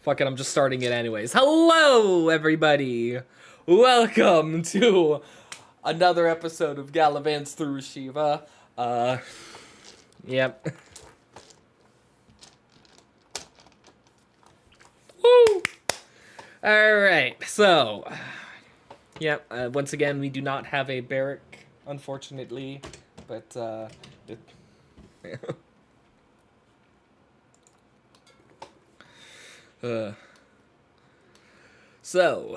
Fuck it, I'm just starting it anyways. Hello, everybody! Welcome to another episode of Galavants Through Rashiva. Yep. Woo! Alright, so... Yep, once again, we do not have a barrack, unfortunately, but, so...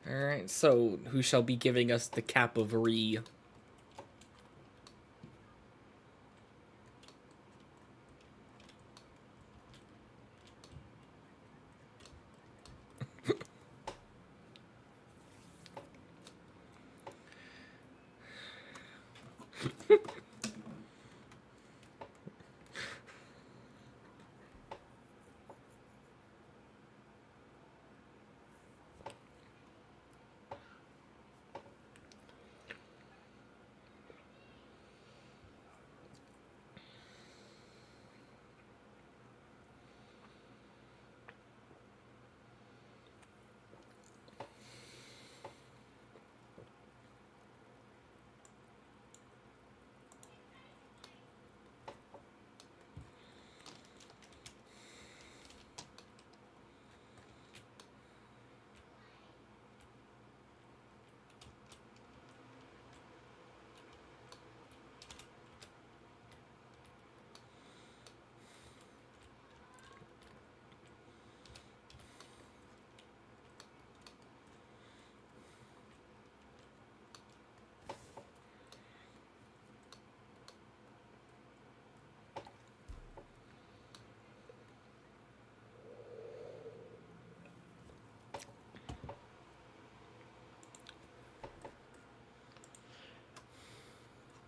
Alright, so who shall be giving us the cap of Re?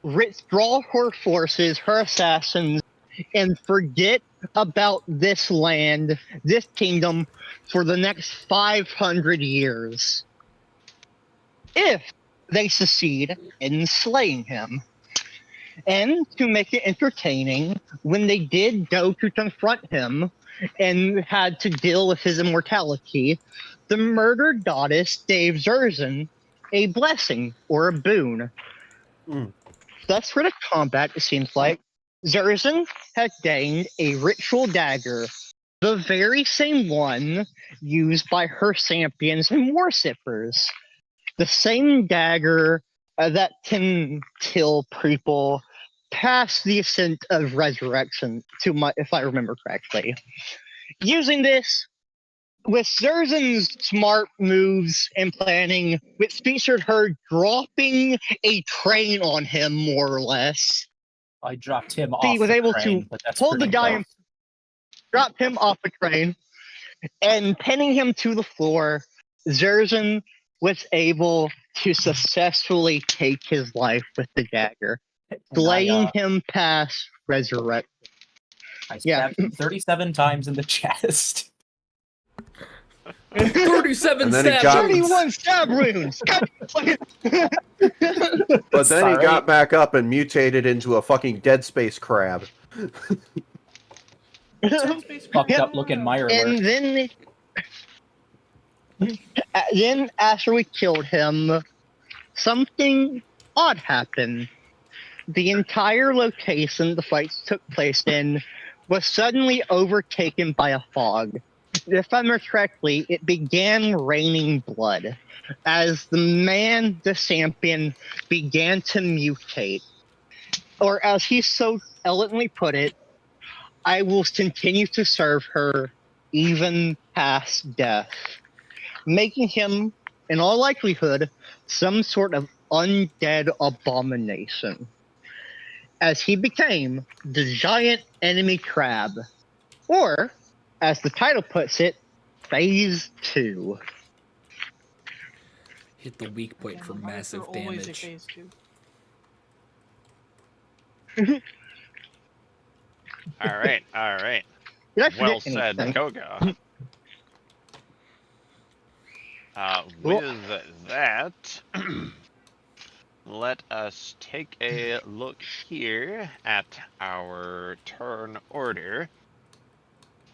Withdraw her forces, her assassins, and forget about this land, this kingdom, for the next 500 years. If they succeed in slaying him. And to make it entertaining, when they did go to confront him and had to deal with his immortality, the murdered goddess gave Zerzan a blessing or a boon. Thus, for the combat, it seems like Zerzan had gained a ritual dagger, the very same one used by her champions and worshippers. The same dagger that can kill people past the ascent of resurrection, if I remember correctly. Using this, with Zerzan's smart moves and planning, which featured her dropping a train on him, more or less. I dropped him off He was able train, to but that's hold the pretty guy close. and drop him off the train, and pinning him to the floor. Zerzan was able to successfully take his life with the dagger, slaying him past resurrection. I stabbed him 37 times in the chest. 37 And then he stab got- wounds! 31 stab wounds! But then he got back up and mutated into a fucking Dead Space crab. Fucked up looking Meyer And alert. then after we killed him, something odd happened. The entire location the fights took place in was suddenly overtaken by a fog. If I remember correctly, it began raining blood as the champion, began to mutate. Or as he so elegantly put it, I will continue to serve her even past death, making him, in all likelihood, some sort of undead abomination, as he became the giant enemy crab, or, as the title puts it, Phase 2. Hit the weak point for massive damage. All right. Did I forget Well said, anything? Koga. With that, let us take a look here at our turn order.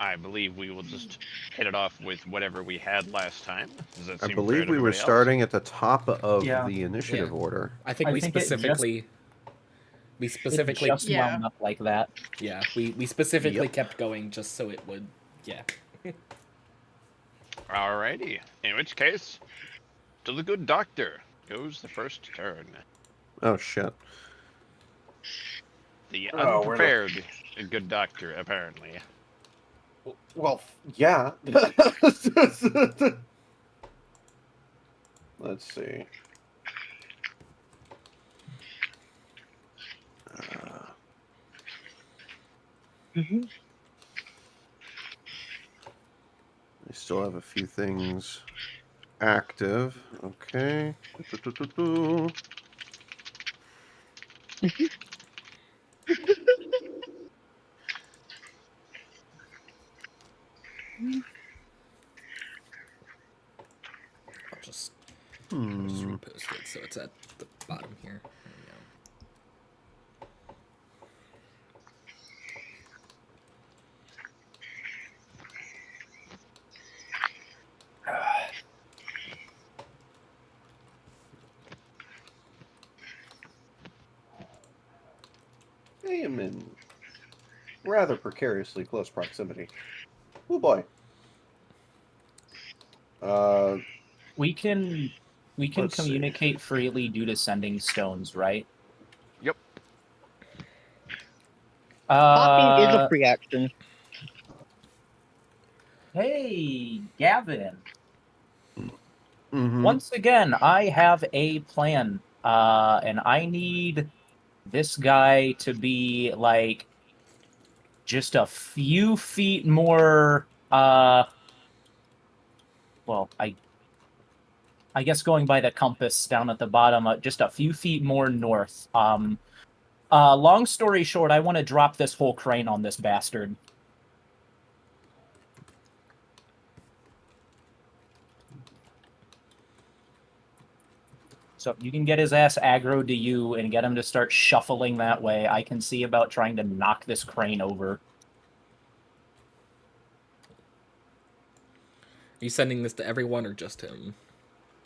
I believe we will just hit it off with whatever we had last time. Does that I seem fair believe to we were everybody else? starting at the top of Yeah. the initiative Yeah. order. I think I we think it specifically just Yeah. wound up like that. yeah, we specifically Yep. kept going just so it would yeah. Alrighty. In which case, to the good doctor goes the first turn. Oh shit. The Oh, where the- unprepared good doctor, apparently. Well, yeah. Let's see. Mhm. I still have a few things active. Okay. I'll just repost it so it's at the bottom here. There we go. I am in rather precariously close proximity. Oh boy. We can Let's see. communicate freely due to sending stones, right? Yep. Talking is a free action. Hey, Gavin. Mm-hmm. Once again, I have a plan. And I need this guy to be like just a few feet more well, I guess going by the compass down at the bottom, just a few feet more north. Long story short, I want to drop this whole crane on this bastard. So if you can get his ass aggroed to you and get him to start shuffling that way, I can see about trying to knock this crane over. Are you sending this to everyone or just him?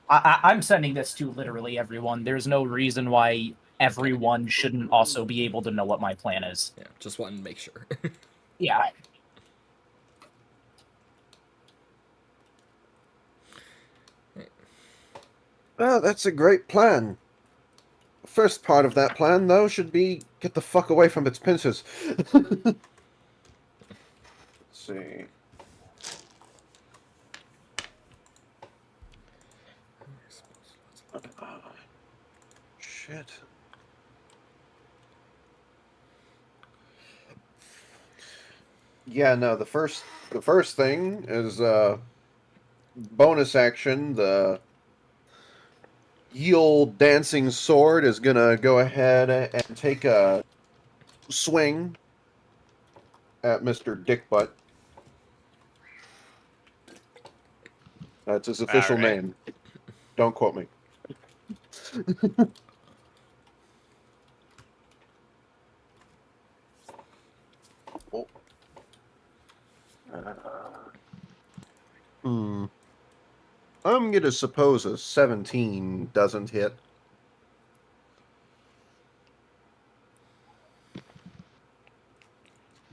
I'm sending this to literally everyone. There's no reason why everyone shouldn't also be able to know what my plan is. Yeah, just wanting to make sure. Yeah. Well, that's a great plan. The first part of that plan, though, should be get the fuck away from its pincers. Let's see. Shit. Yeah, no, the first thing is bonus action. The ye old dancing sword is gonna go ahead and take a swing at Mr. Dickbutt. That's his official All right. name. Don't quote me. Oh. I'm gonna suppose a 17 doesn't hit.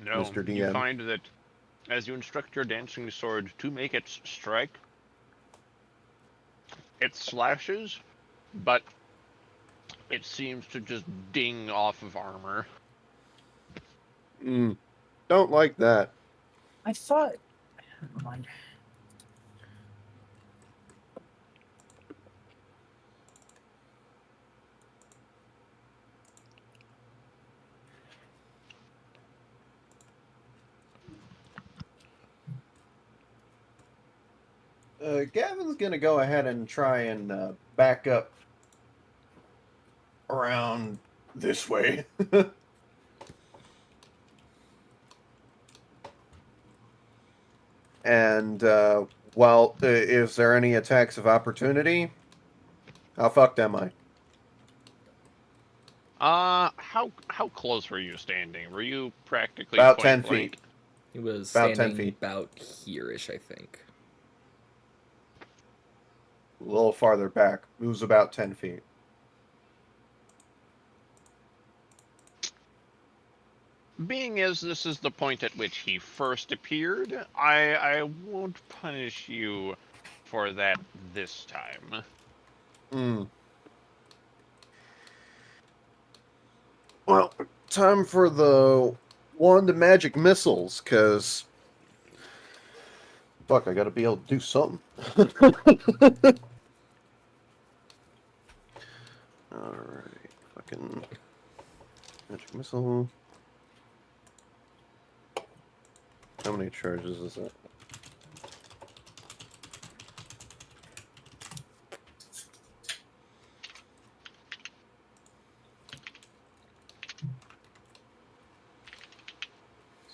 No, Mr. you DM. find that as you instruct your dancing sword to make its strike, it slashes, but it seems to just ding off of armor. Don't like that. I thought... Never mind. Gavin's gonna go ahead and try and back up around this way. And, is there any attacks of opportunity? How fucked am I? How close were you standing? Were you practically About point 10 blank? feet. He was About 10 standing feet. about here-ish, I think. A little farther back. It was about 10 feet. Being as this is the point at which he first appeared, I won't punish you for that this time. Hmm. Well, time for the wand of magic missiles, because... Fuck, I gotta be able to do something. Alright, fucking... Magic missile... How many charges is that?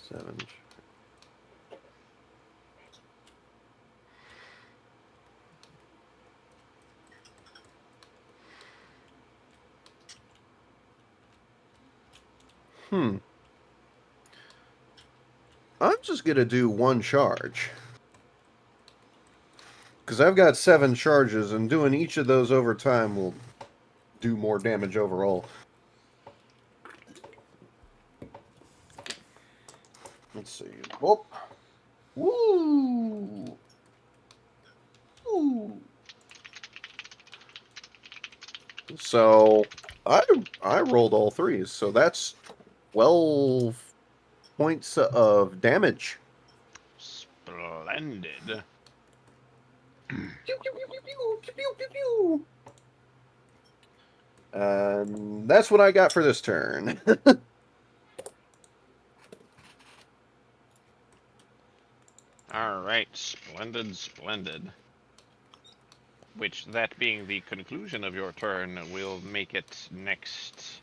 Seven. I'm just gonna do one charge. Because I've got 7 charges, and doing each of those over time will do more damage overall. Let's see. Whoop. Woo! Woo! So, I rolled all 3s, so that's 12 points of damage. Splendid. Pew, pew, pew, pew, pew, pew, pew, pew. And that's what I got for this turn. Alright, splendid, splendid. Which, that being the conclusion of your turn, will make it next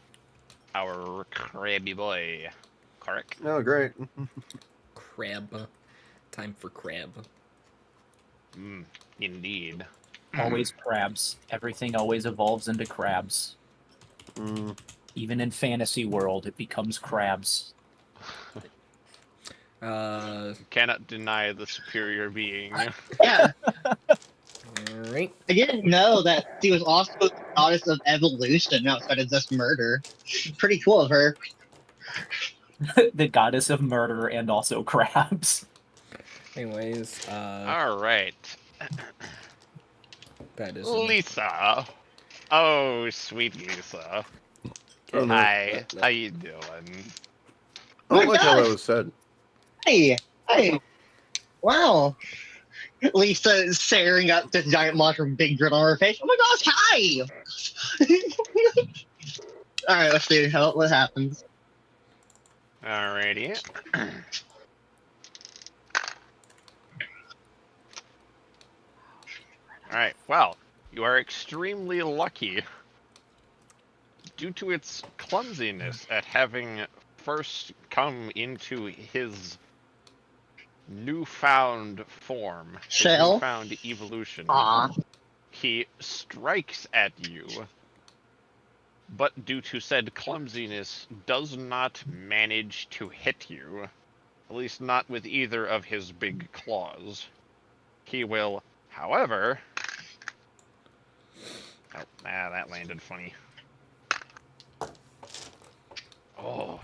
our crabby boy. Correct? Oh, great. Crab. Time for crab. Indeed. Always crabs. Everything always evolves into crabs. Mm. Even in fantasy world, it becomes crabs. Cannot deny the superior being. Yeah, Alright. I didn't know that she was also the goddess of evolution outside of just murder. Pretty cool of her. The goddess of murder and also crabs. Anyways, Alright. that is... Lisa. Oh, sweet Lisa. Oh, no. Hi. How you doing? I don't like how that was said. Hey, wow. Lisa is staring at this giant monster with big grin on her face. Oh my gosh, hi! Alright, let's see what happens. Alrighty. Alright, well, you are extremely lucky. Due to its clumsiness at having first come into his newfound form, his Shell? newfound evolution, Aw. he strikes at you, but due to said clumsiness, does not manage to hit you. At least not with either of his big claws. He will, however... Oh, that landed funny. Oh,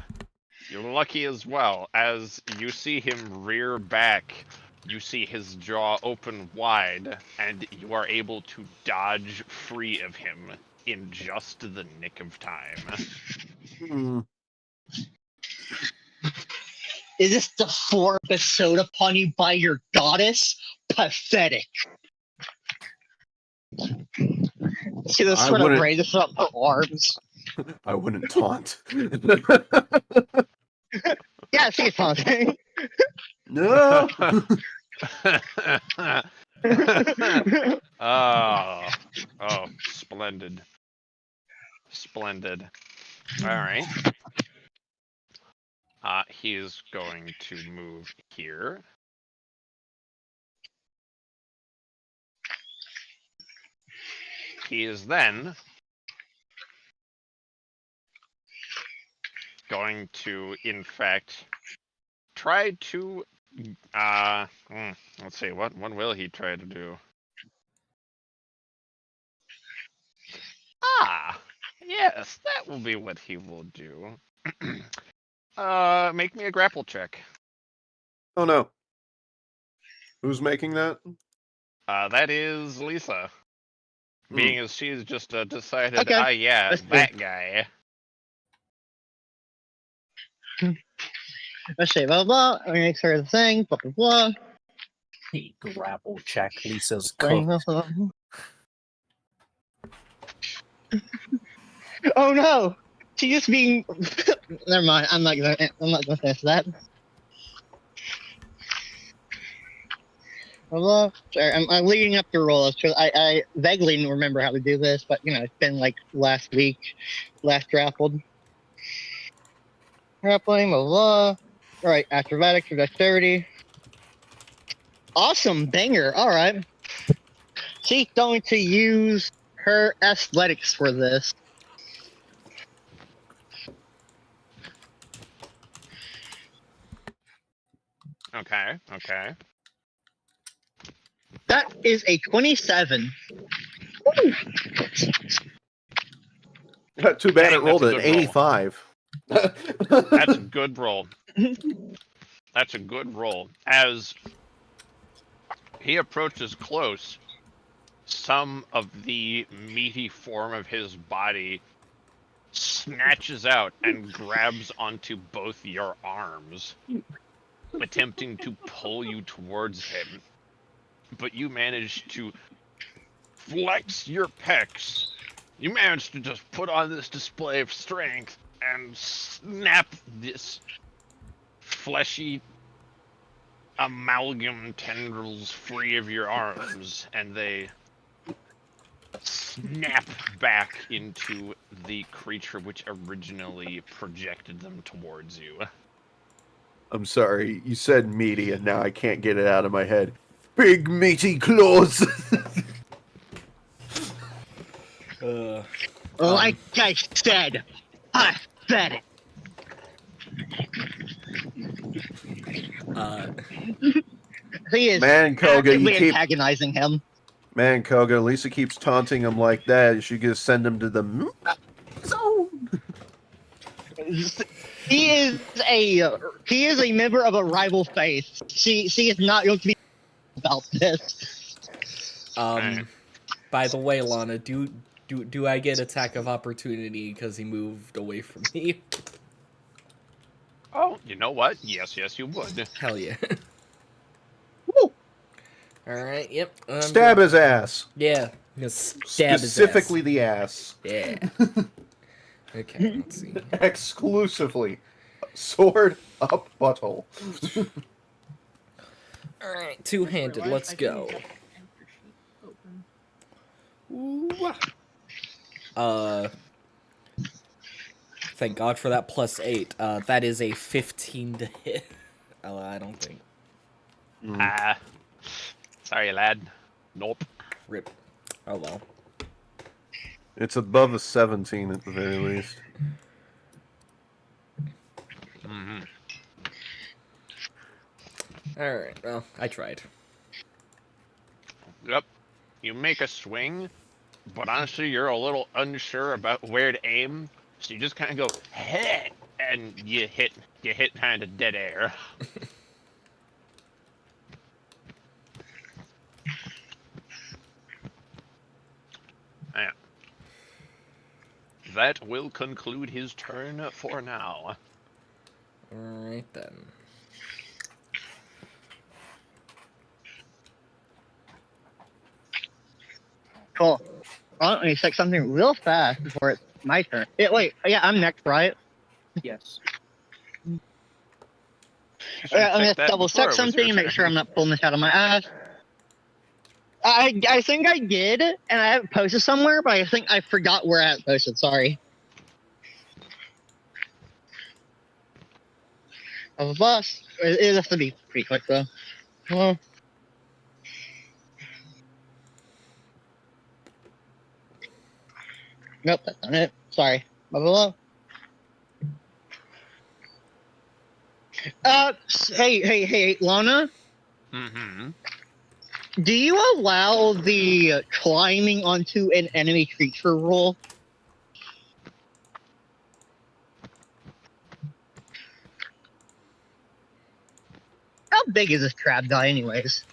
you're lucky as well. As you see him rear back, you see his jaw open wide, and you are able to dodge free of him in just the nick of time. Hmm. Is this the form bestowed upon you by your goddess? Pathetic. She just I sort of wouldn't- raises up her arms. I wouldn't taunt. Yeah, she's something. No! Oh, splendid. Splendid. Alright. He is going to move here. He is then going to, in fact, try to. Let's see. What will he try to do? Ah, yes, that will be what he will do. Make me a grapple check. Oh no. Who's making that? That is Lisa. Being as she's just decided, Okay, yeah, let's do that guy. Let's see, blah, blah, blah. Make sure the thing, blah, blah, blah. Hey, grapple check. Lisa's Blah, cooked. blah, blah. Oh no! She just being. Never mind. I'm not gonna finish that. Blah, blah. Sorry, I'm leading up to roll. I vaguely remember how to do this, but it's been like last week. Last grappled. Grappling, blah, blah. Alright, acrobatics for dexterity. Awesome, banger. Alright. She's going to use her athletics for this. Okay. That is a 27. Too bad Dang, it rolled that's a an good roll. 85. That's a good roll. That's a good roll. As he approaches close, some of the meaty form of his body snatches out and grabs onto both your arms, attempting to pull you towards him. But you manage to flex your pecs. You manage to just put on this display of strength and snap this fleshy amalgam tendrils free of your arms, and they snap back into the creature which originally projected them towards you. I'm sorry, you said meaty, and now I can't get it out of my head. Big meaty claws! Like I said, I said it. He is Man, Koga, you actively keep... antagonizing him. Man, Koga, Lisa keeps taunting him like that. You should just send him to the zone. He is a member of a rival faith. She is not going to be about this. By the way, Lana, do I get attack of opportunity because he moved away from me? Oh, you know what? Yes, you would. Hell yeah. Woo. Alright, yep. Stab his ass. Yeah, I'm gonna stab Specifically his the ass. ass. Yeah. Okay, let's see. Exclusively. Sword up butthole. Alright, two-handed, let's go. Ooh. Thank God for that +8. That is a 15 to hit. Oh, I don't think. Sorry, lad. Nope. Rip. Oh well. It's above a 17 at the very least. Mm-hmm. Alright, well, I tried. Yep. You make a swing, but honestly, you're a little unsure about where to aim, so you just kind of go, hey, and you hit kind of dead air. Yeah. That will conclude his turn for now. Alright then. Cool. Well, let me check something real fast before it's my turn. Wait, yeah, I'm next, right? Yes. Let me just double check something and make sure I'm not pulling this out of my ass. I think I did, and I have it posted somewhere, but I think I forgot where I had it posted. Sorry. Of a bus. It has to be pretty quick though. Well. Nope, that's not it. Sorry. Blah, blah, blah. Hey, Lana, Mm-hmm. do you allow the climbing onto an enemy creature roll? How big is this crab guy, anyways?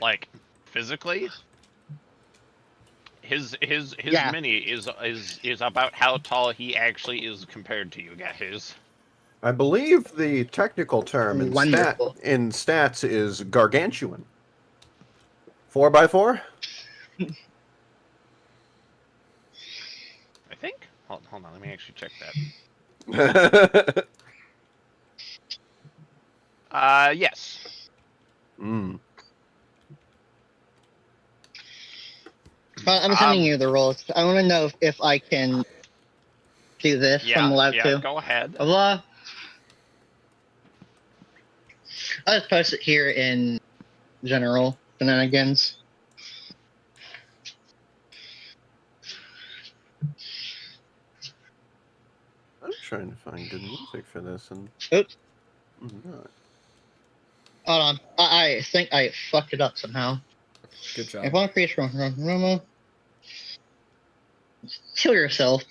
Like physically, his Yeah. mini is about how tall he actually is compared to you guys. I believe the technical term Wonderful. in stats is gargantuan. 4x4? I think. Hold on, let me actually check that. Yes. Mm. I'm sending you the rolls. I want to know if I can do this. I'm allowed yeah. to. Go ahead. Blah. I'll just post it here in general shenanigans. I'm trying to find good music for this, and Oops. I'm not. Hold on. I think I fucked it up somehow. Good job. If one creates from kill yourself.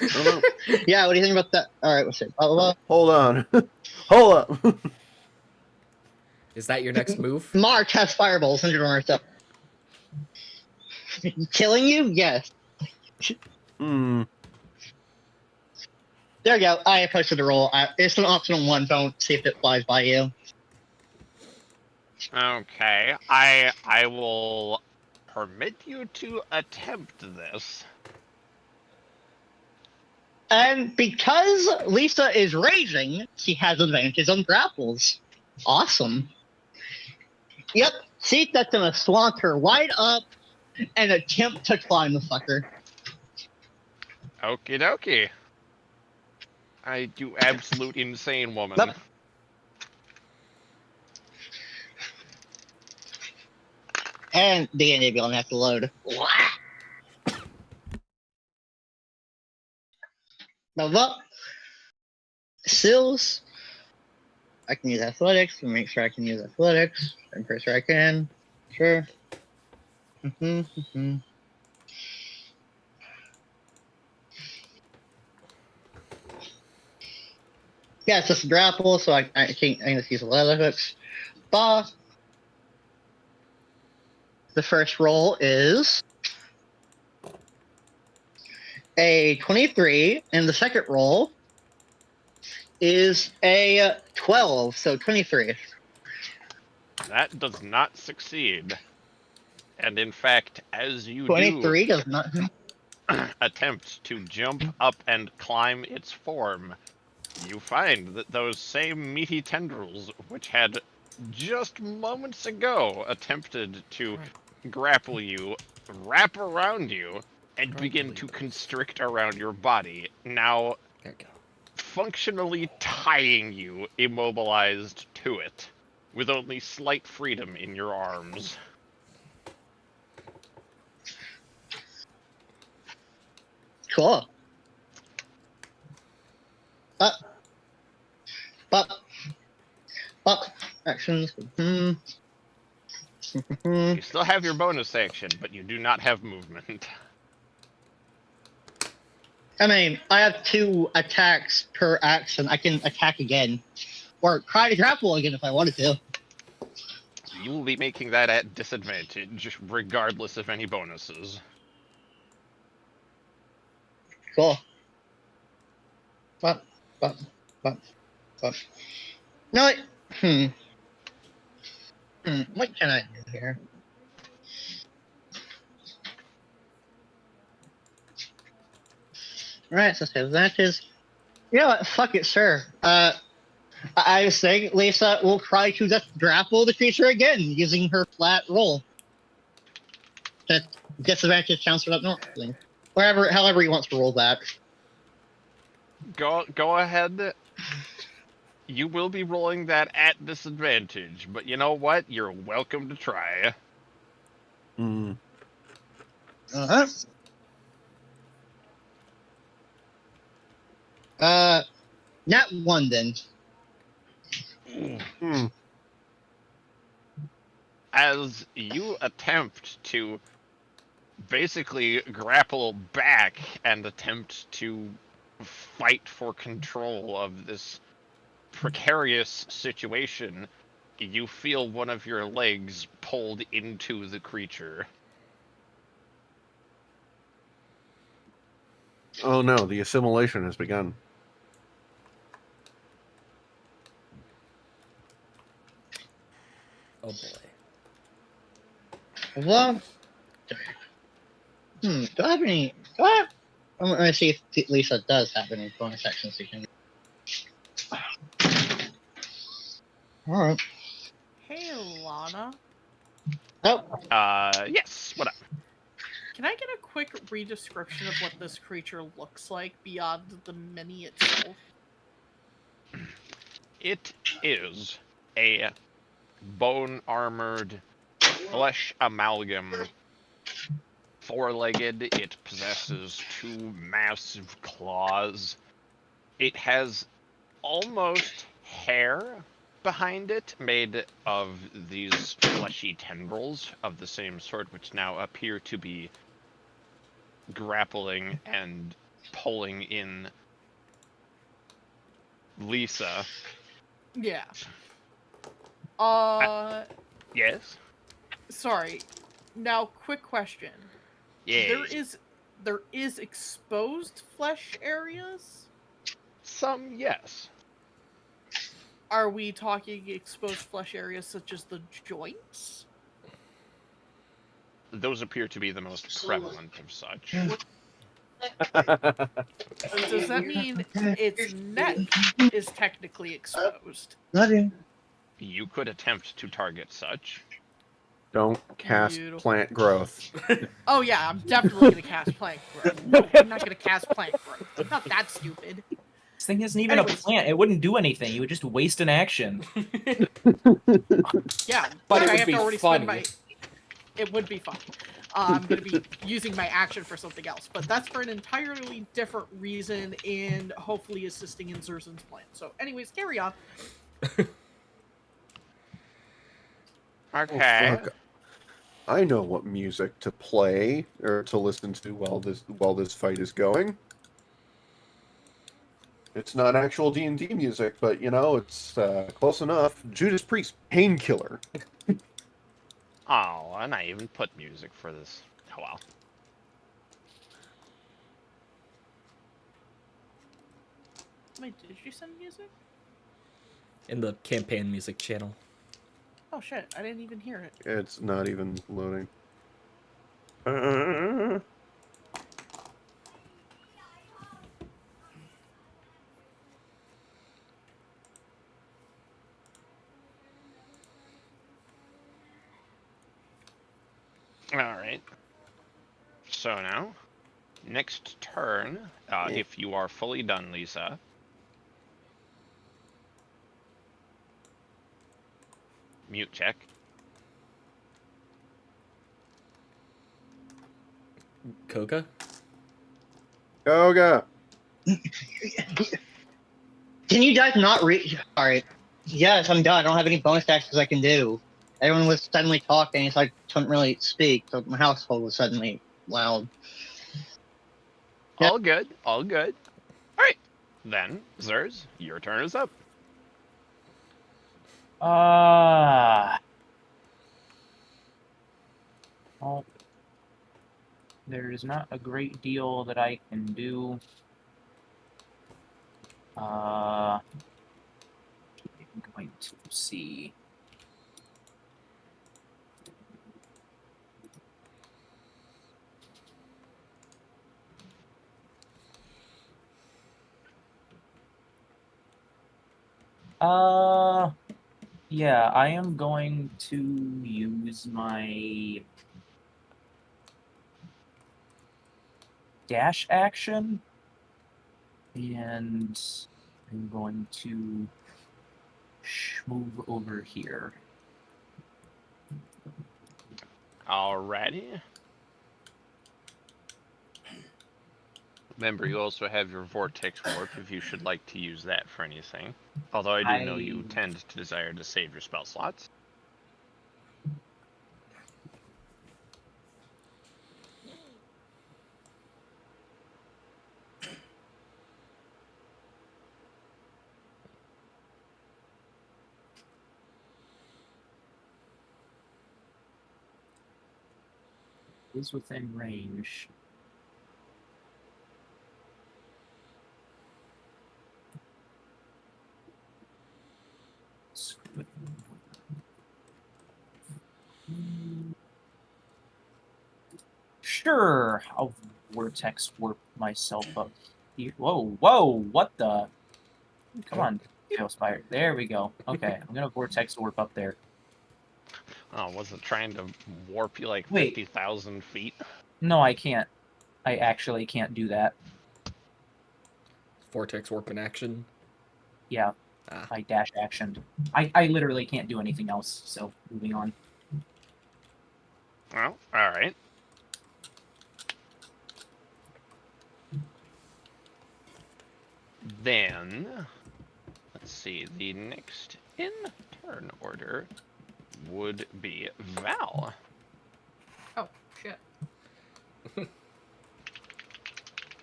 Oh no! Yeah, what do you think about that? Alright, we'll see. Blah, blah, Hold on. Hold up. Is that your next move? blah. March has fireballs centered on herself. Killing you? Yes. Hmm. There you go. I posted a roll. It's an optional one. Don't see if it flies by you. Okay. I will permit you to attempt this. And because Lisa is raging, she has advantage on grapples. Awesome. Yep. See, that's gonna swamp her right up and attempt to climb the fucker. Okie dokie. You absolute insane woman. Nope. And D&D gonna have to load. Now look. Sills. I can use athletics to make sure I can use athletics. I'm pretty sure I can. Sure. Yeah, it's just a grapple, so I can't. I just use athletics. But the first roll is a 23, and the second roll is a 12, so 23. That does not succeed. And in fact, as you 23 does not. attempt to jump up and climb its form, you find that those same meaty tendrils, which had just moments ago attempted to grapple you, wrap around you, and begin to constrict around your body, now There you go. functionally tying you immobilized to it, with only slight freedom in your arms. Cool. But actions. You still have your bonus action, but you do not have movement. I mean, I have 2 attacks per action. I can attack again, or try to grapple again if I wanted to. You will be making that at disadvantage, regardless of any bonuses. Cool. But. No. What can I do here? Alright, so that is. You know what? Fuck it, sure. I was saying Lisa will try to just grapple the creature again using her flat roll. That disadvantage counts without normally. However he wants to roll that. Go ahead. You will be rolling that at disadvantage, but you know what? You're welcome to try. Hmm. Uh-huh. Not London. Hmm. As you attempt to basically grapple back and attempt to fight for control of this precarious situation, you feel one of your legs pulled into the creature. Oh no, the assimilation has begun. Oh boy. Well, do I have any? I'm gonna see if Lisa does have any bonus actions she can. All right. Hey, Lana. Oh, Yes, what up? Can I get a quick re-description of what this creature looks like beyond the mini itself? It is a bone-armored, flesh amalgam. Four-legged, it possesses two massive claws. It has almost hair behind it, made of these fleshy tendrils of the same sort, which now appear to be grappling and pulling in Lisa. Yeah. Yes? Sorry. Now, quick question. Yeah. There is exposed flesh areas? Some, yes. Are we talking exposed flesh areas such as the joints? Those appear to be the most prevalent of such. Does that mean its neck is technically exposed? nothing. You could attempt to target such. Don't cast Beautiful. plant growth. Oh yeah, I'm definitely gonna cast plant growth. No, I'm not gonna cast plant growth. I'm not that stupid. This thing isn't even Anyways. a plant. It wouldn't do anything. You would just waste an action. Yeah, But it I would have be to already funny. spend my. It would be fun. I'm gonna be using my action for something else, but that's for an entirely different reason, and hopefully assisting in Zurzen's plan. So, anyways, carry on. Okay. Oh, fuck. I know what music to play or to listen to while this fight is going. It's not actual D&D music, but you know it's close enough. Judas Priest, Painkiller. Oh, and I even put music for this. Oh well. Wait, did you send music? In the campaign music channel. Oh shit, I didn't even hear it. It's not even loading. Alright. So now, next turn, if you are fully done, Lisa. Mute check. Koga? Koga! Can you guys not read? All right. Yes, I'm done. I don't have any bonus actions I can do. Everyone was suddenly talking, so I couldn't really speak. So my household was suddenly loud. All good, all good. Alright. Then, Zers, your turn is up. Well, there's not a great deal that I can do. I'm going to see. Yeah, I am going to use my dash action, and I'm going to move over here. Alrighty. Remember, you also have your Vortex Warp if you should like to use that for anything. Although I do know you tend to desire to save your spell slots. Is within range. Sure, I'll vortex warp myself up here. Whoa, whoa, what the? Come on, Tailspire. There we go. Okay, I'm gonna vortex warp up there. Oh, wasn't trying to warp you like Wait. 50,000 feet? No, I can't. I actually can't do that. Vortex warp in action. Yeah, Ah. I dash actioned. I literally can't do anything else, so moving on. Well, alright. Then, let's see, the next in turn order would be Val. Oh, shit.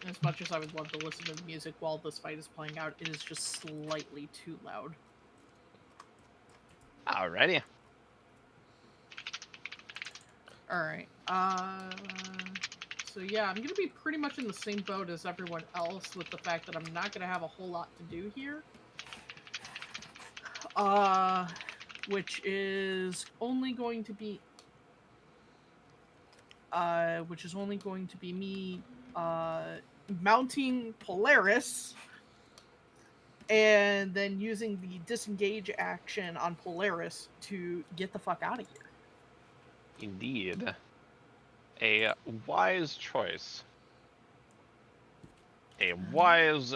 As much as I would love to listen to the music while this fight is playing out, it is just slightly too loud. Alrighty. Alright, so yeah, I'm gonna be pretty much in the same boat as everyone else with the fact that I'm not gonna have a whole lot to do here. Which is only going to be me, mounting Polaris, and then using the disengage action on Polaris to get the fuck out of here. Indeed. A wise choice. A wise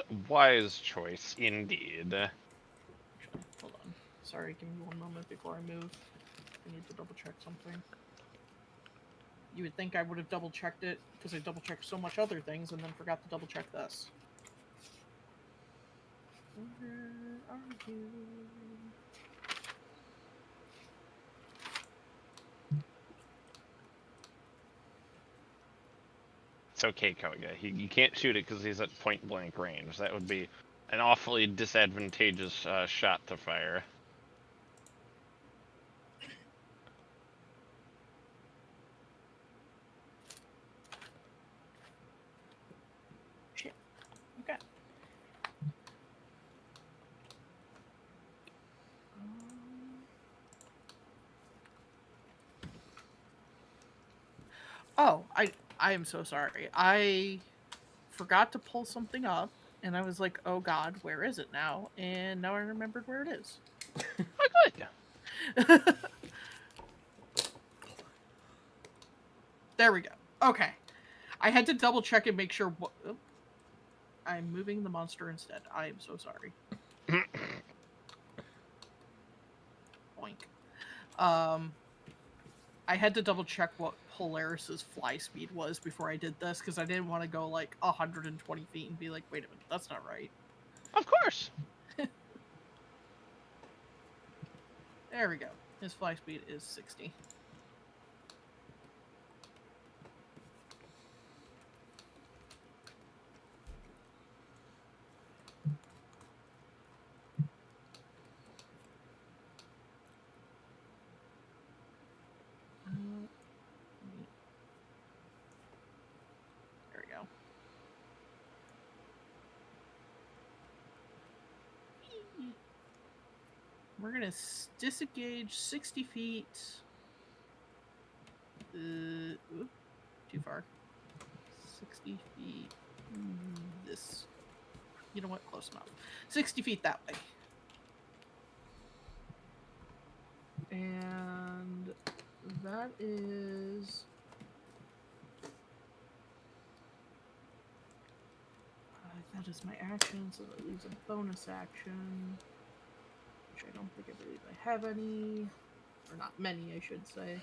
choice indeed. Actually, hold on. Sorry, give me one moment before I move. I need to double check something. You would think I would have double checked it, because I double checked so much other things and then forgot to double check this. Where are you? It's okay, Koga. You can't shoot it because he's at point blank range. That would be an awfully disadvantageous shot to fire. Shit. Okay. Oh, I am so sorry. I forgot to pull something up, and I was like, oh god, where is it now? And now I remembered where it is. Oh, good. There we go. Okay. I had to double check and make sure what... Oh. I'm moving the monster instead. I am so sorry. Boink. I had to double check what Polaris's fly speed was before I did this, because I didn't want to go like 120 feet and be like, wait a minute, that's not right. Of course. There we go. His fly speed is 60. There we go. We're gonna disengage 60 feet. Oop, too far. 60 feet. This. You know what? Close enough. 60 feet that way. And that is... that is my action, so that leaves a bonus action. Which I don't think I believe I have any. Or not many, I should say.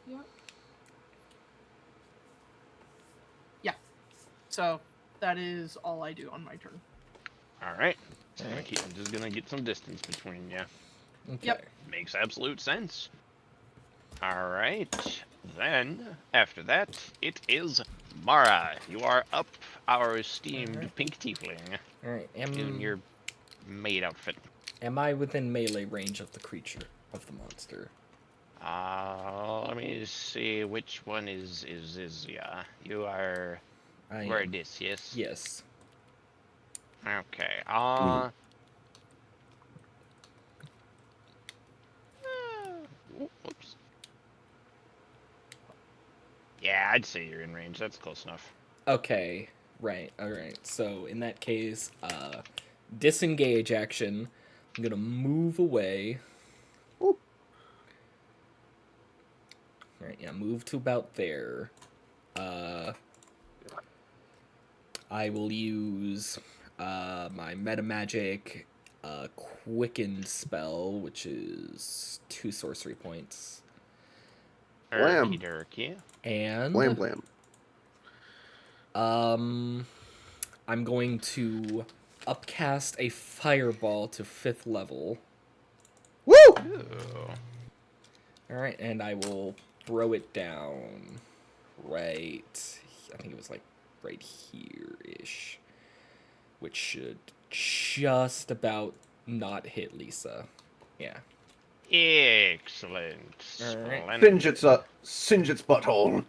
Yep. Yeah. So that is all I do on my turn. All right. So Alright. I'm just gonna get some distance between you. Okay. Yep. Makes absolute sense. All right. Then after that, it is Mara. You are up, our esteemed Alright. pink tiefling, All right. in your maid outfit. Am I within melee range of the creature, of the monster? Let me see which one is yeah. You are I where am. this, yes? Yes. Okay. Whoops. Yeah, I'd say you're in range. That's close enough. Okay. Right. All right. So in that case, disengage action. I'm gonna move away. Oop. All right. Yeah. Move to about there. I will use my meta magic quicken spell, which is 2 sorcery points, Blam. Okie dokie. and Blam blam. I'm going to upcast a fireball to 5th level. Woo! Ooh. All right, and I will throw it down right. I think it was like right here-ish, which should just about not hit Lisa. Yeah. Excellent. Alright. Splendid. Singe its butthole.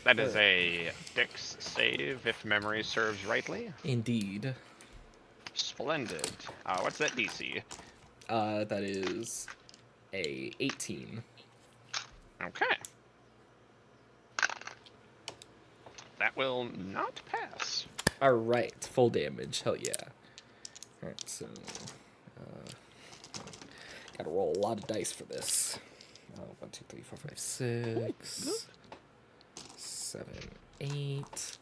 That is a dex save, if memory serves rightly. Indeed. Splendid. What's that DC? That is a 18. Okay. That will not pass. All right, full damage. Hell yeah. All right, so gotta roll a lot of dice for this. 1, 2, 3, 4, 5, 6, 7, 8,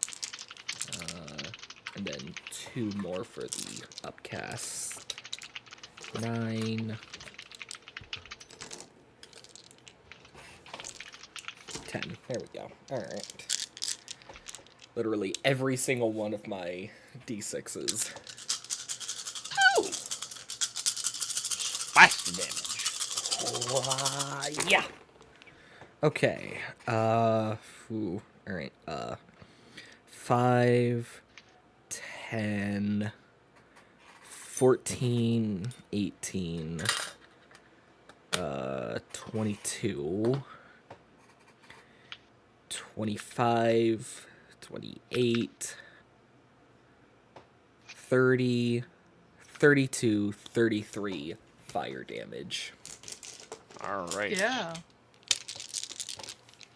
and then 2 more for the upcast. 9, 10. There we go. All right. Literally every single one of my d6s. Blast damage. Yeah. Okay. Ooh. All right. 5, 10, 14, 18, 22, 25, 28, 30, 32, 33 fire damage. All right. Yeah.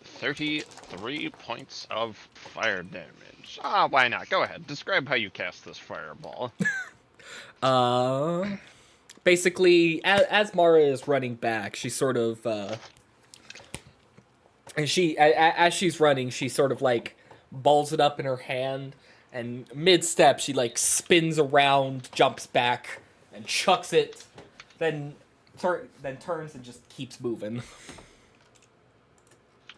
33 points of fire damage. Why not? Go ahead. Describe how you cast this fireball. Basically, as Mara is running back, she sort of, and as she's running, she sort of like balls it up in her hand, and mid-step she like spins around, jumps back, and chucks it, then turns and just keeps moving.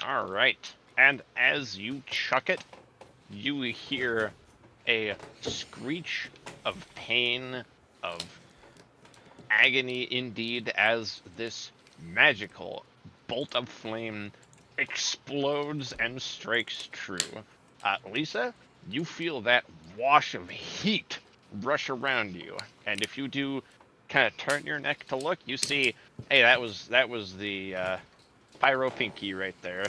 All right. And as you chuck it, you hear a screech of pain, of agony indeed, as this magical bolt of flame explodes and strikes true. Lisa, you feel that wash of heat rush around you, and if you do kind of turn your neck to look, you see, hey, that was the pyro pinky right there.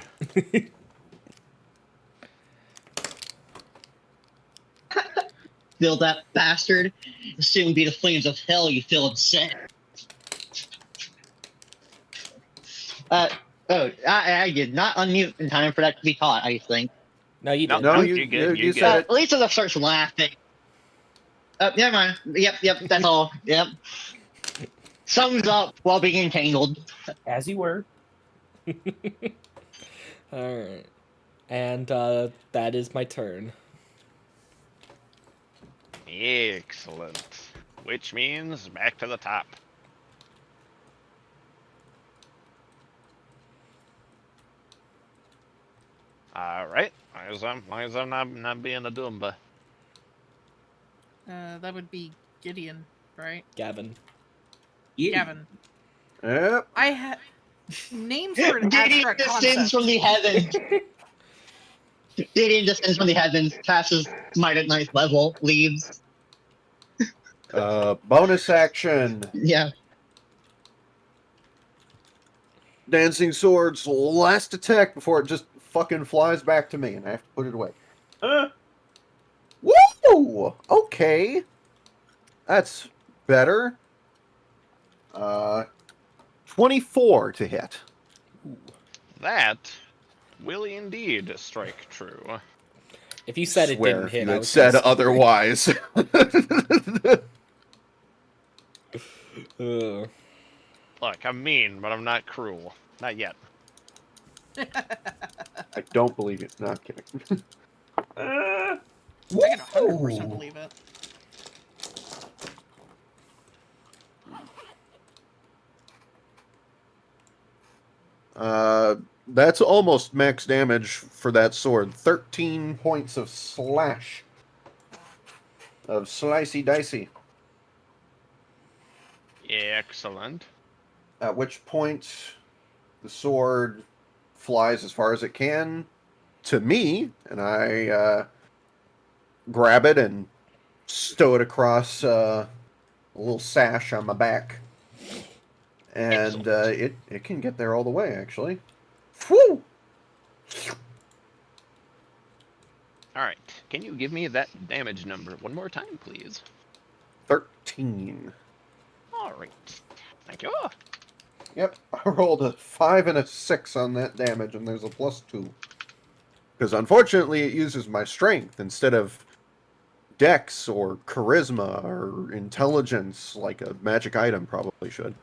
Feel that bastard? Soon be the flames of hell you feel upset. I did not unmute in time for that to be caught, I think. No, you did. No, you good, you said good. it. Lisa starts laughing. Never mind. Yep, that's all. Yep. Sums up while being entangled. As you were. All right, and that is my turn. Excellent. Which means back to the top. All right. Long as I'm not being a Dumba. That would be Gideon, right? Gavin. Gavin. Yep. I had names are an Gideon abstract descends concept. from the heavens. Gideon descends from the heavens, passes Might at Ninth level, leaves. Bonus action. Yeah. Dancing Sword's last attack before it just fucking flies back to me, and I have to put it away. Woo! Okay. That's better. 24 to hit. That will indeed strike true. If you said it Swear didn't hit, you I had was said gonna otherwise. Look, I'm mean, but I'm not cruel. Not yet. I don't believe it. Not kidding. I can 100% believe it. That's almost max damage for that sword. 13 points of slash. Of slicey dicey. Excellent. At which point the sword flies as far as it can to me, and I grab it and stow it across a little sash on my back. And it can get there all the way, actually. Whew! Alright, can you give me that damage number one more time, please? 13. Alright. Thank you. Yep, I rolled a 5 and a 6 on that damage, and there's a +2. Because unfortunately, it uses my strength instead of dex or charisma or intelligence, like a magic item probably should.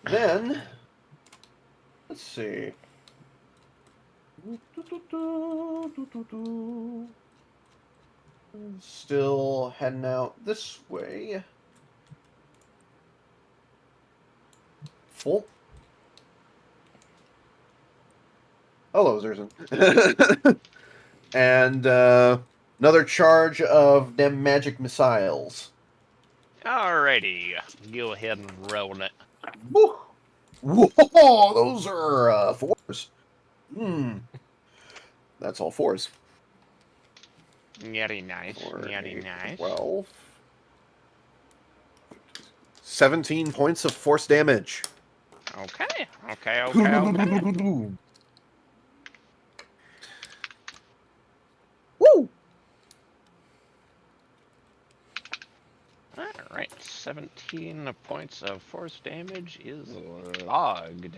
Then, let's see. Still heading out this way. Full. Hello, Zerzan. And another charge of them magic missiles. Alrighty. Go ahead and roll it. Woo! Whoa, those are 4s. That's all 4s. Very nice. Very nice. 12. 17 points of force damage. Okay. Okay. Woo! Alright. 17 points of force damage is logged.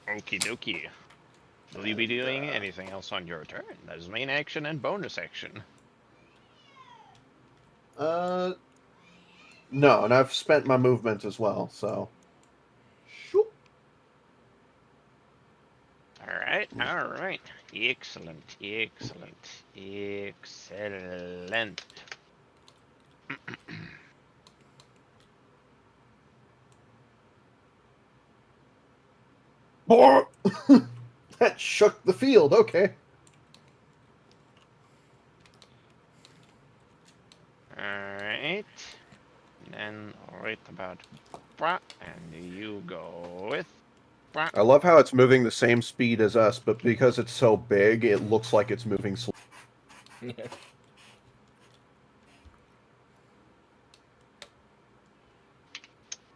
Okie dokie. Will you be doing anything else on your turn? That is main action and bonus action. No, and I've spent my movement as well, so. Shoop. Alright. Excellent. That shook the field, okay. Alright. Then right about and you go with I love how it's moving the same speed as us, but because it's so big, it looks like it's moving slow.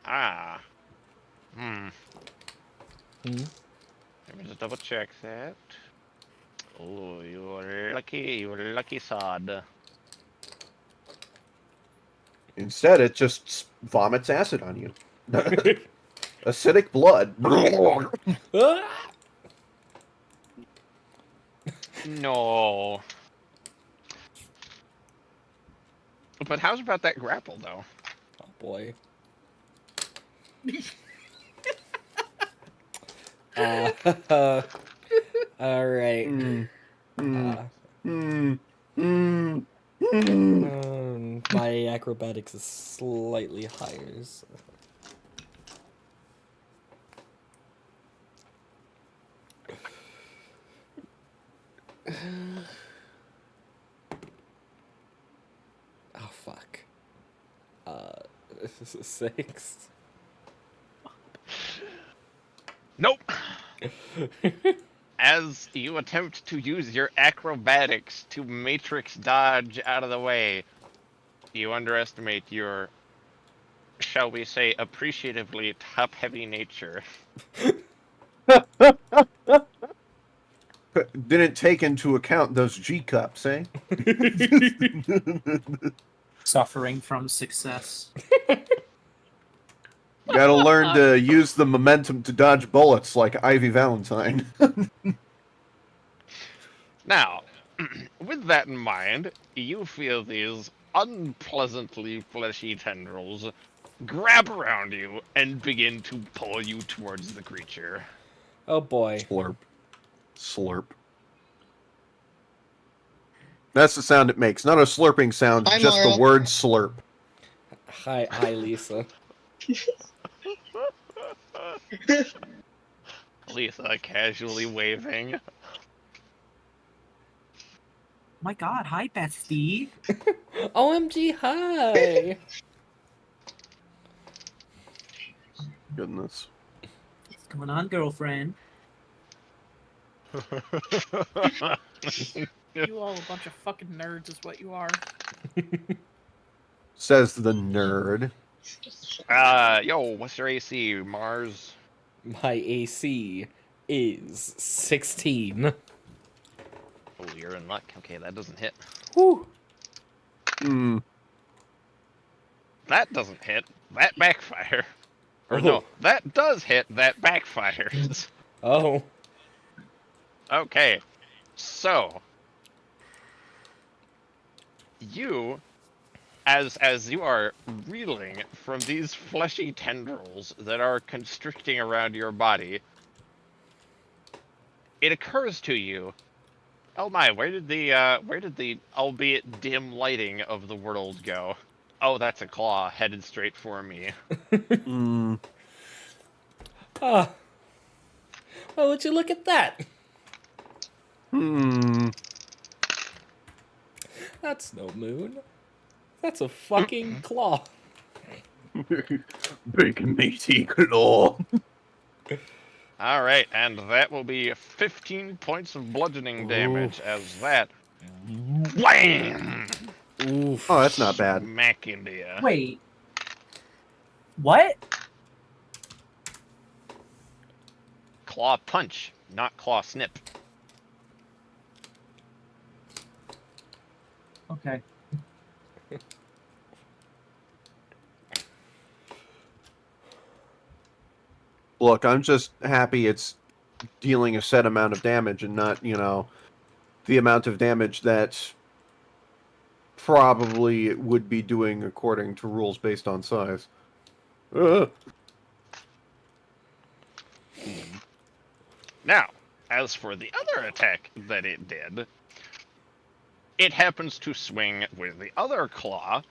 Let me just double check that. Oh, you're lucky sod. Instead, it just vomits acid on you. Acidic blood. No. But how's about that grapple, though? Oh boy. All right. My acrobatics is slightly higher. So. Oh fuck. This is a 6. Nope. As you attempt to use your acrobatics to matrix dodge out of the way, you underestimate your, shall we say, appreciatively top-heavy nature. Didn't take into account those G cups, eh? Suffering from success. Gotta learn to use the momentum to dodge bullets like Ivy Valentine. Now, with that in mind, you feel these unpleasantly fleshy tendrils grab around you and begin to pull you towards the creature. Oh boy. Slurp. Slurp. That's the sound it makes. Not a slurping sound, Hi, just Mara. the word slurp. Hi, Lisa. Lisa casually waving. My God, hi, Bestie. OMG, hi! Goodness. What's going on, girlfriend? You all a bunch of fucking nerds is what you are. Says the nerd. Yo, what's your AC, Mars? My AC is 16. Oh, you're in luck. Okay, that doesn't hit. Whew. Hmm. That doesn't hit. That backfire. Or Oh. no, that does hit. That backfires. Oh. Okay, so you, as you are reeling from these fleshy tendrils that are constricting around your body, it occurs to you, oh my, where did the albeit dim lighting of the world go? Oh, that's a claw headed straight for me. Hmm. Ah. Well, would you look at that? Hmm. That's no moon. That's a fucking claw. Big meaty claw. Alright, and that will be 15 points of bludgeoning damage as that wham! Oof. Oh, that's not bad. Smack into you. Wait. What? Claw punch, not claw snip. Okay. Look, I'm just happy it's dealing a set amount of damage and not, the amount of damage that probably it would be doing according to rules based on size. Now, as for the other attack that it did, it happens to swing with the other claw,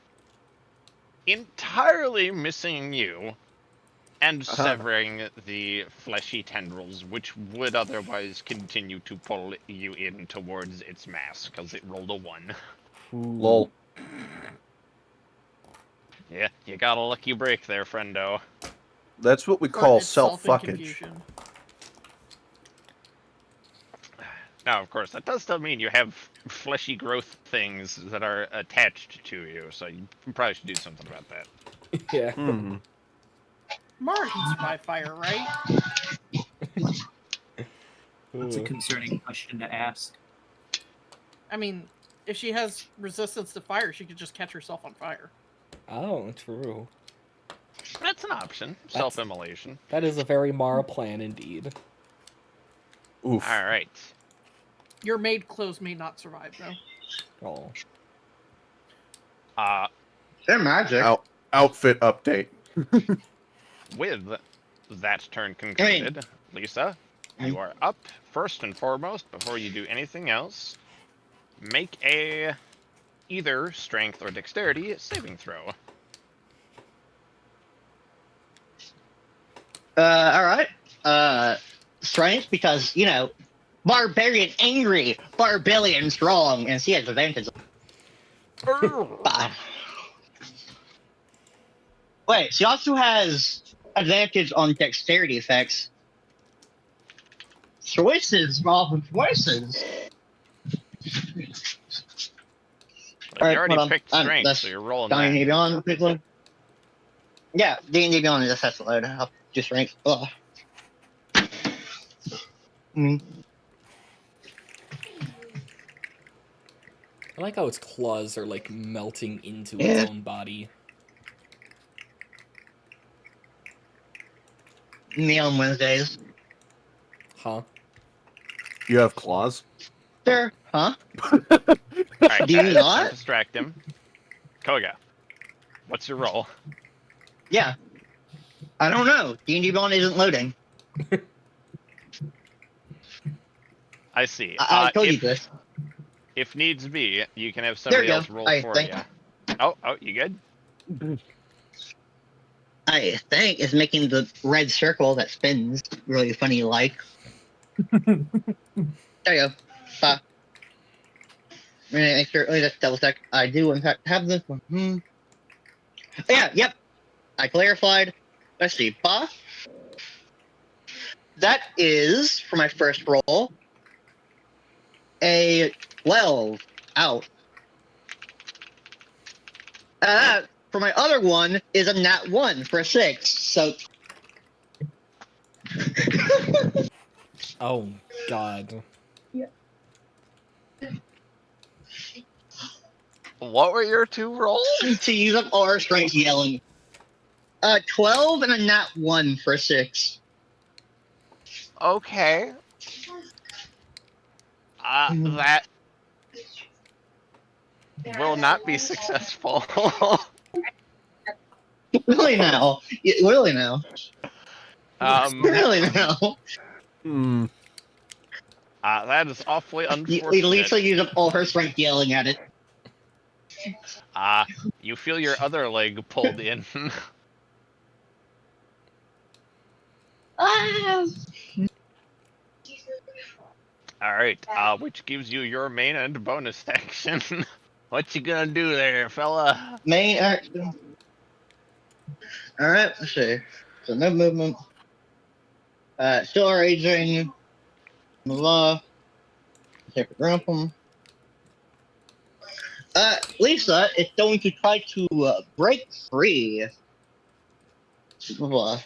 entirely missing you, and severing the fleshy tendrils, which would otherwise continue to pull you in towards its mass, because it rolled a 1. Lol. Yeah, you got a lucky break there, friendo. That's what we Or call itself in self-fuckage. confusion. Now, of course, that does still mean you have fleshy growth things that are attached to you, so you probably should do something about that. Yeah. Hmm. Mara can survive fire, right? That's a concerning question to ask. I mean, if she has resistance to fire, she could just catch herself on fire. Oh, true. That's an option. Self-immolation. That is a very Mara plan indeed. Oof. Alright. Your maid clothes may not survive, though. Oh. They're magic. Outfit update. With that turn concluded, Lisa, you are up first and foremost before you do anything else. Make a either strength or dexterity saving throw. Alright. Strength, because, barbarian angry, barbarian strong, and she has advantage. Wait, she also has advantage on dexterity effects. Choices, Robin, choices. Well, you already hold on. picked strength, That's so you're rolling D&D that. Beyond, quickly. Yeah, D&D Beyond is just load. I'll do strength. Ugh. I like how its claws are like melting into its Yeah. own body. Me on Wednesdays. Huh? You have claws? Sure. Huh? Alright, Do you guys, not? don't distract him. Koga, what's your roll? Yeah. I don't know. D&D Beyond isn't loading. I see. I told you this. If needs be, you can have There somebody we go. else roll I for think. you. Oh, you good? I think it's making the red circle that spins really funny like. There you go. Make sure, let me just double check. I do in fact have this one. Yeah, yep. I clarified. Let's see. That is, for my first roll, a 12 out. For my other one is a nat 1 for a 6. So Oh, God. What were your two rolls? to use up all our strength yelling. 12 and a nat 1 for a 6. Okay. That will not be successful. Really now? Really now? Really now? Hmm. That is awfully Lisa unfortunate. used up all her strength yelling at it. You feel your other leg pulled in. Alright, which gives you your main and bonus action. What you gonna do there, fella? Main action. Alright, let's see. So no movement. Still raging. Blah. Take a grapple. Lisa is going to try to break free. Blah.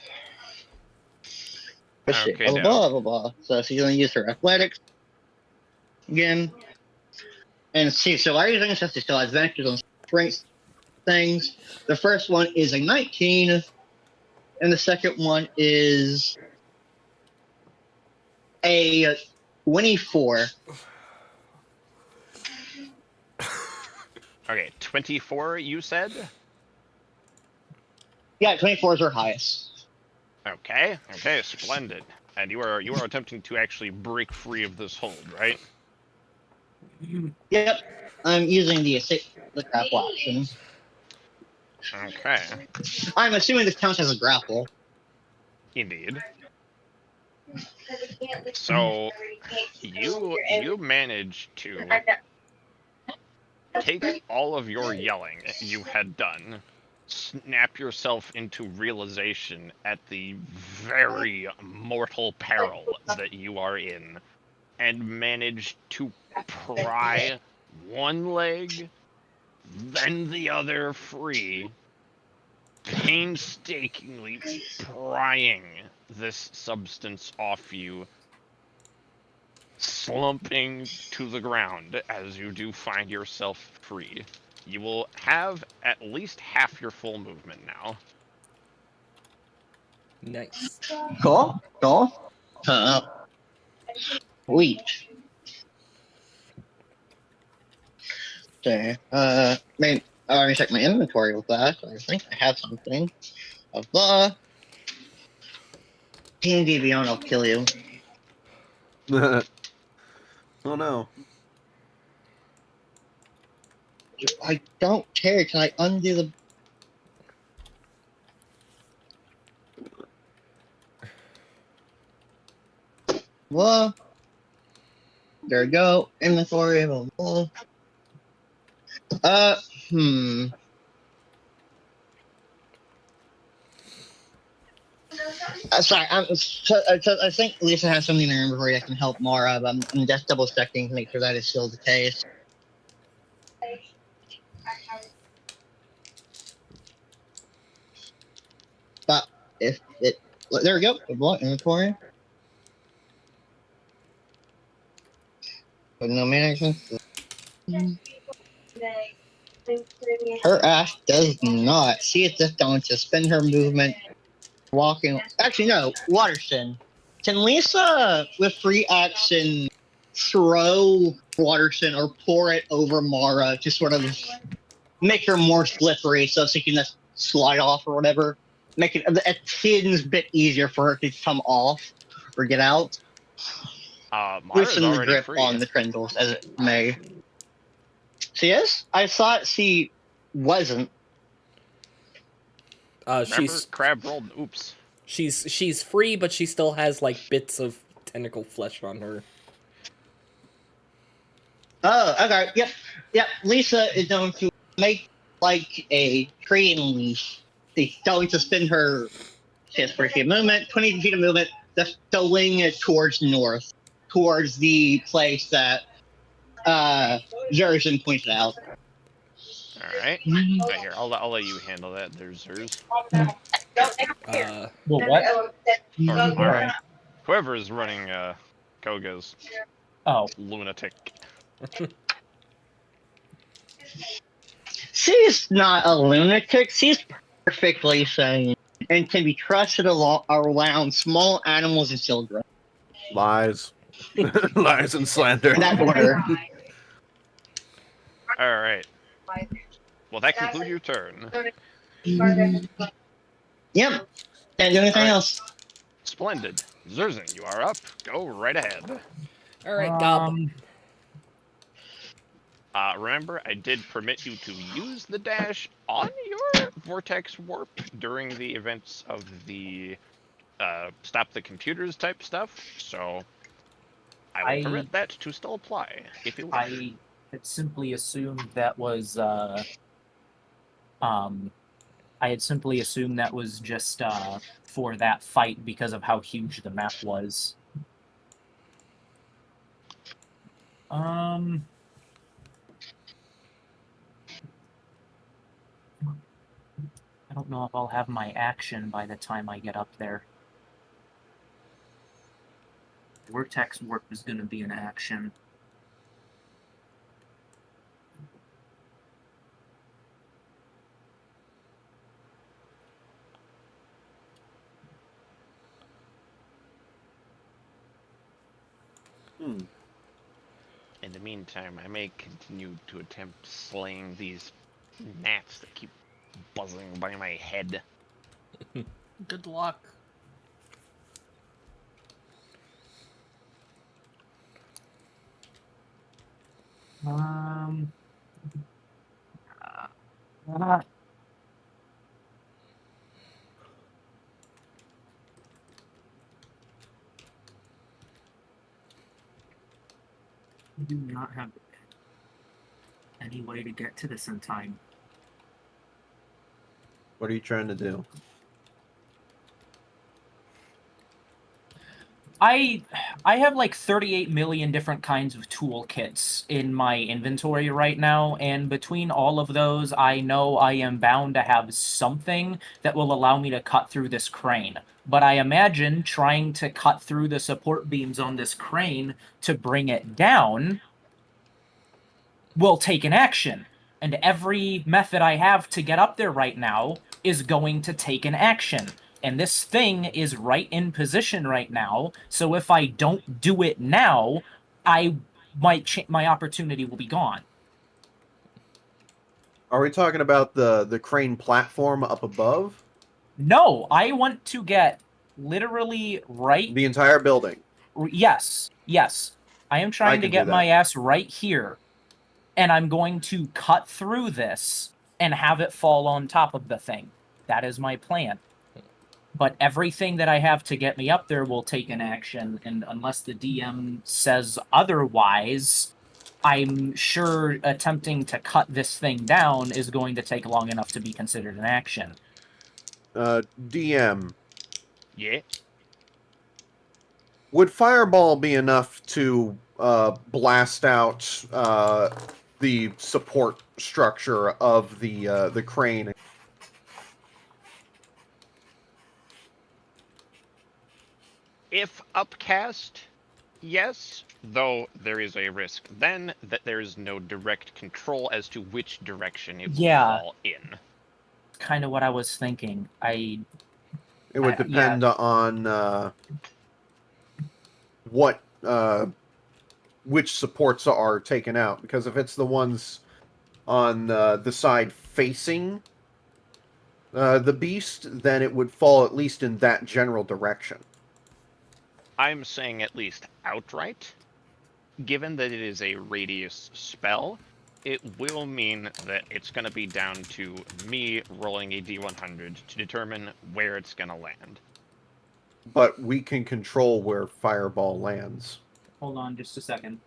Let's see. Okay, Blah, blah, blah. So she's going to use her athletics again. And see, so everything says she still has advantages on strength things. The first one is a 19, and the second one is a 24. Okay, 24 you said? Yeah, 24 is her highest. Okay, splendid. And you are attempting to actually break free of this hold, right? Yep, I'm using the grapple option. Okay, I'm assuming this counts as a grapple. indeed. So you manage to take all of your yelling you had done, snap yourself into realization at the very mortal peril that you are in, and manage to pry one leg, then the other free, painstakingly prying this substance off you, slumping to the ground as you do find yourself free. You will have at least half your full movement now. Nice. Cool. Sweet. Okay. Let me check my inventory with that. I think I have something. Blah. D&D Beyond, I'll kill you. Oh no. I don't care. Can I undo the... Well, there we go. Inventory. Blah, blah. Hmm. Sorry, I think Lisa has something in her inventory that can help Mara, but I'm just double checking to make sure that is still the case. But if it... There we go. Inventory. But no main action. Her ass does not. She is just going to spend her movement walking. Actually, no. Waterston. Can Lisa, with free action, throw Waterston or pour it over Mara to sort of make her more slippery so she can just slide off or whatever? Make it a teens bit easier for her to come off or get out? Mara's Loosen the already grip free. on the Trindles as it may. She is? I thought she wasn't. Remember, She's crab rolled. Oops. she's free, but she still has like bits of tentacle flesh on her. Oh, okay. Yep. Lisa is going to make like a training leash. She's going to spin her. She has 40 feet of movement, 20 feet of movement, just going it towards north, towards the place that Zerzin pointed out. All right. Right here. I'll let you handle that. There's hers. Uh, Well, what? Or Mara. Whoever is running Koga's Oh, lunatic. She's not a lunatic. She's perfectly sane and can be trusted around small animals and children. Lies. Lies and slander. In that order. All right. Well, that concludes your turn. Yep. Can't do anything else. Splendid. Zerzin, you are up. Go right ahead. all right, Gob. Remember, I did permit you to use the dash on your vortex warp during the events of the stop the computers type stuff, so I will permit that to still apply if you wish. I had simply assumed that was I had simply assumed that was just for that fight because of how huge the map was. I don't know if I'll have my action by the time I get up there. Vortex Warp is going to be an action. In the meantime, I may continue to attempt slaying these gnats that keep buzzing by my head. Good luck. I do not have any way to get to this in time. What are you trying to do? I have like 38 million different kinds of toolkits in my inventory right now, and between all of those, I know I am bound to have something that will allow me to cut through this crane. But I imagine trying to cut through the support beams on this crane to bring it down will take an action. And every method I have to get up there right now is going to take an action. And this thing is right in position right now, so if I don't do it now, I might my opportunity will be gone. Are we talking about the crane platform up above? No, I want to get literally right... The entire building? Yes. I am trying to can get do my that. ass right here. and I'm going to cut through this and have it fall on top of the thing. That is my plan. But everything that I have to get me up there will take an action, and unless the DM says otherwise, I'm sure attempting to cut this thing down is going to take long enough to be considered an action. DM, Yeah. would Fireball be enough to blast out the support structure of the crane? If upcast, yes, though there is a risk then that there is no direct control as to which direction it will Yeah. fall in. Kind of what I was thinking. It would yeah. depend on what which supports are taken out, because if it's the ones on the side facing the beast, then it would fall at least in that general direction. I'm saying at least outright. Given that it is a radius spell, it will mean that it's going to be down to me rolling a d100 to determine where it's going to land. But we can control where Fireball lands. Hold on just a second.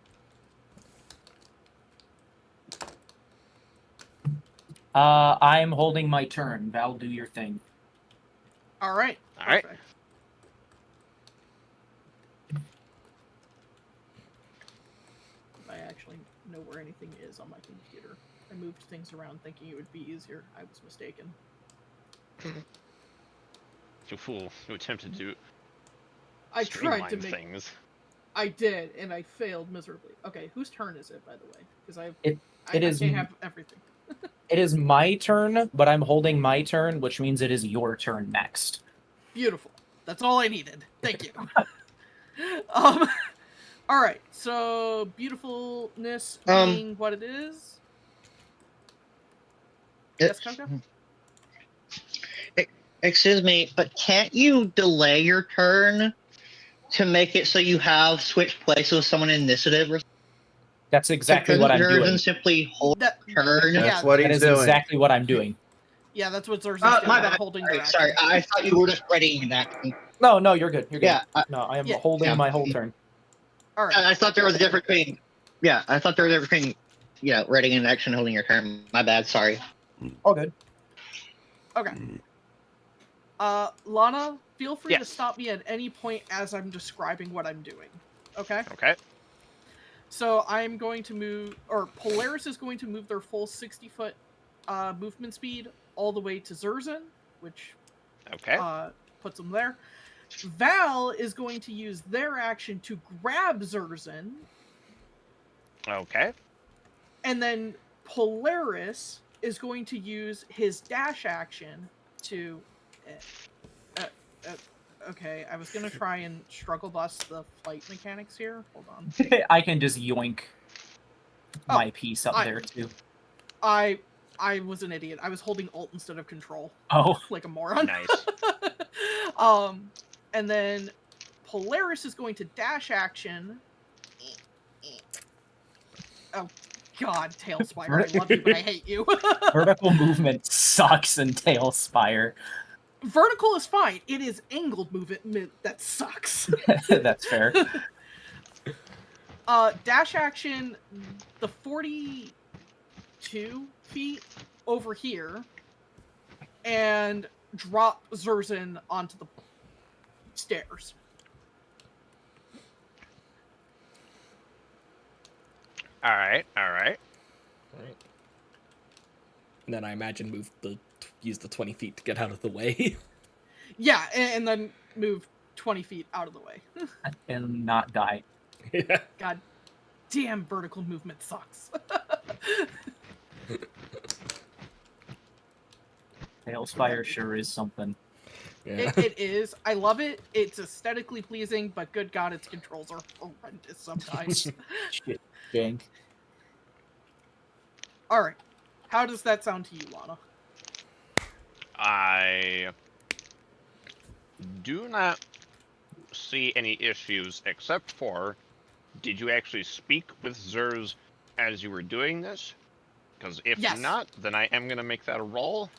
I'm holding my turn. Val, do your thing. All right. All right. Perfect. I actually know where anything is on my computer. I moved things around thinking it would be easier. I was mistaken. You fool, you attempted to I tried to streamline make. things. I did, and I failed miserably. Okay, whose turn is it, by the way? Because It I is can't have everything. It is my turn, but I'm holding my turn, which means it is your turn next. Beautiful. That's all I needed. Thank you. All right. So beautifulness being what it is. Yes, Conco? Excuse me, but can't you delay your turn to make it so you have switched places with someone in initiative? Or That's exactly what I'm doing. Simply hold That, turn. That's yeah, what That he's is doing. exactly what I'm doing. yeah, that's what Zerza's doing. My They're bad. holding their Sorry, action. I thought you were just readying that. No, you're good. You're good. Yeah, No, I am yeah, holding yeah. my whole turn. All right. I thought there was a difference between. Yeah, I thought there was a difference between. Yeah, readying an action, holding your turn. My bad. Sorry. All good. Okay. Lana, feel free to Yes. stop me at any point as I'm describing what I'm doing. Okay? Okay. So I'm going to move, or Polaris is going to move their full 60-foot movement speed all the way to Zerzan, which Okay. puts them there. Val is going to use their action to grab Zerzan, Okay. and then Polaris is going to use his dash action to... okay, I was going to try and struggle bust the flight mechanics here. Hold on. I can just yoink my piece up there too. I was an idiot. I was holding Alt instead of Control. Oh, Like a moron. Nice. And then Polaris is going to dash action. Oh God, Tailspire, I love you, but I hate you. vertical movement sucks in Tailspire. Vertical is fine. It is angled movement that sucks. That's fair. Dash action, the 42 feet over here, and drop Zerzan onto the stairs. All right. Right. And then I imagine use the 20 feet to get out of the way. Yeah, and then move 20 feet out of the way. And not die. Yeah. God damn, vertical movement sucks. Tailspire sure is something. Yeah. It is. I love it. It's aesthetically pleasing, but good God, its controls are horrendous sometimes. Shit, jank. All right. How does that sound to you, Lana? I do not see any issues except for, did you actually speak with Zerz as you were doing this? Because if Yes. not, then I am going to make that a roll.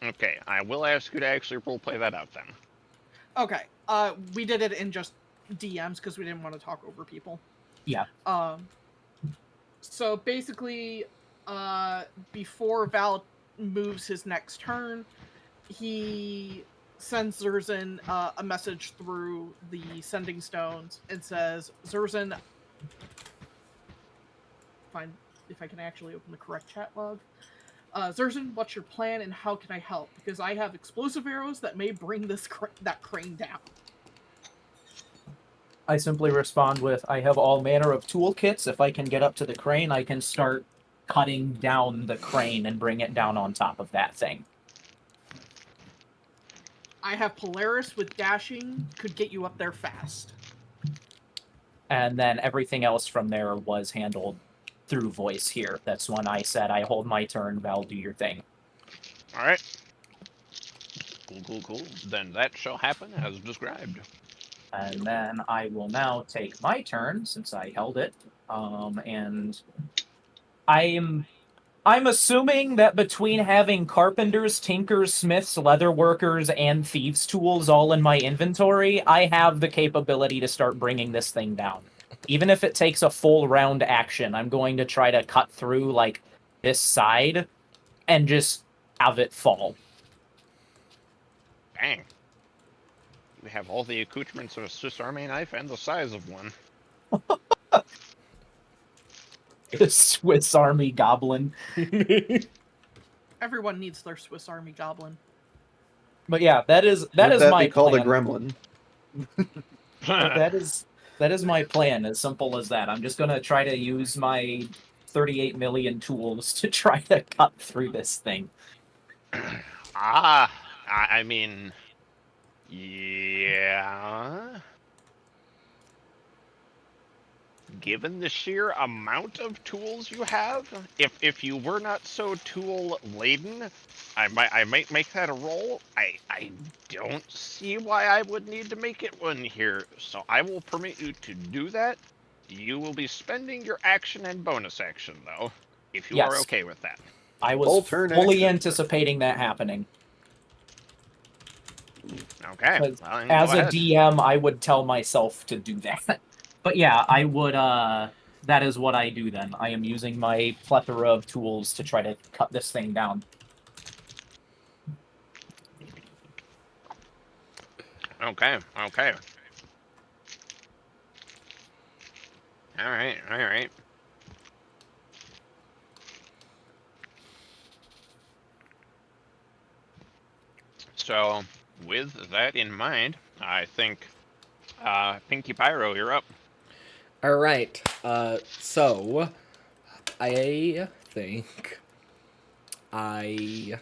Okay, I will ask you to actually roleplay that out then. Okay. We did it in just DMs because we didn't want to talk over people. Yeah. So basically, before Val moves his next turn, he sends Zerzan a message through the sending stones and says, Zerzan, find if I can actually open the correct chat log. Zerzan, what's your plan and how can I help? Because I have explosive arrows that may bring that crane down. I simply respond with, I have all manner of toolkits. If I can get up to the crane, I can start cutting down the crane and bring it down on top of that thing. I have Polaris with dashing, could get you up there fast. And then everything else from there was handled through voice here. That's when I said, I hold my turn, Val, do your thing. Alright. Cool. Then that shall happen as described. And then I will now take my turn, since I held it. And I'm assuming that between having carpenters, tinkers, smiths, leatherworkers, and thieves' tools all in my inventory, I have the capability to start bringing this thing down. Even if it takes a full round action, I'm going to try to cut through, like, this side and just have it fall. Bang. We have all the accoutrements of a Swiss Army knife and the size of one. The Swiss Army Goblin. Everyone needs their Swiss Army Goblin. But yeah, that is Would that my be called plan. a gremlin? That is my plan, as simple as that. I'm just gonna try to use my 38 million tools to try to cut through this thing. I mean, yeah. Given the sheer amount of tools you have, if you were not so tool laden, I might make that a roll. I don't see why I would need to make it one here, so I will permit you to do that. You will be spending your action and bonus action though, if you are Yes. okay with that. I was Full turn fully action. anticipating that happening. Okay. Because Well, then as go a ahead. DM, I would tell myself to do that. But yeah, I would, that is what I do then. I am using my plethora of tools to try to cut this thing down. Okay. Alright. So, with that in mind, I think, Pinky Pyro, you're up. All right. So I think I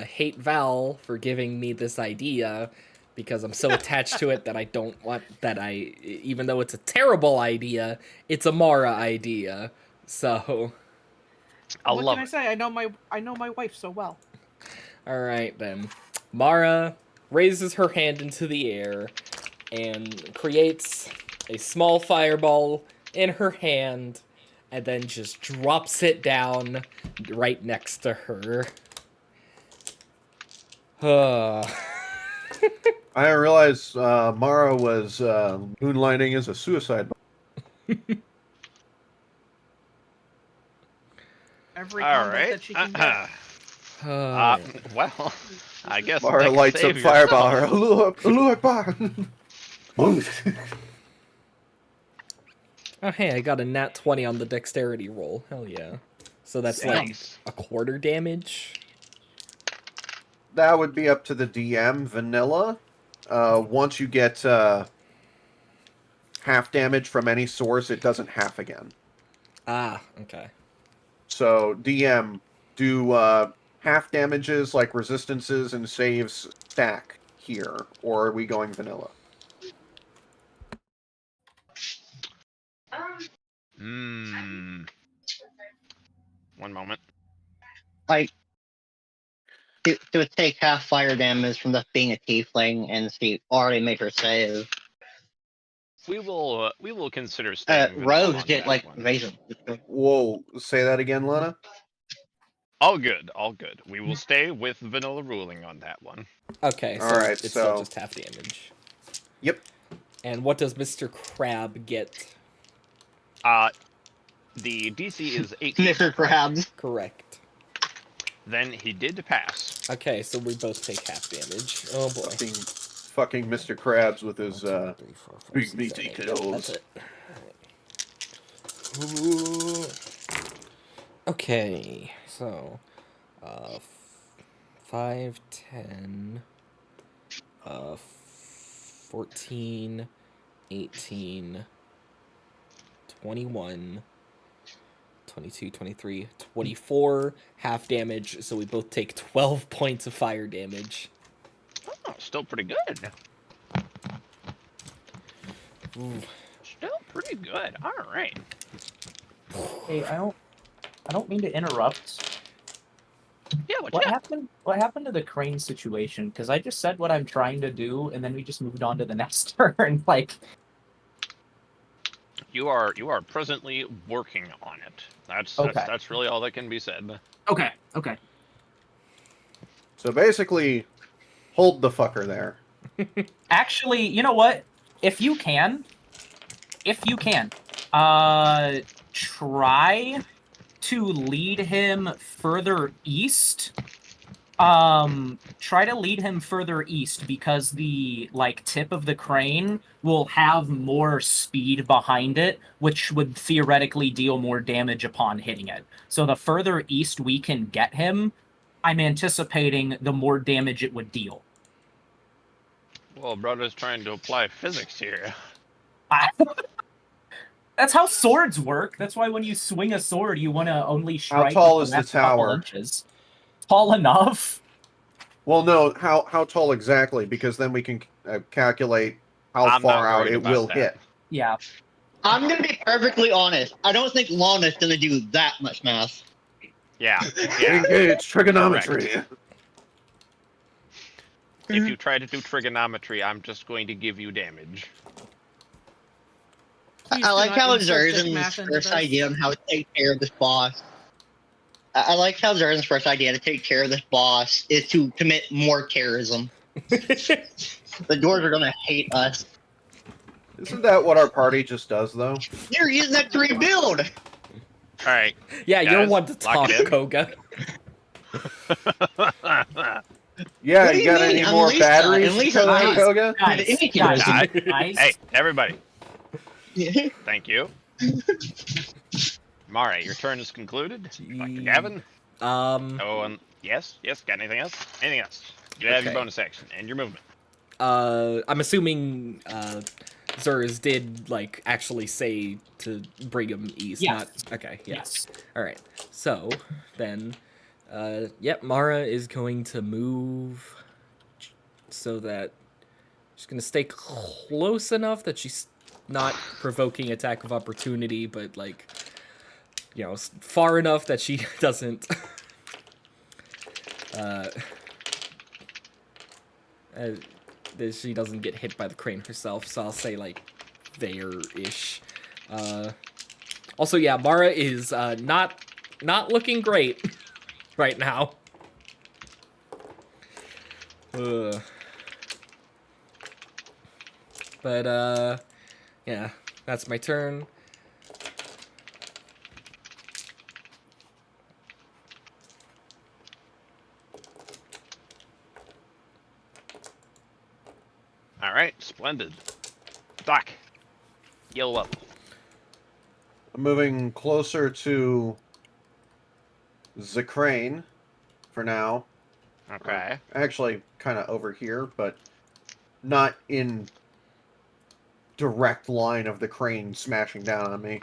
hate Val for giving me this idea because I'm so attached to it that I don't want that even though it's a terrible idea, it's a Mara idea. So, What love can I it. say? I know my wife so well. all right then. Mara raises her hand into the air and creates a small fireball in her hand and then just drops it down right next to her. I didn't realize Mara was moonlighting as a suicide bomber. Every All combat right. that she can get. Well, I guess Mara make a lights up save fireball. yourself. Allahu Akbar. Oh, hey, I got a nat 20 on the dexterity roll. Hell yeah. So that's like Nice. a quarter damage. That would be up to the DM. Vanilla. Once you get half damage from any source, it doesn't half again. Ah, okay. So DM, do half damages like resistances and saves stack here, or are we going vanilla? One moment. Like, to take half fire damage from the being a tiefling, and she already made her save. We will consider staying vanilla Rogues on get that like one. raisins. Whoa, say that again, Lana? All good, all good. We will stay with vanilla ruling on that one. Okay, so Alright, it's still so- just half damage. Yep. And what does Mr. Crab get? The DC is 18. Mr. Krabs. Correct. Then he did pass. Okay, so we both take half damage. Oh boy. Fucking Mr. Krabs with his 1, 2, 3, 4, 5, big 6, meaty 7, 8. kills. That's it. Okay, so 5, 10, 14, 18, 21, 22, 23, 24 half damage, so we both take 12 points of fire damage. Oh, still pretty good. Ooh. Still pretty good. All right. Hey, I don't mean to interrupt. Yeah, What happened? What happened to the crane situation? Because I just said what I'm trying to do, and then we just moved on to the next turn. Like, You are presently working on it. That's really all that can be said. okay. So basically, hold the fucker there. Actually, you know what? If you can, try to lead him further east. Try to lead him further east because the tip of the crane will have more speed behind it, which would theoretically deal more damage upon hitting it. So the further east we can get him, I'm anticipating the more damage it would deal. Well, brother's trying to apply physics here. That's how swords work. That's why when you swing a sword, you want to only strike. tall with is the last couple tower? inches. Tall enough. Well, no, how tall exactly? Because then we can calculate how I'm far not out worried it about will that. hit. Yeah. I'm gonna be perfectly honest. I don't think Lana's gonna do that much math. Yeah. Yeah. It's trigonometry. If you try to do trigonometry, I'm just going to give you damage. Please I do like not how insert dick Zerzen's math into first this. idea on how to take care of this boss. I like how Zerzen's first idea to take care of this boss is to commit more terrorism. The doors are gonna hate us. Isn't that what our party just does, though? You're using that to rebuild. All right. Yeah, you're Guys, one to lock talk, it in. Koga. Yeah, What do you you got mean? any I'm more Lisa. batteries I'm to Lisa. fill out, Guys. Koga? Guys, Hey, everybody. Thank you. Mara, your turn is concluded. Dr. Gavin? Oh, yes? Got anything else? Anything else? You have your Okay. bonus action and your movement. I'm assuming Zers did actually say to bring him east. Yes. Not okay. Yeah. Yes. All right. So then, yep. Mara is going to move so that she's going to stay close enough that she's not provoking attack of opportunity, but far enough that she doesn't. That she doesn't get hit by the crane herself, so I'll say there-ish. Also, yeah, Mara is not looking great right now. But yeah, that's my turn. All right, splendid. Doc, yell up. I'm moving closer to the crane for now. Okay. Actually, kind of over here, but not in direct line of the crane smashing down on me.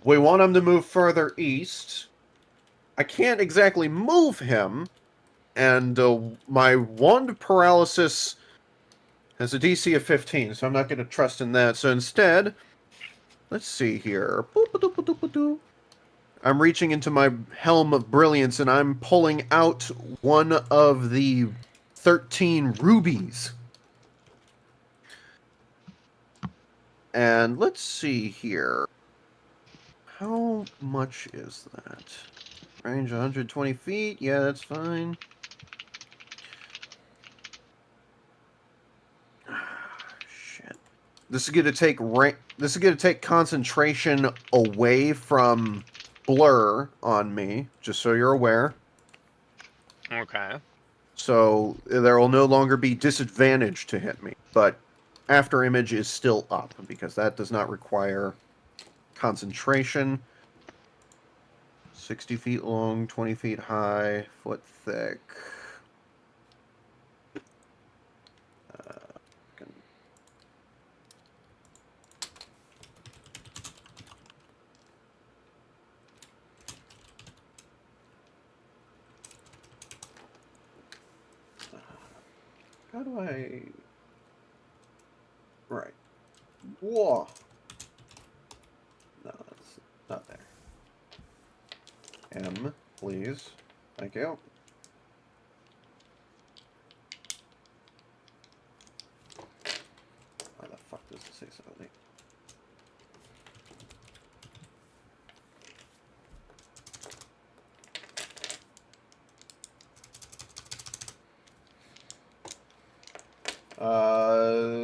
We want him to move further east. I can't exactly move him, and my wand paralysis has a DC of 15, so I'm not going to trust in that. So instead, let's see here. I'm reaching into my Helm of Brilliance, and I'm pulling out one of the 13 rubies. And let's see here. How much is that? Range 120 feet. Yeah, that's fine. Shit. This is gonna take This is gonna take concentration away from blur on me, just so you're aware. Okay. So there will no longer be disadvantage to hit me, but after image is still up because that does not require concentration. 60 feet long, 20 feet high, foot thick. How do I... Right. Whoa. No, that's not there. M, please. Thank you. Why the fuck does it say something?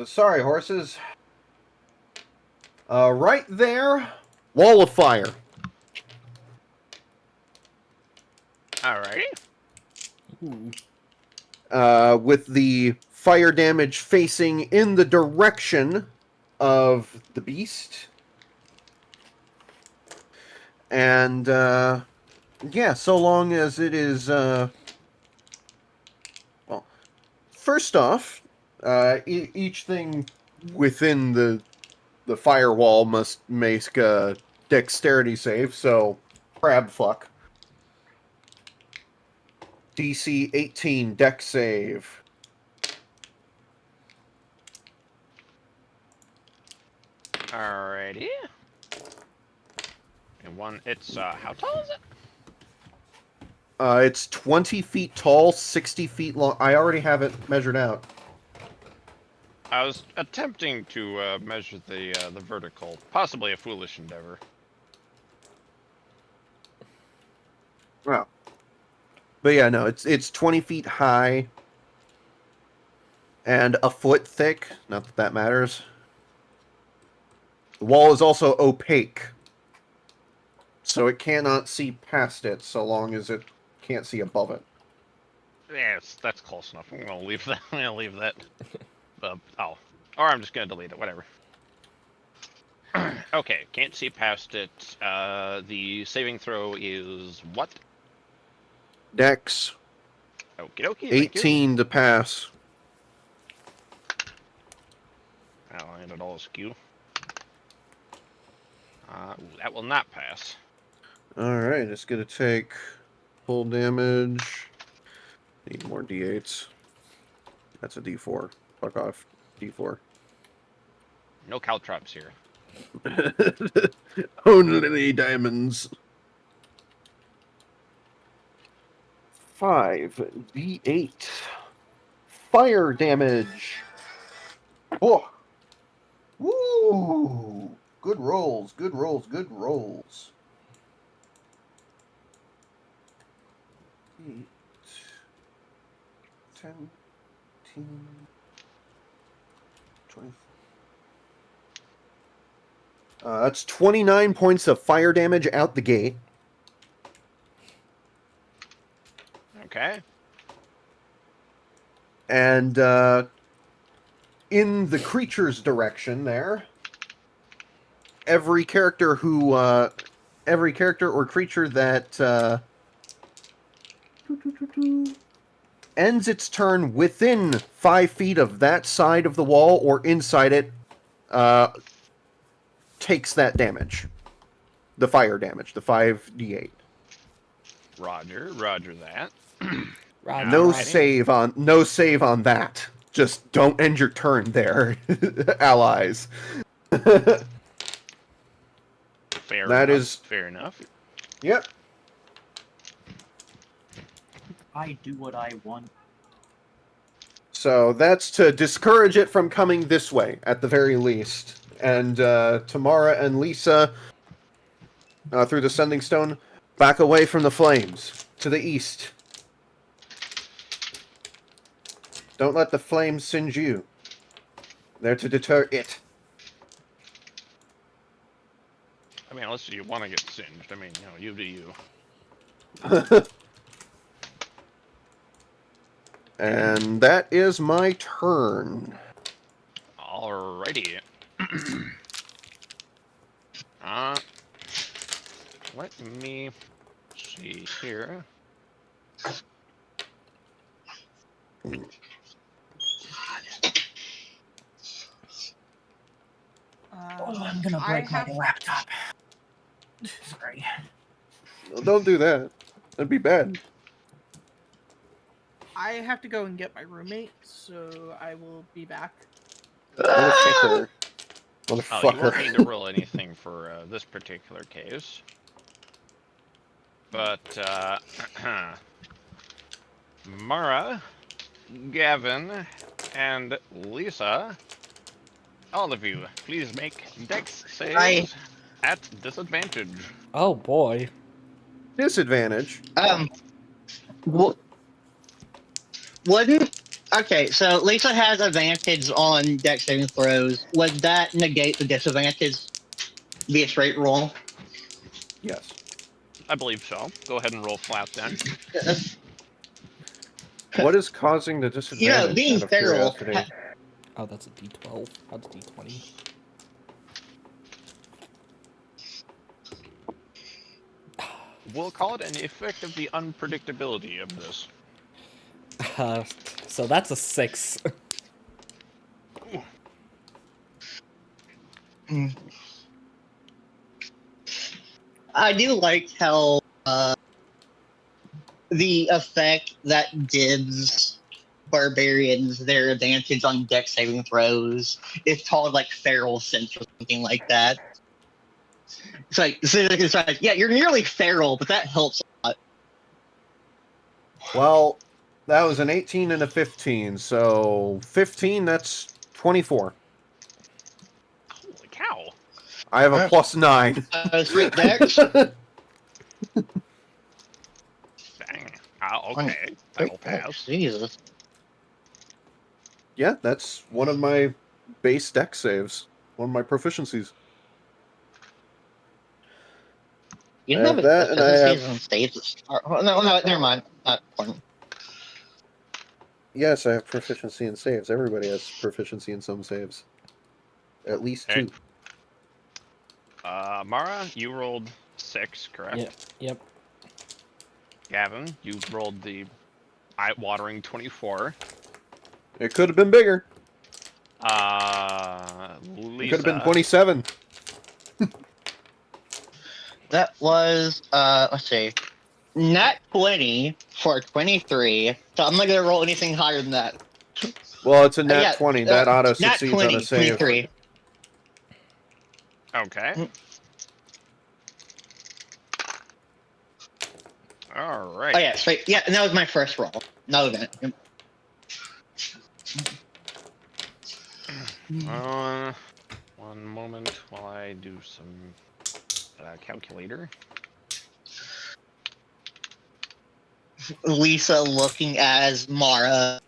Sorry, horses. Right there, wall of fire. Alrighty. Ooh. With the fire damage facing in the direction of the beast. And, yeah, so long as it is, well, first off, each thing within the firewall must make a dexterity save, so crab fuck. DC 18 dex save. Alrighty. And one, it's, how tall is it? It's 20 feet tall, 60 feet long. I already have it measured out. I was attempting to measure the vertical, possibly a foolish endeavor. Wow. But yeah, no, it's 20 feet high and a foot thick. Not that that matters. The wall is also opaque, so it cannot see past it so long as it can't see above it. Yes, that's close enough. I'm gonna leave that. I'm gonna leave that. Oh, or I'm just gonna delete it. Whatever. Okay, can't see past it. The saving throw is what? Dex Okie dokie. 18 to pass. I'll land it all askew. That will not pass. Alright, it's gonna take full damage. Need more d8s. That's a d4. Fuck off. d4. No caltrops here. Only diamonds. 5d8. Fire damage. Oh. Woo! Good rolls, good rolls, good rolls. 8, 10, 15, 20. That's 29 points of fire damage out the gate. Okay. And in the creature's direction there, every character or creature that ends its turn within 5 feet of that side of the wall or inside it takes that damage. The fire damage, the 5d8. Roger that. Roger, No Roger. save on that. Just don't end your turn there, allies. Fair That enough. is- Fair enough. Yep. I do what I want. So that's to discourage it from coming this way, at the very least. And Tamara and Lisa, through the Sending Stone, back away from the flames, to the east. Don't let the flames singe you. They're to deter it. I mean, unless you want to get singed. I mean, you do you. And that is my turn. Alrighty. Let me see here. I'm gonna break my laptop. Sorry. Well, don't do that. That'd be bad. I have to go and get my roommate, so I will be back. Motherfucker. Oh, you Motherfucker. won't need to roll anything for this particular case. But, Mara, Gavin, and Lisa, all of you, please make dex saves at disadvantage. Oh boy. Disadvantage. Wouldn't. Okay, so Lisa has advantage on dex saving throws. Would that negate the disadvantage? Be a straight roll? Yes. I believe so. Go ahead and roll flat then. What is causing the disadvantage? being out of feral. curiosity? Oh, that's a D12. That's a D20. We'll call it an effect of the unpredictability of this. So that's a 6. I do like how the effect that gives barbarians their advantage on dex saving throws is called like feral sense or something like that. It's like, yeah, you're nearly feral, but that helps a lot. Well, that was an 18 and a 15, so 15, that's 24. Holy cow! I have a plus 9. Sweet dex. Dang. Okay. That'll pass. Jesus. Yeah, that's one of my base deck saves. One of my proficiencies. You I don't have have that, a and I have- on stages. No, never mind. Not important. Yes, I have proficiency in saves. Everybody has proficiency in some saves. At least Okay. 2. Mara, you rolled 6, correct? Yep. Gavin, you rolled the eye-watering 24. It could have been bigger. Lisa. It could have been 27. That was let's see. Nat 20 for 23. So I'm not gonna roll anything higher than that. Well, it's a nat Yeah, 20. That auto Nat succeeds 20, on a save. 23. Okay. Alright. Oh yeah, so yeah, and that was my first roll. No event. One moment while I do some calculator. Lisa looking as Mara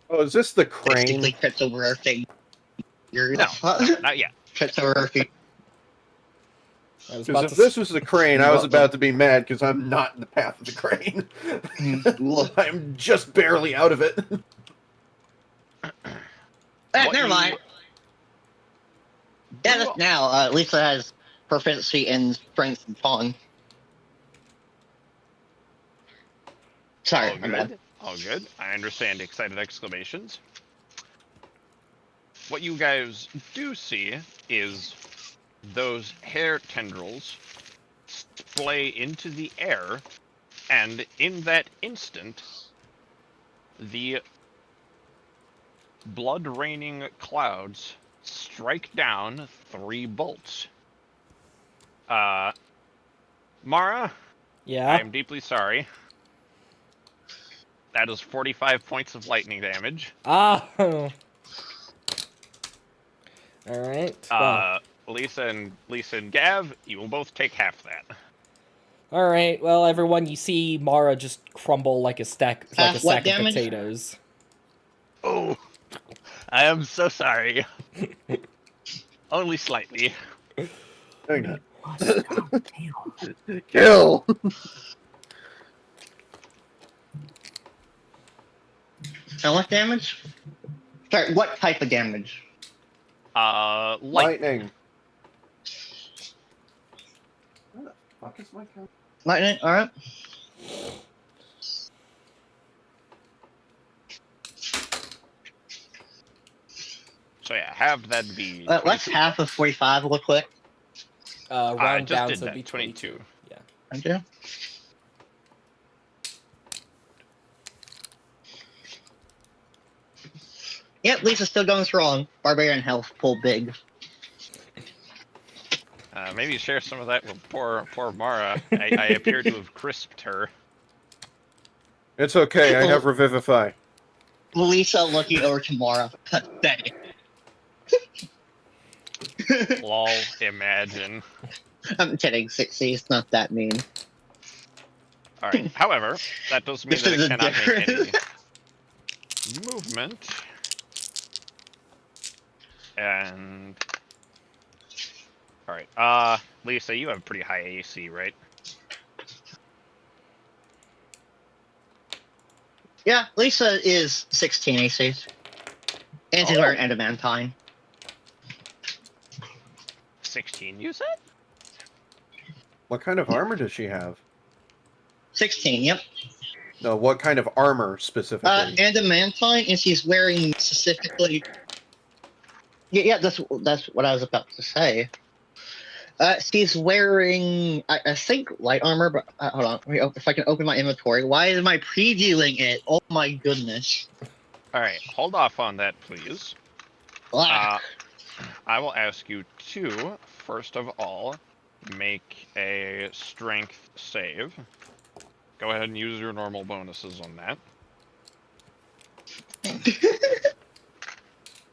Oh, is this the basically crane? trips over her fingers. No, not yet. Trips over her feet. I was Because about if to this was the crane, I was about to be mad because I'm not in the path of the crane. I'm just barely out of it. Never mind. Yeah, that's now. Lisa has proficiency in strength and con. Sorry, All my bad. good. All good. I understand excited exclamations. What you guys do see is those hair tendrils splay into the air, and in that instant, the blood-raining clouds strike down 3 bolts. Mara, Yeah. I am deeply sorry. That is 45 points of lightning damage. Ah. All right. Well, Lisa and Gav, you will both take half that. all right. Well, everyone, you see Mara just crumble like a sack What of damage? potatoes. Oh, I am so sorry. Only slightly. Hang on. God damn. Kill! How much damage? Sorry, what type of damage? Lightning. Where the fuck is my count? Lightning, alright. So yeah, have that be. Let's 22. half of 45 real quick. I Round just down, did so it'd that. be 22. Yeah. Thank you. Yep, Lisa's still going strong. Barbarian health, pull big. Maybe share some of that with poor Mara. I appear to have crisped her. It's okay, I have Revivify. Lisa looking over to Mara. Pathetic. Lol, imagine. I'm kidding, 60. It's not that mean. Alright, however, that does mean This that is it a cannot make difference. any movement. And... Alright, Lisa, you have pretty high AC, right? Yeah, Lisa is 16 AC. And she's wearing adamantine. 16, you said? What kind of armor does she have? 16, yep. No, what kind of armor specifically? Adamantine, and she's wearing specifically. Yeah, that's what I was about to say. She's wearing, I think, light armor, but hold on. Let me if I can open my inventory. Why am I previewing it? Oh my goodness. Alright, hold off on that, please. Ah, I will ask you to, first of all, make a strength save. Go ahead and use your normal bonuses on that.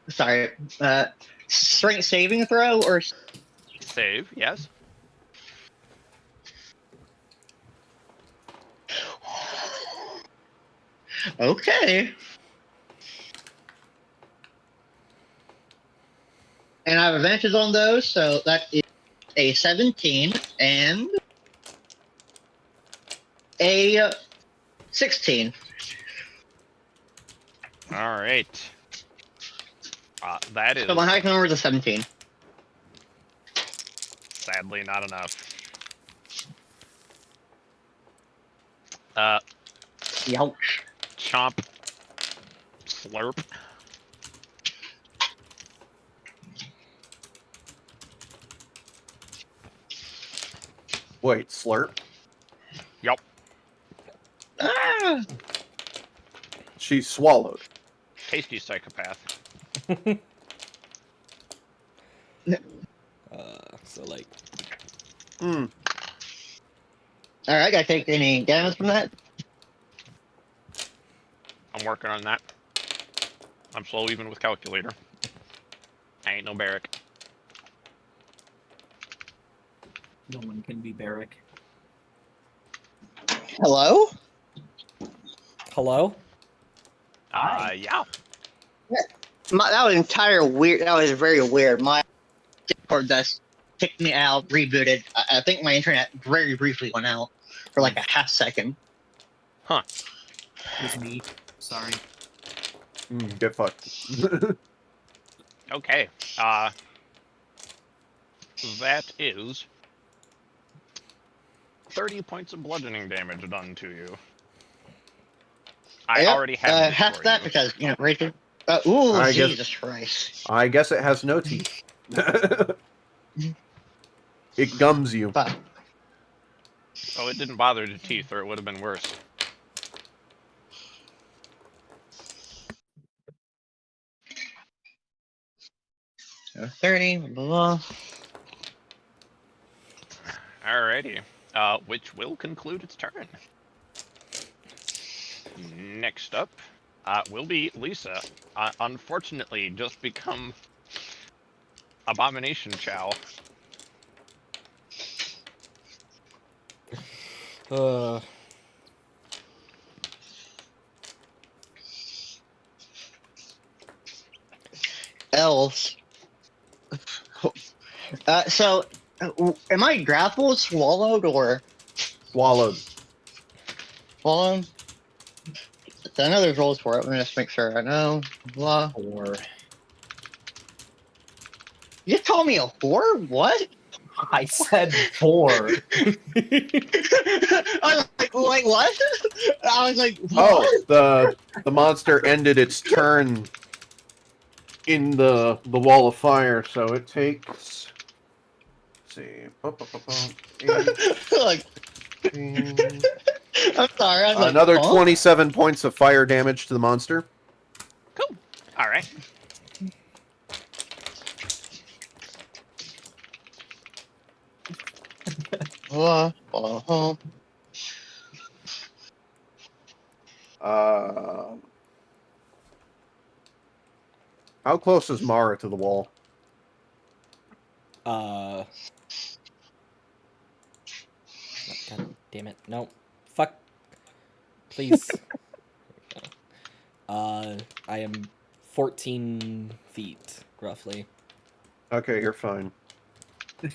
sorry. Strength saving throw or Save, yes. okay. And I have advantage on those, so that is a 17 and a 16. Alright. That is So my high number is a 17. sadly not enough. Youch. Chomp. Slurp. Wait, slurp? Yup. Ah! She swallowed. Tasty psychopath. So like, Hmm. Alright, gotta take any damage from that? I'm working on that. I'm slow even with calculator. I ain't no barrack. No one can be Barrick. Hello? hello? Yeah. That was very weird. My Discord desk kicked me out, rebooted. I think my internet very briefly went out for like a half second. Huh. It was me. Sorry. Get fucked. Okay. That is 30 points of bludgeoning damage done to you. I Yep, already have this half for that you. because right there. Ooh, I guess- Jesus Christ! I guess it has no teeth. It gums you. Fuck. Oh, it didn't bother the teeth, or it would have been worse. So 30. Blah, blah. Alrighty. Which will conclude its turn. Next up will be Lisa. Unfortunately, just become Abomination Chow. Else. So, am I grappled, swallowed, or Swallowed. swallowed? I know there's rolls for it. Let me just make sure I know. Blah. Or You just called me a whore? What? I said 4. I was like, wait, what? I was like, Oh, what? the monster ended its turn in the wall of fire, so it takes. Let's see. Like, 18. I'm sorry. I was like, Another huh? 27 points of fire damage to the monster. Cool. All right. Uh-huh. How close is Mara to the wall? God damn it. No. Fuck. Please. There we go. I am 14 feet, roughly. Okay, you're fine. The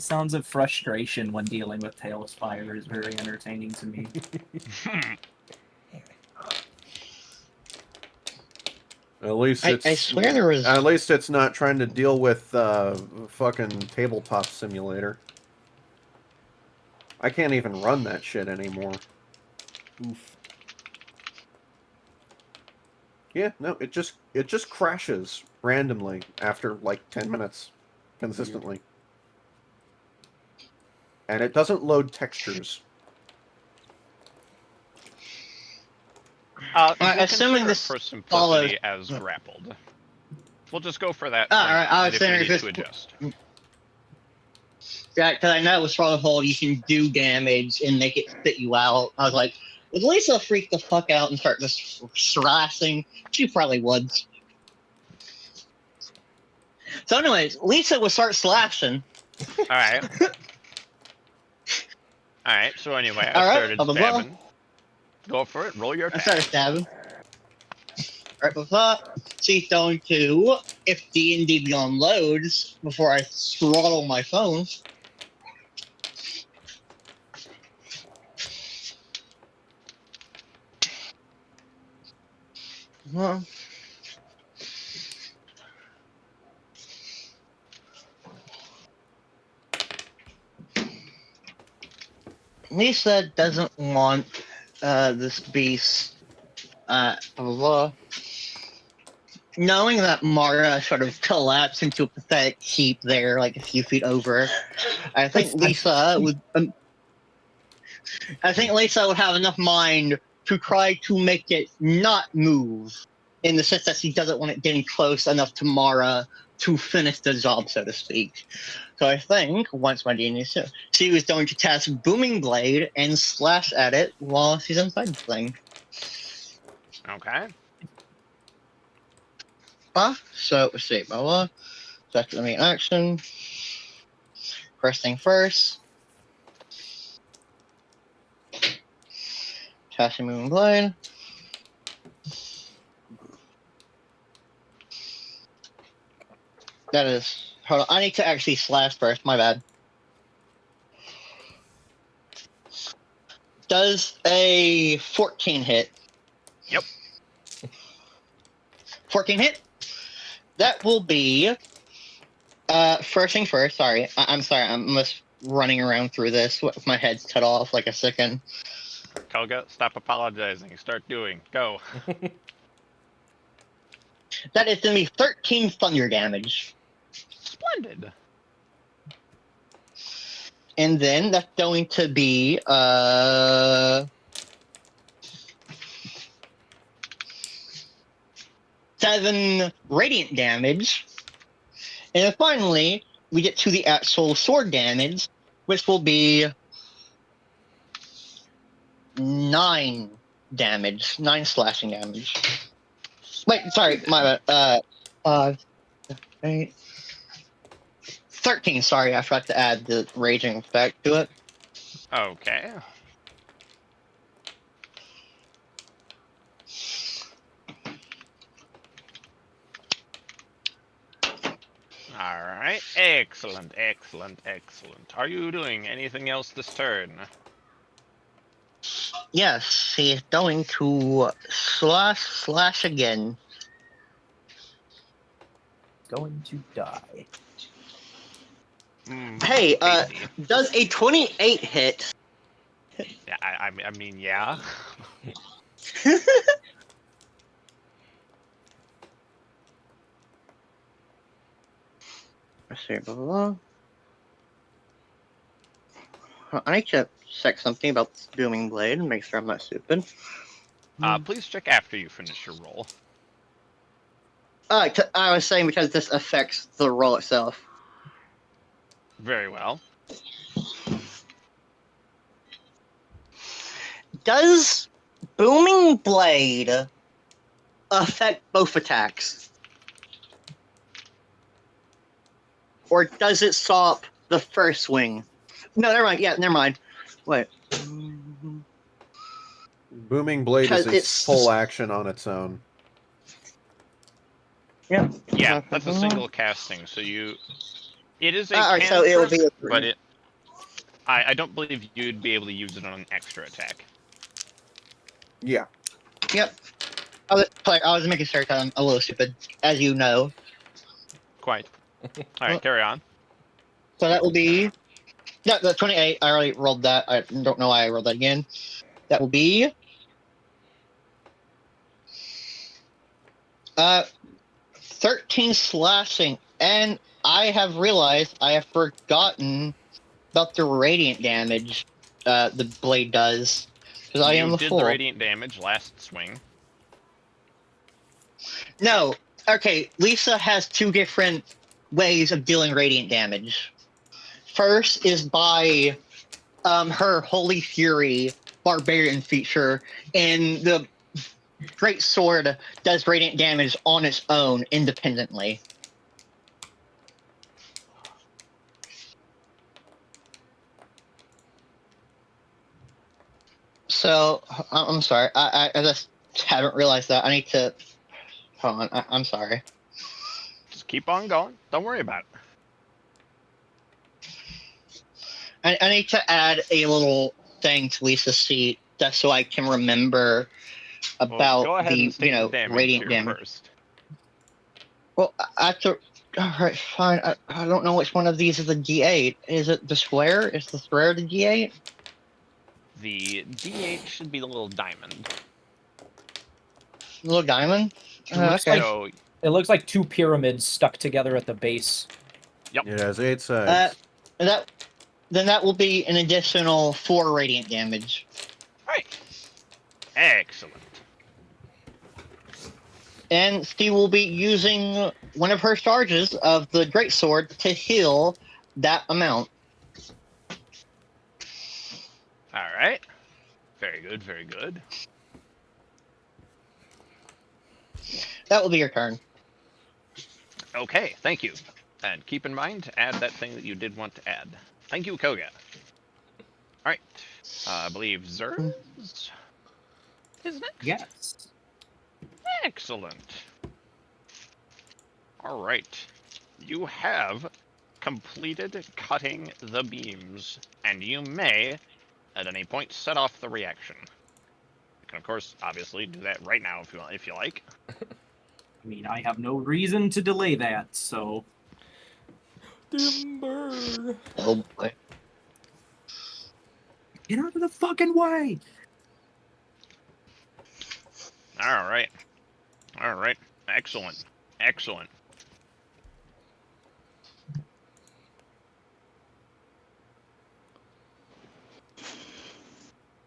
sounds of frustration when dealing with Tail's Fire is very entertaining to me. At least it's. I swear there was. At least it's not trying to deal with fucking tabletop simulator. I can't even run that shit anymore. Oof. Yeah, no, it just crashes randomly after like 10 minutes consistently. And it doesn't load textures. We'll assuming consider this it for follows- simplicity as grappled. We'll just go for that. Alright, I was if we saying need if to it's- adjust. Yeah, because I know with Stronghold you can do damage and make it spit you out. I was like, would Lisa freak the fuck out and start just slashing? She probably would. So anyways, Lisa would start slashing. All right. All right. So anyway, I All right, started blah, blah, blah. stabbing. Go for it. Roll your I attack. started stabbing. Right before she's going to, if D&D Beyond loads, before I throttle my phone. Well, Lisa doesn't want this beast, blah, blah, blah. Knowing that Mara sort of collapsed into a pathetic heap there, like a few feet over, I think Lisa would. I think Lisa would have enough mind to try to make it not move, in the sense that she doesn't want it getting close enough to Mara to finish the job, so to speak. So I think once my D&D, she was going to cast Booming Blade and slash at it while she's inside the thing. Okay. So let's see, blah blah. Second main action. First thing first. Casting Booming Blade. That is. Hold on, I need to actually slash first. My bad. Does a 14 hit? Yep. 14 hit? That will be. First thing first. Sorry, I'm sorry. I'm just running around through this with my head's cut off like a chicken. Kelga, stop apologizing. Start doing. Go. That is going to be 13 thunder damage. Splendid. And then that's going to be 7 radiant damage. And then finally, we get to the actual sword damage, which will be 9 damage, 9 slashing damage. Wait, sorry, my bad. 5, 8, 13. Sorry, I forgot to add the raging effect to it. Okay. All right. Excellent, excellent, excellent. Are you doing anything else this turn? Yes, he's going to slash again. Going to die. Hey, Tasty. does a 28 hit? Yeah, I mean, yeah. Let's see, blah, blah, blah. I need to check something about this Booming Blade and make sure I'm not stupid. Please check after you finish your roll. I was saying because this affects the roll itself. Very well. Does Booming Blade affect both attacks? Or does it stop the first swing? No, never mind. Yeah, never mind. Wait. Booming Blade is Because a it's- full action on its own. Yeah. Yeah, that's a single casting. So you, it is a Alright, so it'll be cantrip, a but it. I don't believe you'd be able to use it on an extra attack. Yeah. Yep. I was making sure because I'm a little stupid, as you know. Quite. All right, carry on. So that will be... No, the 28, I already rolled that. I don't know why I rolled that again. That will be... 13 slashing. And I have realized I have forgotten about the radiant damage the blade does. Because I am You the did fool. the radiant damage last swing. No. Okay, Lisa has two different ways of dealing radiant damage. First is by her Holy Fury Barbarian feature, and the Great Sword does radiant damage on its own independently. So, I'm sorry. I just haven't realized that. I need to... Hold on. I'm sorry. Just keep on going. Don't worry about it. I need to add a little thing to Lisa's sheet just so I can remember Well, about go ahead the, and state the damage radiant here damage. first. Well, I have to... Alright, fine. I don't know which one of these is a D8. Is it the square? Is the square the D8? The D8 should be the little diamond. Little diamond? It looks Okay. So, It looks like two pyramids stuck together at the base. yep. It has 8 sides. Then that will be an additional 4 radiant damage. Right. Excellent. And she will be using one of her charges of the greatsword to heal that amount. All right. Very good, very good. That will be your turn. Okay, thank you. And keep in mind to add that thing that you did want to add. Thank you, Koga. All right. I believe Zerz is next. Yes. Excellent. All right. You have completed cutting the beams, and you may, at any point, set off the reaction. You can, of course, obviously do that right now if you like. I mean, I have no reason to delay that, so... Timber. Oh boy. Get out of the fucking way! All right. All right. Excellent. Excellent.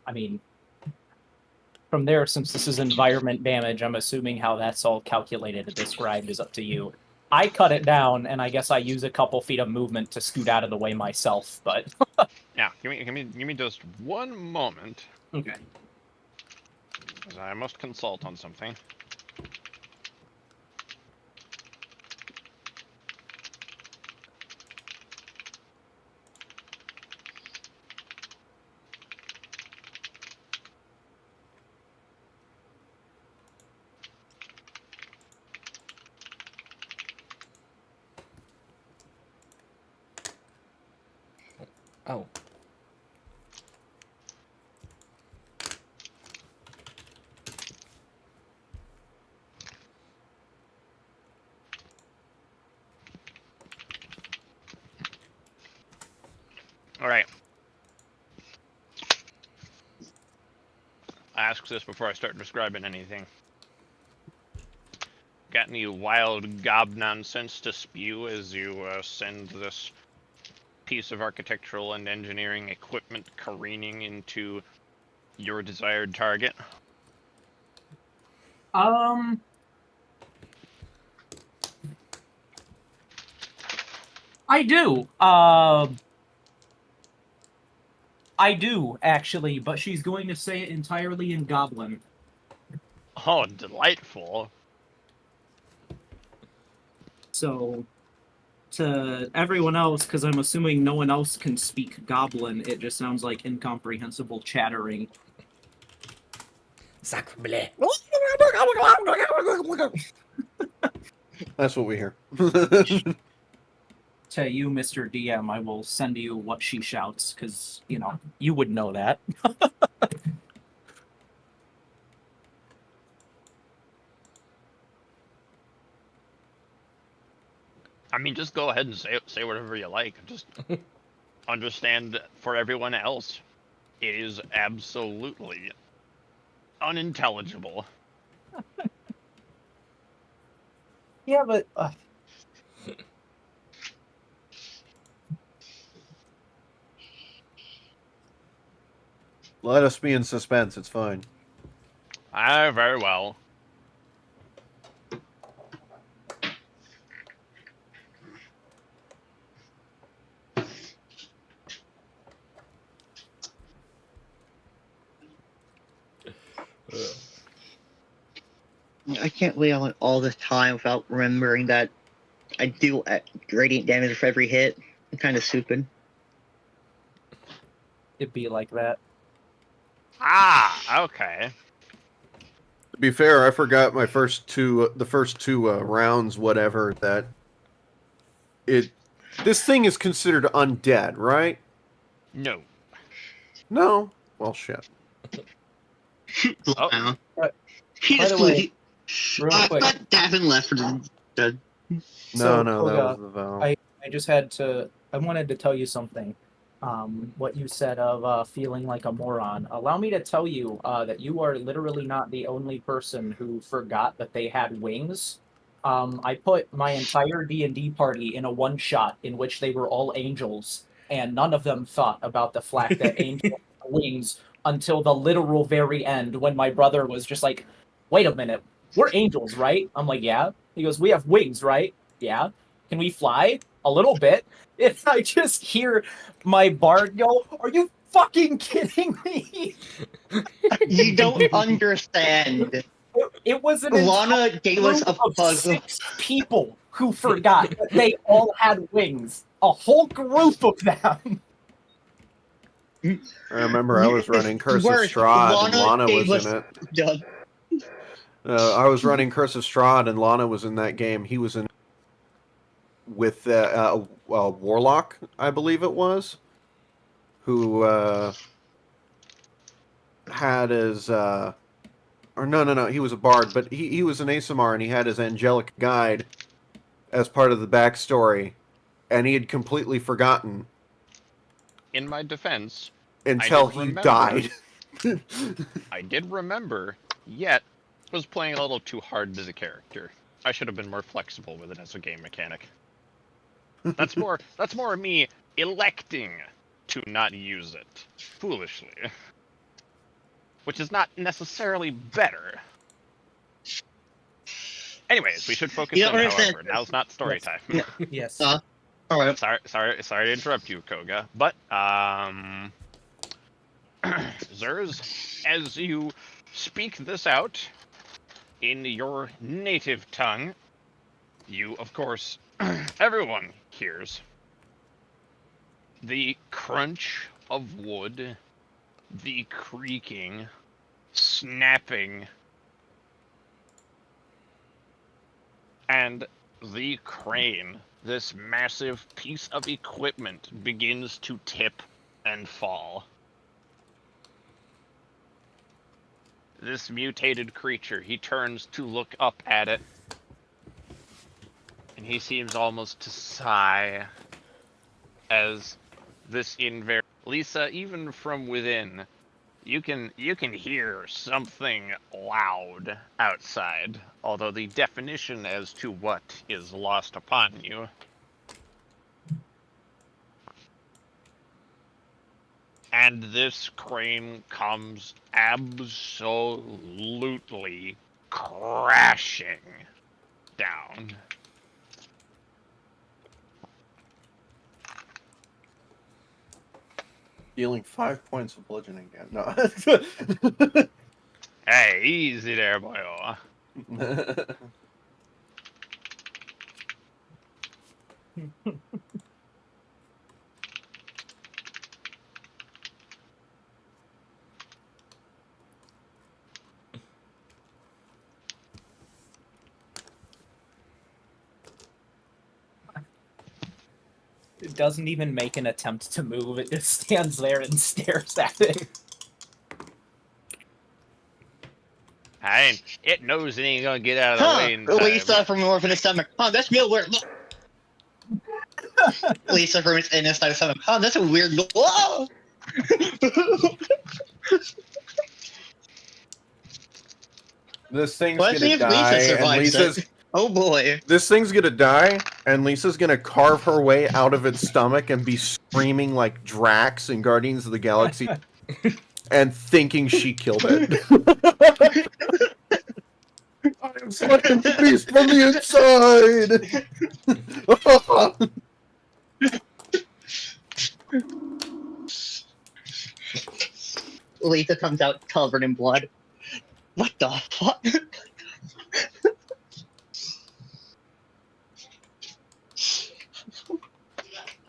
I mean, from there, since this is environment damage, I'm assuming how that's all calculated and described is up to you. I cut it down, and I guess I use a couple feet of movement to scoot out of the way myself, but... Yeah, give me just one moment, Okay. as I must consult on something. Oh. All right. I ask this before I start describing anything. Got any wild gob nonsense to spew as you send this piece of architectural and engineering equipment careening into your desired target? I do. I do, actually, but she's going to say it entirely in Goblin. Oh, delightful. So, to everyone else, because I'm assuming no one else can speak Goblin, it just sounds like incomprehensible chattering. Sacre bleu. That's what we hear. To you, Mr. DM, I will send you what she shouts, because, you know, you would know that. I mean, just go ahead and say whatever you like. Just understand for everyone else, it is absolutely unintelligible. Yeah, but... Let us be in suspense. It's fine. Ah, very well. I can't wait on all this time without remembering that I do radiant damage for every hit. I'm kind of stupid. It'd be like that. Ah, okay. To be fair, I forgot the first two rounds, whatever, that this thing is considered undead, right? No. No? Well, shit. Oh. He By just the way, real I quick. thought Davin left for the So, No, that Koga, was the Val. I just had to... I wanted to tell you something. What you said of feeling like a moron. Allow me to tell you that you are literally not the only person who forgot that they had wings. I put my entire D&D party in a one-shot in which they were all angels, and none of them thought about the fact that angels have wings until the literal very end when my brother was just like, wait a minute, we're angels, right? I'm like, yeah. He goes, we have wings, right? Yeah. Can we fly? A little bit. And I just hear my bard go, are you fucking kidding me? You don't understand. It was an Lana entire gave us group a of puzzle. 6 people who forgot that they all had wings. A whole group of them. I remember I was running Curse of Worse, Strahd, and Lana gave was us- in it. Done. I was running Curse of Strahd, and Lana was in that game. He was in with a Warlock, I believe it was, who had his... or no, he was a bard, but he was an ASMR, and he had his angelic guide as part of the backstory, and he had completely forgotten In my defense, until did he remember. died. I did remember, yet was playing a little too hard as a character. I should have been more flexible with it as a game mechanic. That's more me electing to not use it foolishly, which is not necessarily better. Anyways, we should focus You in, don't understand. however. Now's not story time. Yes. All right. Sorry to interrupt you, Koga. But Zers, as you speak this out in your native tongue, you, of course, everyone hears the crunch of wood, the creaking, snapping, and the crane, this massive piece of equipment, begins to tip and fall. This mutated creature, he turns to look up at it, and he seems almost to sigh as this Lisa, even from within, you can hear something loud outside, although the definition as to what is lost upon you. And this crane comes absolutely crashing down. Dealing 5 points of bludgeoning damage. No. Hey, easy there, boy. It doesn't even make an attempt to move. It just stands there and stares at it. It knows it ain't gonna get out of the way in time. Lisa from North in the stomach. Oh, that's real weird. Lisa from its inner side of stomach. Oh, that's a weird. Whoa! This thing's Let's see gonna if Lisa die, and survives Lisa's. it. Oh boy. This thing's gonna die, and Lisa's gonna carve her way out of its stomach and be screaming like Drax in Guardians of the Galaxy, and thinking she killed it. I am slaying the beast from the inside. Lisa comes out covered in blood. What the fuck?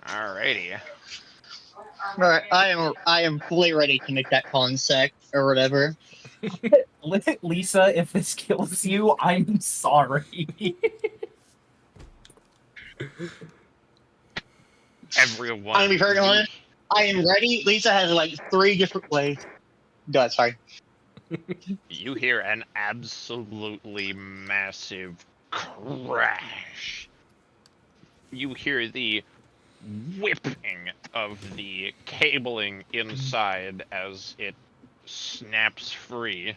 Alrighty. Alright, I am fully ready to make that con sec or whatever. Lisa, if this kills you, I'm sorry. Everyone. I'm gonna be very honest. I am ready. Lisa has like 3 different ways. God, sorry. You hear an absolutely massive crash. You hear the whipping of the cabling inside as it snaps free.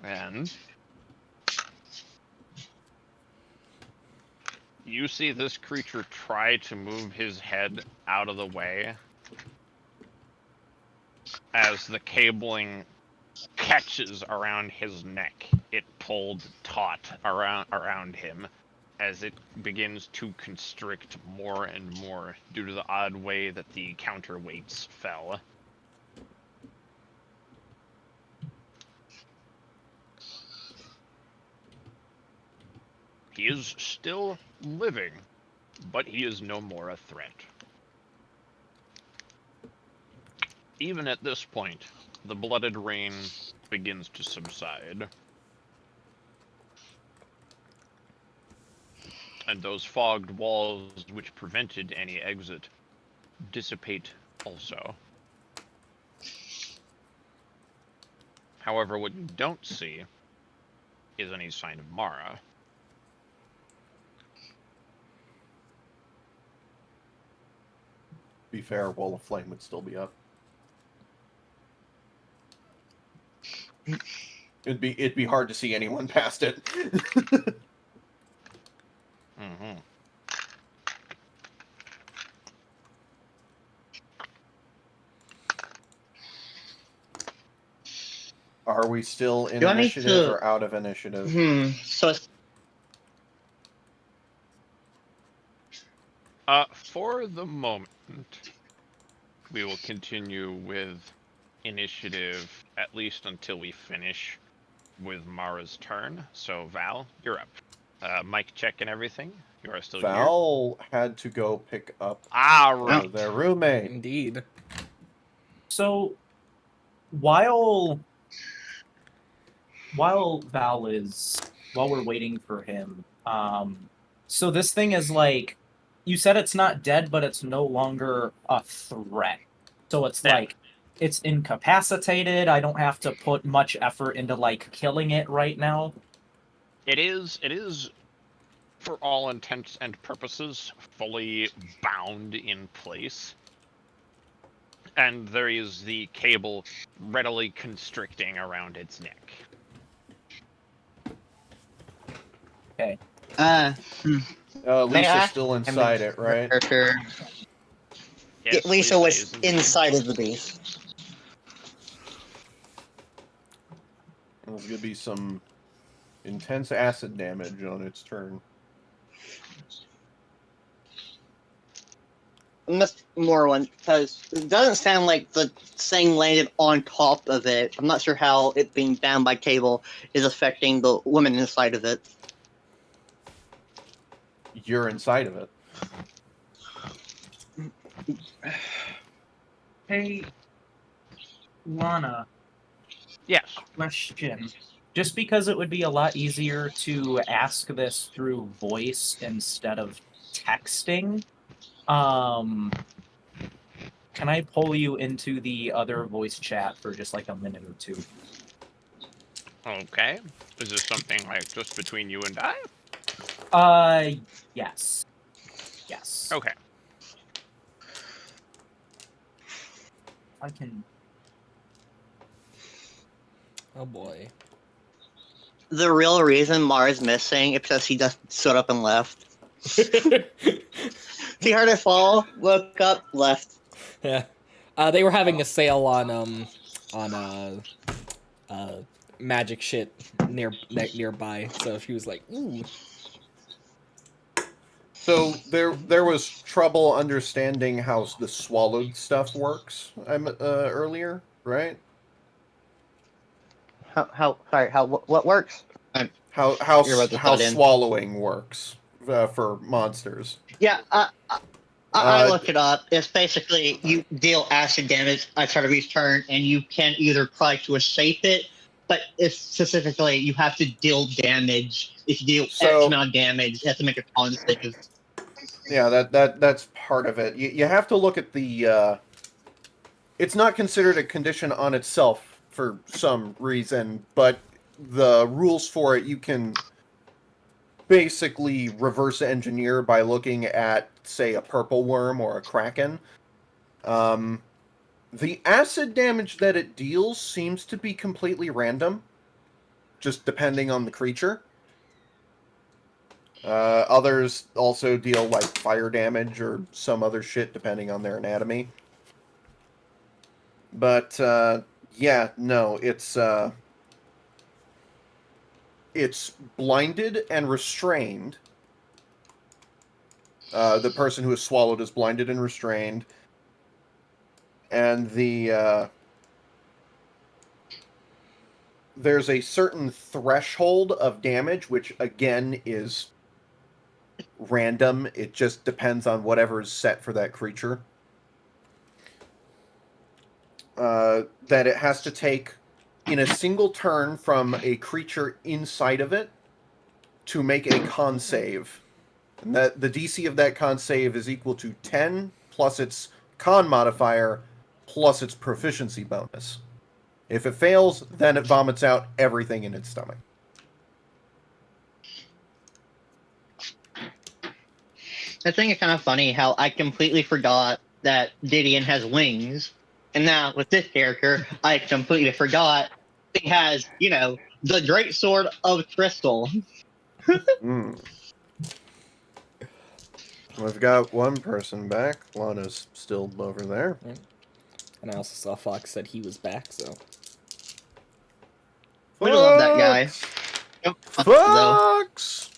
And you see this creature try to move his head out of the way as the cabling catches around his neck. It pulled taut around him as it begins to constrict more and more due to the odd way that the counterweights fell. He is still living, but he is no more a threat. Even at this point, the blooded rain begins to subside. And those fogged walls which prevented any exit dissipate also. However, what you don't see is any sign of Mara. To be fair, Wall of Flame would still be up. It'd be hard to see anyone past it. Mm-hmm. Are we still in Do I need initiative to- or out of initiative? So For the moment, we will continue with initiative at least until we finish with Mara's turn. So Val, you're up. Mic check and everything. You are still here. Val had to go pick up Right. their roommate. Indeed. So, while while we're waiting for him, so this thing is like, you said it's not dead, but it's no longer a threat. So it's Yeah. like it's incapacitated. I don't have to put much effort into like killing it right now. It is, for all intents and purposes, fully bound in place. And there is the cable readily constricting around its neck. Okay. May Lisa's I? still inside it, right? Character. Yes, Lisa was is indeed. inside of the beast. There's gonna be some intense acid damage on its turn. Must more one, because it doesn't sound like the thing landed on top of it. I'm not sure how it being bound by cable is affecting the woman inside of it. You're inside of it. Hey, Lana. Yes. Question. Just because it would be a lot easier to ask this through voice instead of texting, can I pull you into the other voice chat for just like a minute or two? Okay. Is this something like just between you and I? Yes. Yes. Okay. I can. Oh boy. The real reason Mara's missing is because he just stood up and left. He heard it fall, woke up, left. Yeah. They were having a sale on magic shit nearby, so she was like, ooh. So there was trouble understanding how the swallowed stuff works. Earlier, right? What works? How You're about to how cut in. swallowing works for monsters. Yeah, I looked it up. It's basically you deal acid damage at start of each turn, and you can either try to escape it, but it's specifically you have to deal damage. If you deal X amount of damage, you have to make a con save. Yeah, that's part of it. You have to look at the. It's not considered a condition on itself for some reason, but the rules for it you can basically reverse engineer by looking at, say, a purple worm or a kraken. The acid damage that it deals seems to be completely random, just depending on the creature. Others also deal like fire damage or some other shit depending on their anatomy. But yeah, no, it's blinded and restrained. The person who is swallowed is blinded and restrained. And there's a certain threshold of damage, which again is random. It just depends on whatever is set for that creature. That it has to take in a single turn from a creature inside of it to make a con save. And that the DC of that con save is equal to 10 plus its con modifier plus its proficiency bonus. If it fails, then it vomits out everything in its stomach. I think it's kind of funny how I completely forgot that Didion has wings, and now with this character, I completely forgot he has, the Great Sword of Crystal. We've got one person back. Lana's still over there. And I also saw Fox said he was back, so. We love that guy. Fox!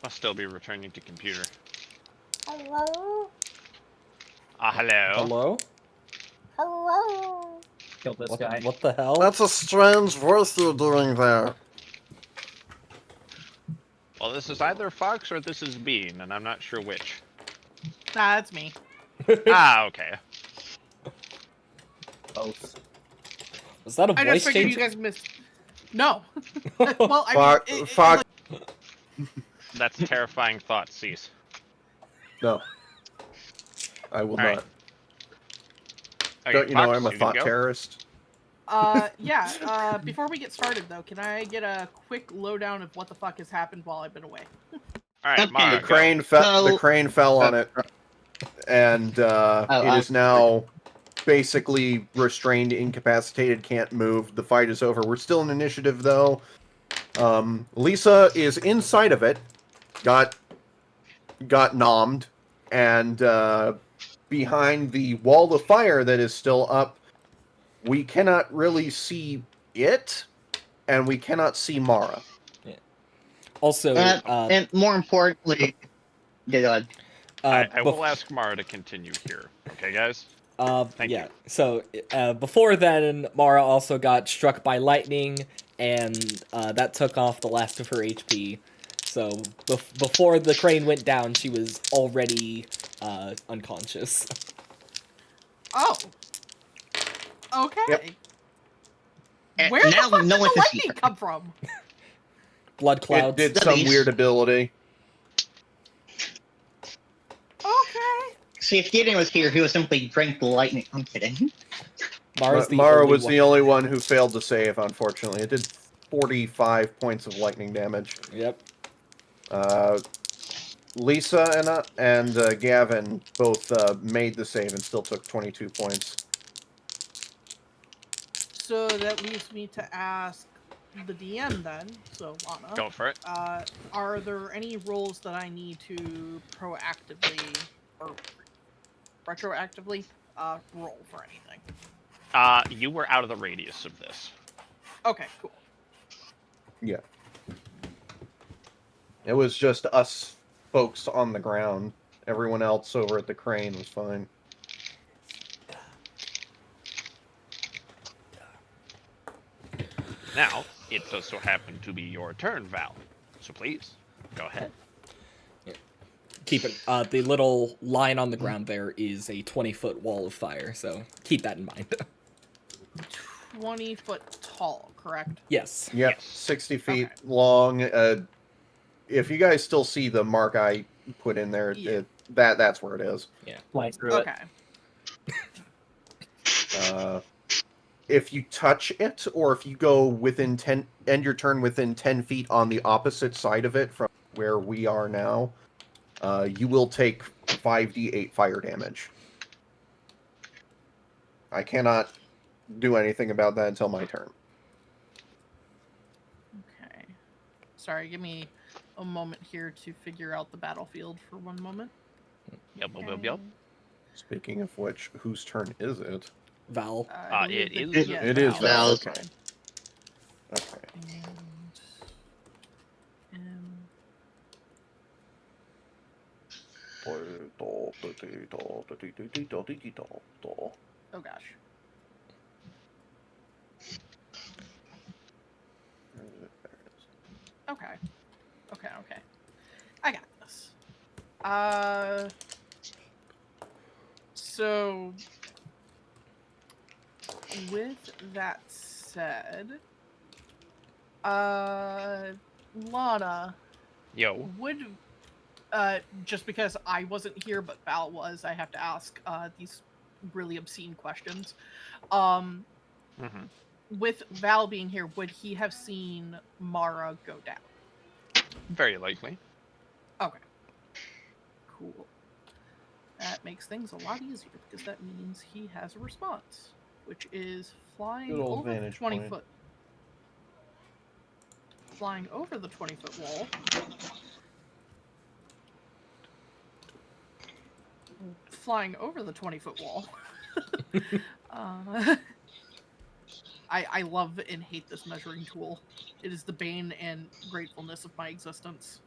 I'll still be returning to computer. Hello? Hello? Hello? Hello? Kill this What, guy. what the hell? That's a strange voice you're doing there. Well, this is either Fox or this is Bean, and I'm not sure which. Nah, that's me. Okay. Both. Was that a I voice just figured change? you guys missed. No. Well, I mean, Fox, That's a terrifying thought, Cease. No. I will All right. not. Okay, Don't you know Fox, I'm a you can thought go. terrorist? Yeah. Before we get started, though, can I get a quick lowdown of what the fuck has happened while I've been away? All right, Okay. Mara, The crane So- the crane fell on it, and it is now basically restrained, incapacitated, can't move. The fight is over. We're still in initiative, though. Lisa is inside of it, got nommed, and behind the wall of fire that is still up, we cannot really see it, and we cannot see Mara. Also, and more importantly, yeah, go ahead. I will ask Mara to continue here. Okay, guys? Thank yeah. you. So before then, Mara also got struck by lightning, and that took off the last of her HP. So before the crane went down, she was already unconscious. Oh. Okay. Yep. And Where the now fuck no did one the can see lightning her. come from? Blood It clouds. did The some beast. weird ability. Okay. See, if Gideon was here, he would simply drink the lightning. I'm kidding. Mara was the only one who failed to save, unfortunately. It did 45 points of lightning damage. Yep. Lisa and Gavin both made the save and still took 22 points. So that leaves me to ask the DM then. So Lana, Go for it. are there any roles that I need to proactively or retroactively roll for anything? You were out of the radius of this. Okay, cool. Yeah. It was just us folks on the ground. Everyone else over at the crane was fine. Now, it does so happen to be your turn, Val. So please, go ahead. Keep it. The little line on the ground there is a 20-foot wall of fire, so keep that in mind. 20 foot tall, correct? Yes. Yep, Yes. 60 feet Okay. long. If you guys still see the mark I put in there, Yeah. that's where it is. Fly through it. Okay. If you touch it, or if you go within 10, end your turn within 10 feet on the opposite side of it from where we are now, you will take 5d8 fire damage. I cannot do anything about that until my turn. Okay. Sorry, give me a moment here to figure out the battlefield for one moment. Yep, yep, yep. Speaking of which, whose turn is it? Val. I It believe is- yeah, it is Val's. Okay. Okay. And, oh gosh. Okay. Okay. I got this. So with that said, Lana, Yo. would just because I wasn't here but Val was, I have to ask these really obscene questions. Mm-hmm. With Val being here, would he have seen Mara go down? Very likely. Okay. Cool. That makes things a lot easier because that means he has a response, which is flying Good old over the vantage 20 point. foot. Flying over the 20-foot wall. Flying over the 20-foot wall. I love and hate this measuring tool. It is the bane and gratefulness of my existence.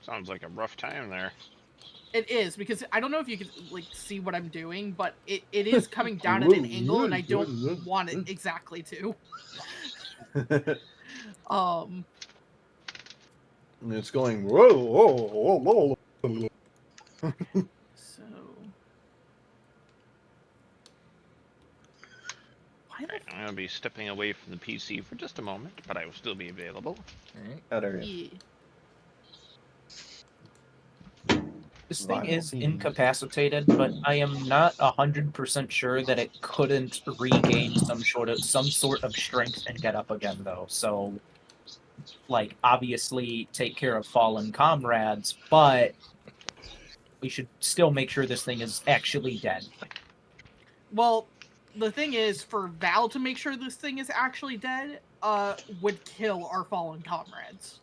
Sounds like a rough time there. It is, because I don't know if you can like see what I'm doing, but it is coming down at an angle and I don't want it exactly to. It's going whoa, whoa, whoa, whoa. So why Alright, I'm gonna be stepping away from the PC for just a moment, but I will still be available. Alright. How dare you? Yeah. This thing Vital is themes. incapacitated, but I am not 100% sure that it couldn't regain some sort of strength and get up again, though. So, like, obviously take care of fallen comrades, but we should still make sure this thing is actually dead. Well, the thing is, for Val to make sure this thing is actually dead, would kill our fallen comrades.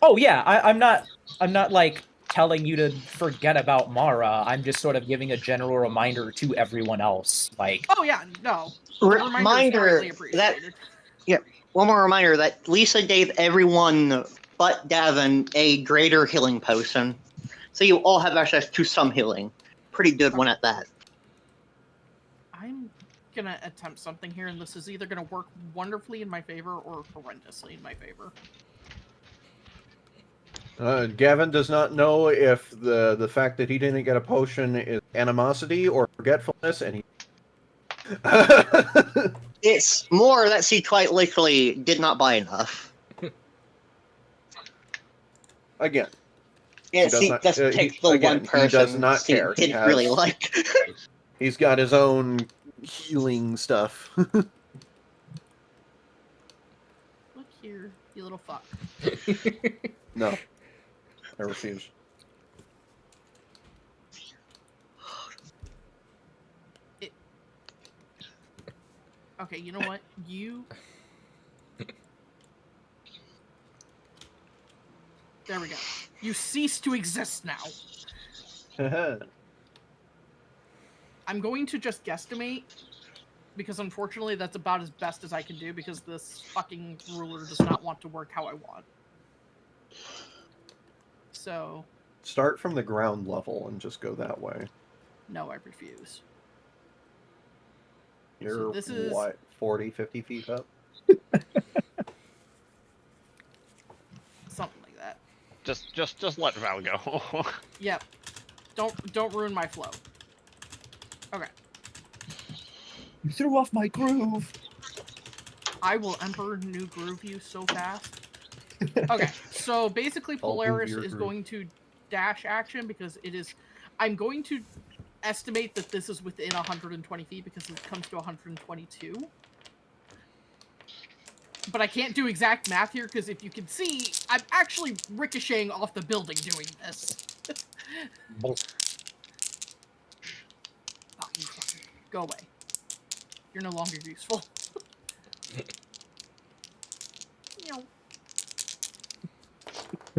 Oh yeah, I'm not like telling you to forget about Mara. I'm just sort of giving a general reminder to everyone else. Like, Oh yeah, no. The reminder is Reminder greatly that appreciated. one more reminder that Lisa gave everyone but Davin a greater healing potion, so you all have access to some healing. Pretty good one at that. I'm gonna attempt something here, and this is either gonna work wonderfully in my favor or horrendously in my favor. Gavin does not know if the fact that he didn't get a potion is animosity or forgetfulness, and he. It's more that she quite literally did not buy enough. Again, Yeah, does she not- just he- picked the again, one he person does not she care. He didn't really has- like. he's got his own healing stuff. Look here, you little fuck. No, I refuse. Okay, you know what? You... There we go. You cease to exist now. I'm going to just guesstimate, because unfortunately that's about as best as I can do, because this fucking ruler does not want to work how I want. So, Start from the ground level and just go that way. no, I refuse. You're this is- what, 40, 50 feet up? Something like that. Just let Val go. Yep. Don't ruin my flow. Okay. you threw off my groove. I will Emperor New Groove you so fast. Okay, so basically I'll groove Polaris your is groove. going to dash action because it is... I'm going to estimate that this is within 120 feet because it comes to 122. But I can't do exact math here because if you can see, I'm actually ricocheting off the building doing this. Oh, you fucker. Go away. You're no longer useful. Meow.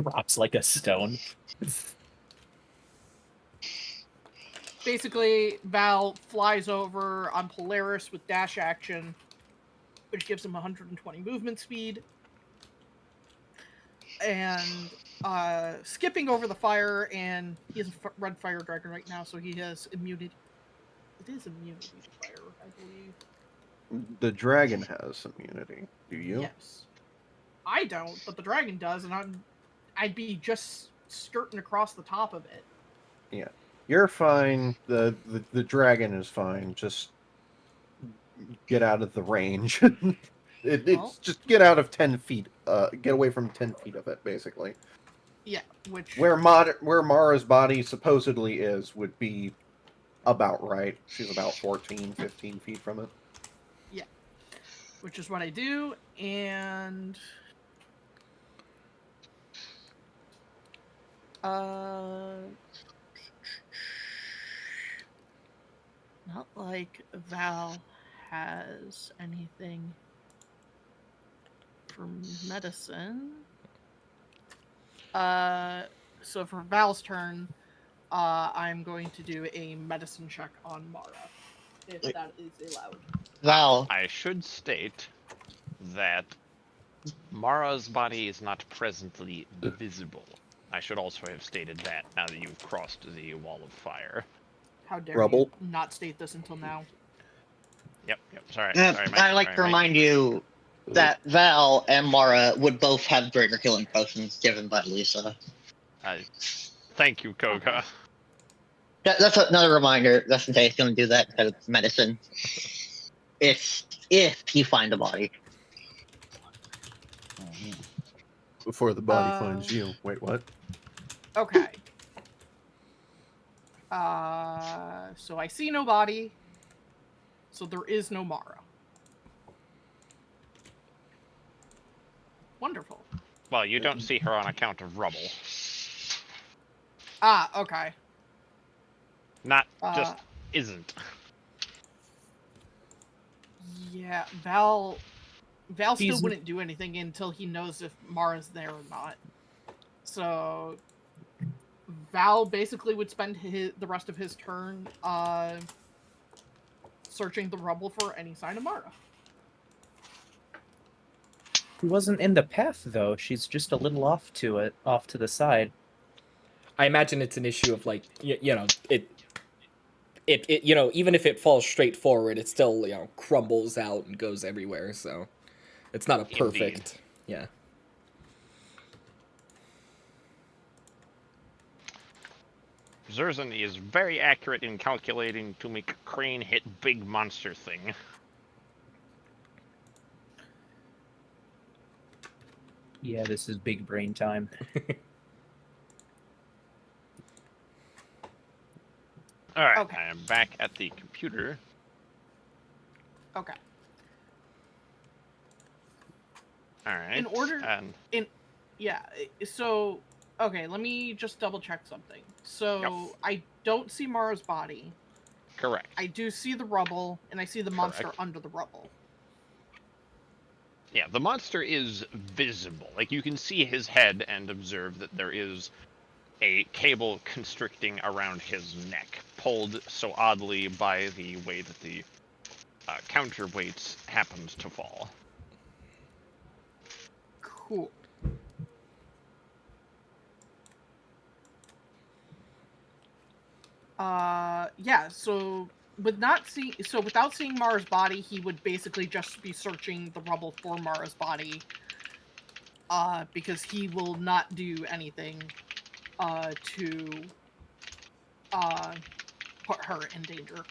Drops like a stone. Basically, Val flies over on Polaris with dash action, which gives him 120 movement speed. And skipping over the fire, and he has a red fire dragon right now, so he has immunity. It is immunity to fire, I believe. The dragon has immunity. Do you? Yes. I don't, but the dragon does, and I'd be just skirting across the top of it. You're fine. The dragon is fine. Just get out of the range. It's Well- just get out of 10 feet. Get away from 10 feet of it, basically. Yeah, which... Where Mara's body supposedly is would be about right. She's about 14, 15 feet from it. Which is what I do, and... Not like Val has anything for medicine. So for Val's turn, I'm going to do a medicine check on Mara, if that is allowed. Val, I should state that Mara's body is not presently visible. I should also have stated that now that you've crossed the wall of fire. How dare Rubble. you not state this until now? Yep, sorry. I'd sorry, Mike, like sorry, to Mike. remind you that Val and Mara would both have greater healing potions given by Lisa. Thank you, Koga. That's another reminder. That's the day it's going to do that because it's medicine. if you find the body. Before the body finds you. Wait, what? Okay. So I see no body. So there is no Mara. Wonderful. Well, you don't see her on account of rubble. Ah, okay. Not just isn't. Yeah, Val still He's- wouldn't do anything until he knows if Mara's there or not. So Val basically would spend the rest of his turn searching the rubble for any sign of Mara. She wasn't in the path though. She's just a little off to the side. I imagine it's an issue of like you know it you know, even if it falls straight forward, it still, you know, crumbles out and goes everywhere. So it's not a perfect. Yeah. Zerzan is very accurate in calculating to make crane hit big monster thing. Yeah, this is big brain time. Alright, Okay. I am back at the computer. Okay. Alright. In order- And Yeah, so okay, let me just double check something. So Yep. I don't see Mara's body. correct. I do see the rubble, and I see the monster Correct. under the rubble. Yeah, the monster is visible. Like, you can see his head and observe that there is a cable constricting around his neck, pulled so oddly by the way that the counterweights happened to fall. Cool. Yeah, so without seeing Mara's body, he would basically just be searching the rubble for Mara's body. Because he will not do anything to put her in danger.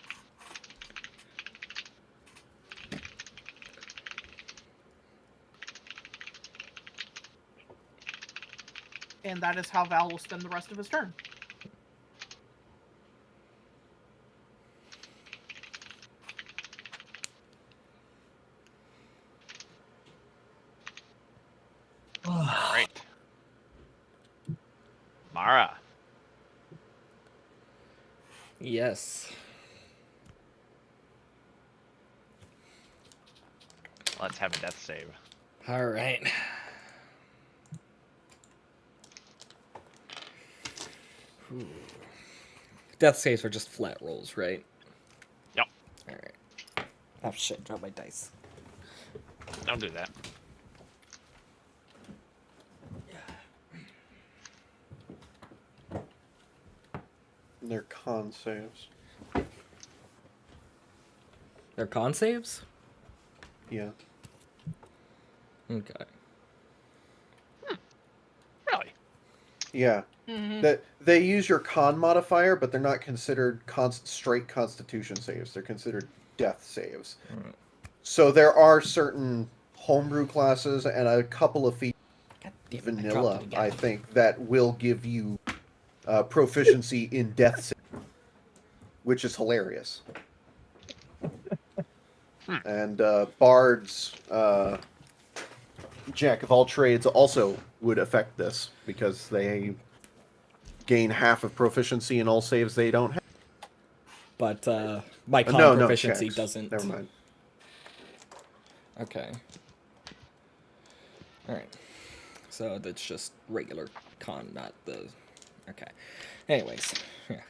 And that is how Val will spend the rest of his turn. Alright. Mara. Yes. Let's have a death save. All right. Ooh. Death saves are just flat rolls, right? Yep. All right. Oh shit! Drop my dice. Don't do that. They're con saves. They're con saves. Yeah. Okay. Really? Yeah. Mm-hmm. That they use your con modifier, but they're not considered straight Constitution saves. They're considered death saves. Alright. So there are certain homebrew classes and a couple of feet God damn it, vanilla, I dropped it again. I think, that will give you proficiency in death save, which is hilarious. And bards, jack of all trades, also would affect this because they gain half of proficiency in all saves they don't have. But my con No, proficiency checks. doesn't. Never mind. Okay. All right. So that's just regular con, not the. Okay. Anyways, yeah.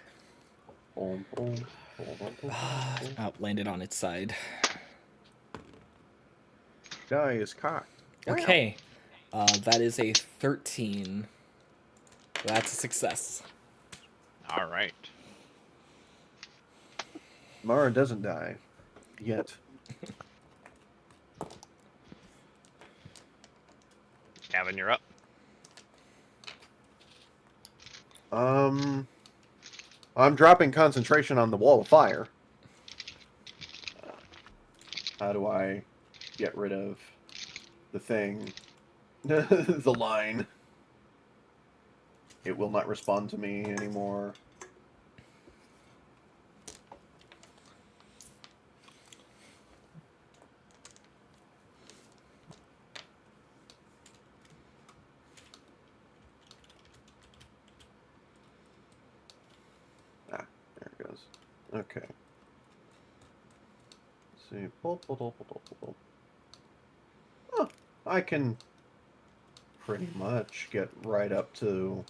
Oh, landed on its side. Die is cocked. Okay. That is a 13. That's a success. Alright. Mara doesn't die. Yet. Gavin, you're up. I'm dropping concentration on the wall of fire. How do I get rid of the thing? The line. It will not respond to me anymore. Ah, there it goes. Okay. Let's see. Oh, I can pretty much get right up to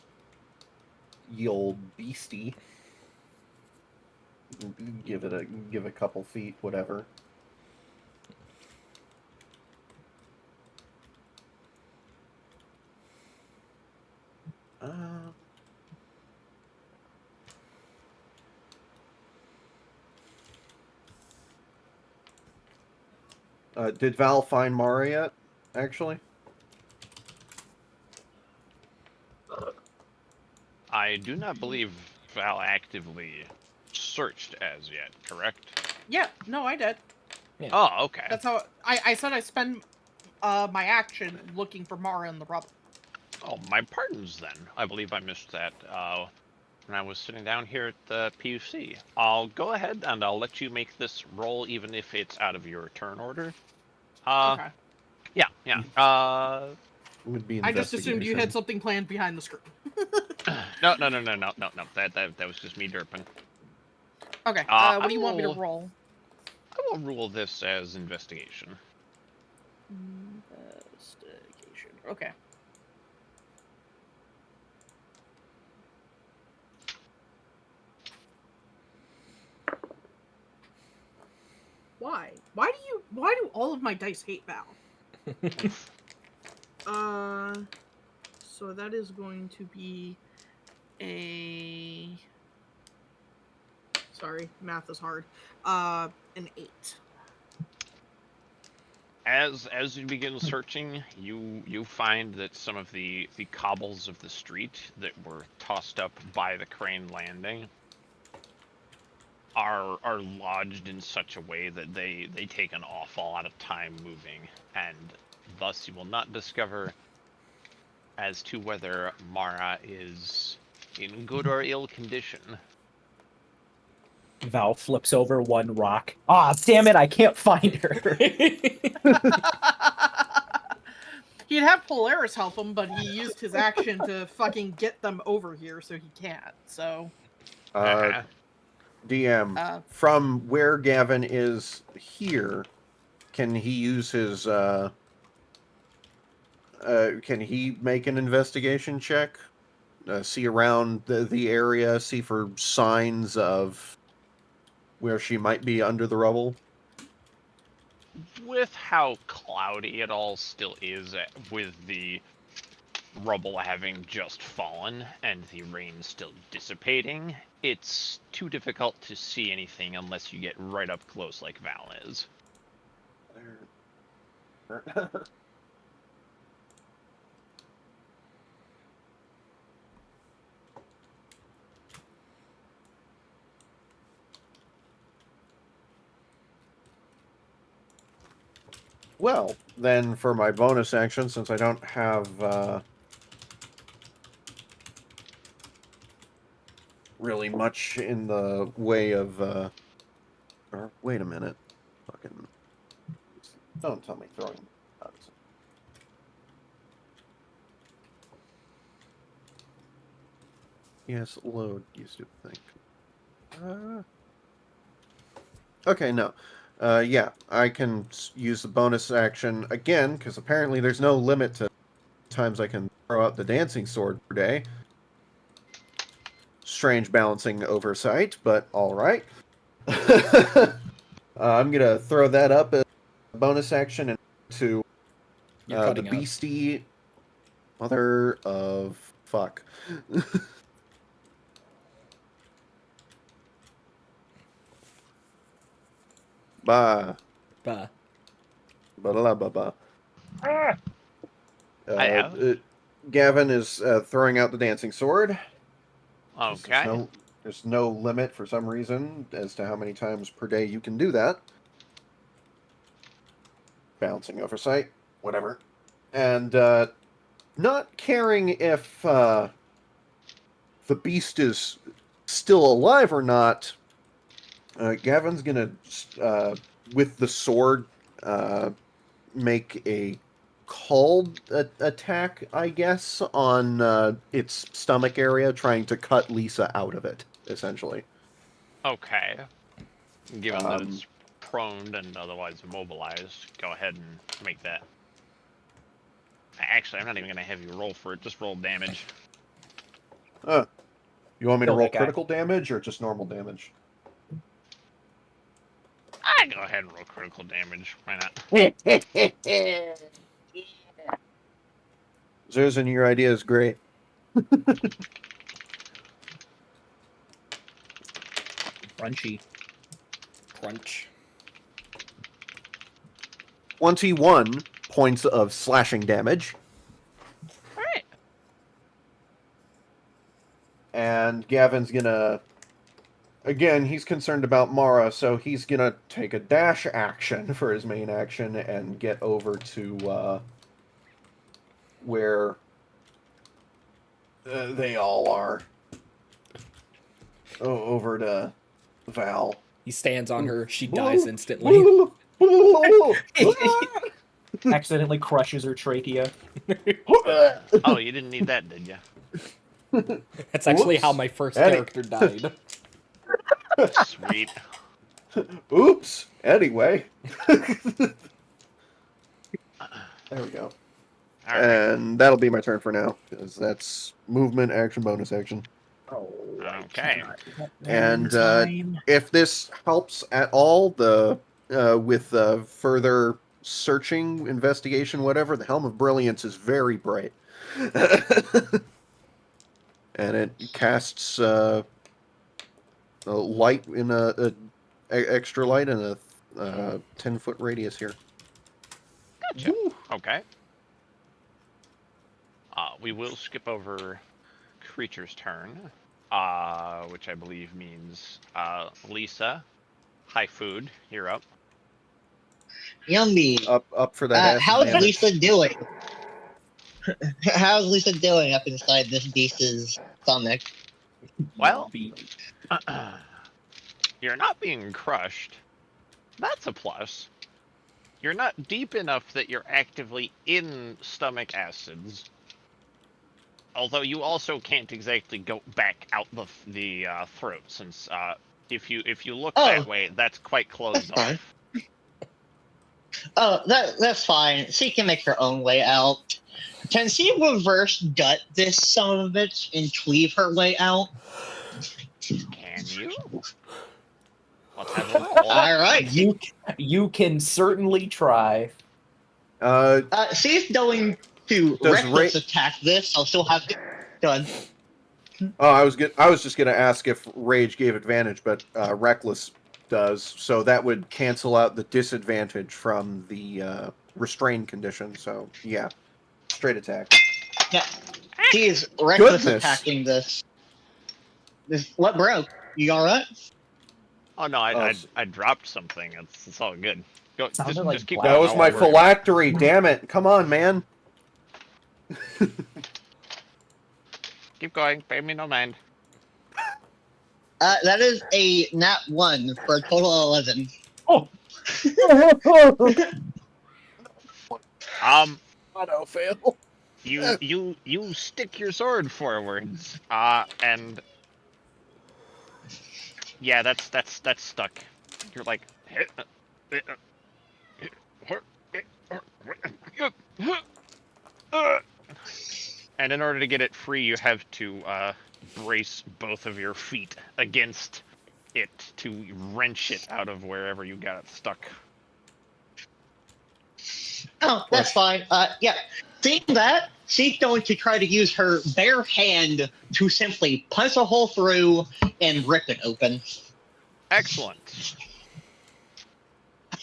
ye old beastie. Give a couple feet, whatever. Did Val find Mara yet? Actually, I do not believe Val actively searched as yet, correct? Yeah, no, I did. Yeah. Oh, okay. That's how I said I spend my action looking for Mara in the rubble. Oh, my pardons then. I believe I missed that when I was sitting down here at the PUC. I'll go ahead and I'll let you make this roll even if it's out of your turn order. Okay. Yeah. would be I just assumed you had investigation. something planned behind the screen. No. That was just me derping. Okay. What do you want me to roll? I will rule this as investigation. Investigation. Okay. Why? Why do all of my dice hate Val? So that is going to be a... Sorry, math is hard. An 8. As you begin searching, you find that some of the cobbles of the street that were tossed up by the crane landing are lodged in such a way that they take an awful lot of time moving, and thus you will not discover as to whether Mara is in good or ill condition. Val flips over one rock. Ah, damn it! I can't find her. He'd have Polaris help him, but he used his action to fucking get them over here, so he can't. So, DM, from where Gavin is here, can he use his, can he make an investigation check? See around the area, see for signs of where she might be under the rubble? With how cloudy it all still is, with the rubble having just fallen and the rain still dissipating, it's too difficult to see anything unless you get right up close like Val is. Well, then for my bonus action, since I don't have really much in the way of or wait a minute. Fucking don't tell me throwing nuts. Yes, load, you stupid thing. Okay, no. Yeah, I can use the bonus action again, because apparently there's no limit to times I can throw out the dancing sword per day. Strange balancing oversight, but alright. I'm going to throw that up as a bonus action into the beastie. Mother of fuck. Ba. Ba. Ba-da-la-ba-ba. I have. Gavin is throwing out the dancing sword. Okay. There's no limit for some reason as to how many times per day you can do that. balancing oversight, whatever. And not caring if the beast is still alive or not, Gavin's gonna, with the sword, make a called attack, I guess, on its stomach area, trying to cut Lisa out of it, essentially. Okay. Given that it's prone and otherwise immobilized, go ahead and make that. Actually, I'm not even going to have you roll for it. Just roll damage. You want me to Kill roll that guy. critical damage or just normal damage? I go ahead and roll critical damage. Why not? Zerzan, your idea is great. Crunchy. Crunch. 21 points of slashing damage. Alright. And Gavin's gonna... Again, he's concerned about Mara, so he's gonna take a dash action for his main action and get over to where they all are. Over to Val. He stands on her. She dies instantly. Accidentally crushes her trachea. Oh, you didn't need that, did you? That's actually Whoops. how my first Eddie. character died. Sweet. Oops. Anyway. There we go. Alright. And that'll be my turn for now, because that's movement, action, bonus action. Oh, Okay. And if this helps at all, with further searching, investigation, whatever, the Helm of Brilliance is very bright. And it casts a light in a extra light in a 10-foot radius here. Gotcha. Okay. We will skip over creature's turn, which I believe means Lisa. Hi, food. You're up. Yummy. Up for that. acid How's damage. Lisa doing? How's Lisa doing up inside this beast's stomach? Well, you're not being crushed. That's a plus. You're not deep enough that you're actively in stomach acids. Although you also can't exactly go back out the throat, since if you look that way, that's quite closed That's off. Oh, that's fine. She can make her own way out. Can she reverse gut this son of a bitch and cleave her way out? Can you? Let's have a roll. All right. You can certainly try. She's going to Does reckless attack this, so she'll have to done. Oh, I was just gonna ask if rage gave advantage, but reckless does, so that would cancel out the disadvantage from the restrained condition. So yeah, straight attack. Yeah, she's reckless Goodness. attacking this. What broke? You all right? Oh no, I dropped something. It's all good. Go, Sounded just, like just keep black. That going. was I'll my worry. phylactery. Damn it! Come on, man. Keep going. Pay me no mind. That is a nat 1 for a total of 11. Oh, Auto fail. You stick your sword forwards, and yeah, that's stuck. You're like, and in order to get it free, you have to brace both of your feet against it to wrench it out of wherever you got it stuck. Oh, that's fine. Yeah. Seeing that, she's going to try to use her bare hand to simply punch a hole through and rip it open. Excellent.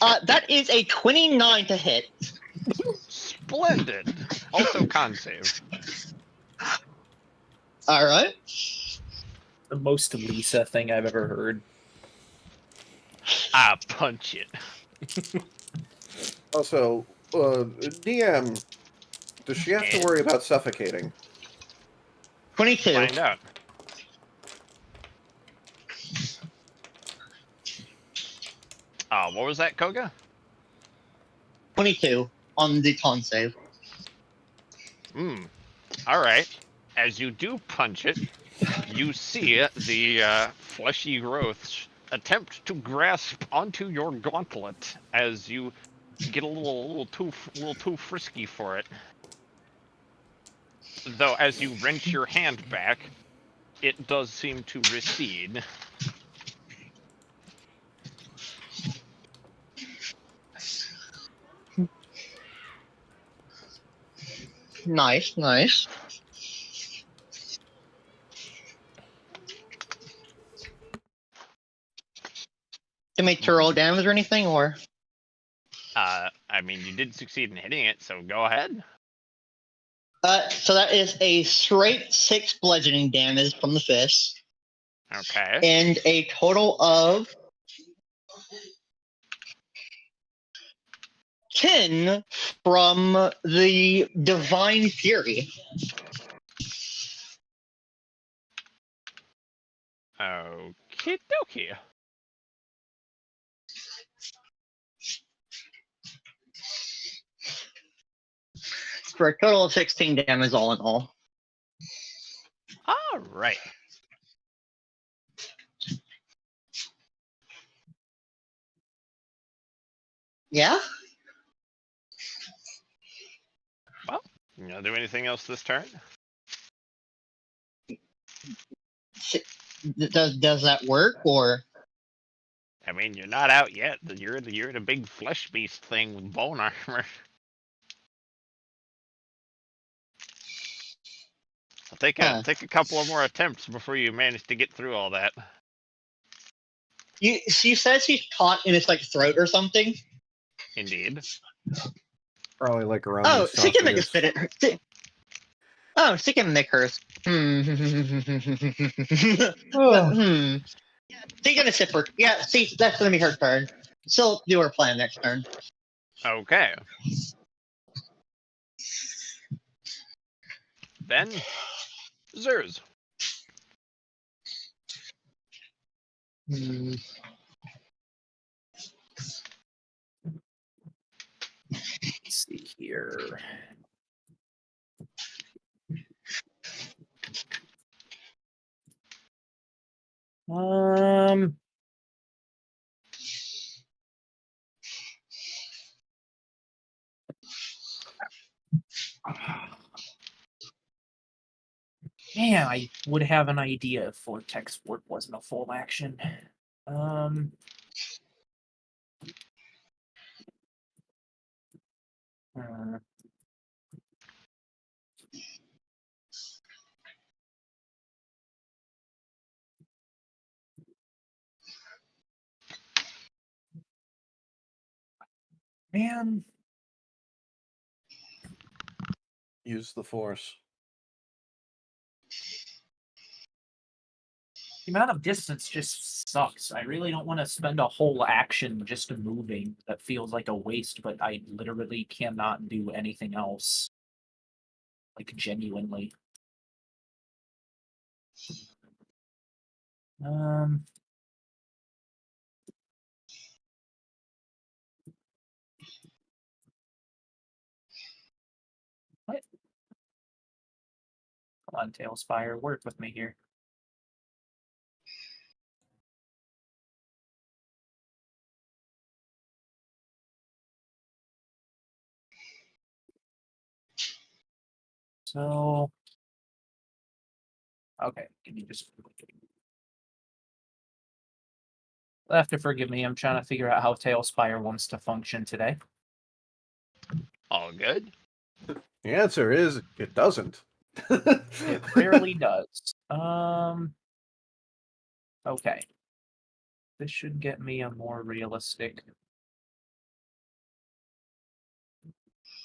That is a 29 to hit. Splendid. Also con save. All right. the most Lisa thing I've ever heard. I punch it. Also, DM, does she have to And worry about suffocating? 22. find out. What was that, Koga? 22 on the con save. All right. As you do punch it, you see the fleshy growths attempt to grasp onto your gauntlet as you get a little too frisky for it. Though, as you wrench your hand back, it does seem to recede. Nice, nice. To make to roll damage or anything, or? I mean, you did succeed in hitting it, so go ahead. So that is a straight 6 bludgeoning damage from the fist, Okay. and a total of 10 from the divine fury. Okie dokie. For a total of 16 damage all in all. All right. Yeah? Well, you gonna do anything else this turn? Does that work, or? I mean, you're not out yet. You're the big flesh beast thing with bone armor. So take a couple of more attempts before you manage to get through all that. She says she's caught in its like throat or something. Indeed. Probably like around Oh, the she can make a esophagus. spit Oh, she can make hers. She's gonna sip her. Yeah, see, that's gonna be her turn. She'll do her plan next turn. Okay. Then, Zers. Hmm. Let's see here. Um. Man, I would have an idea if Vortex Warp wasn't a full action. Um. Man, Use the force. the amount of distance just sucks. I really don't want to spend a whole action just moving. That feels like a waste, but I literally cannot do anything else. Like, genuinely. What? Come on, Tailspire, work with me here. So, okay, can you just... You'll have to forgive me, I'm trying to figure out how Tailspire wants to function today. All good. The answer is it doesn't. It rarely does. Okay. This should get me a more realistic...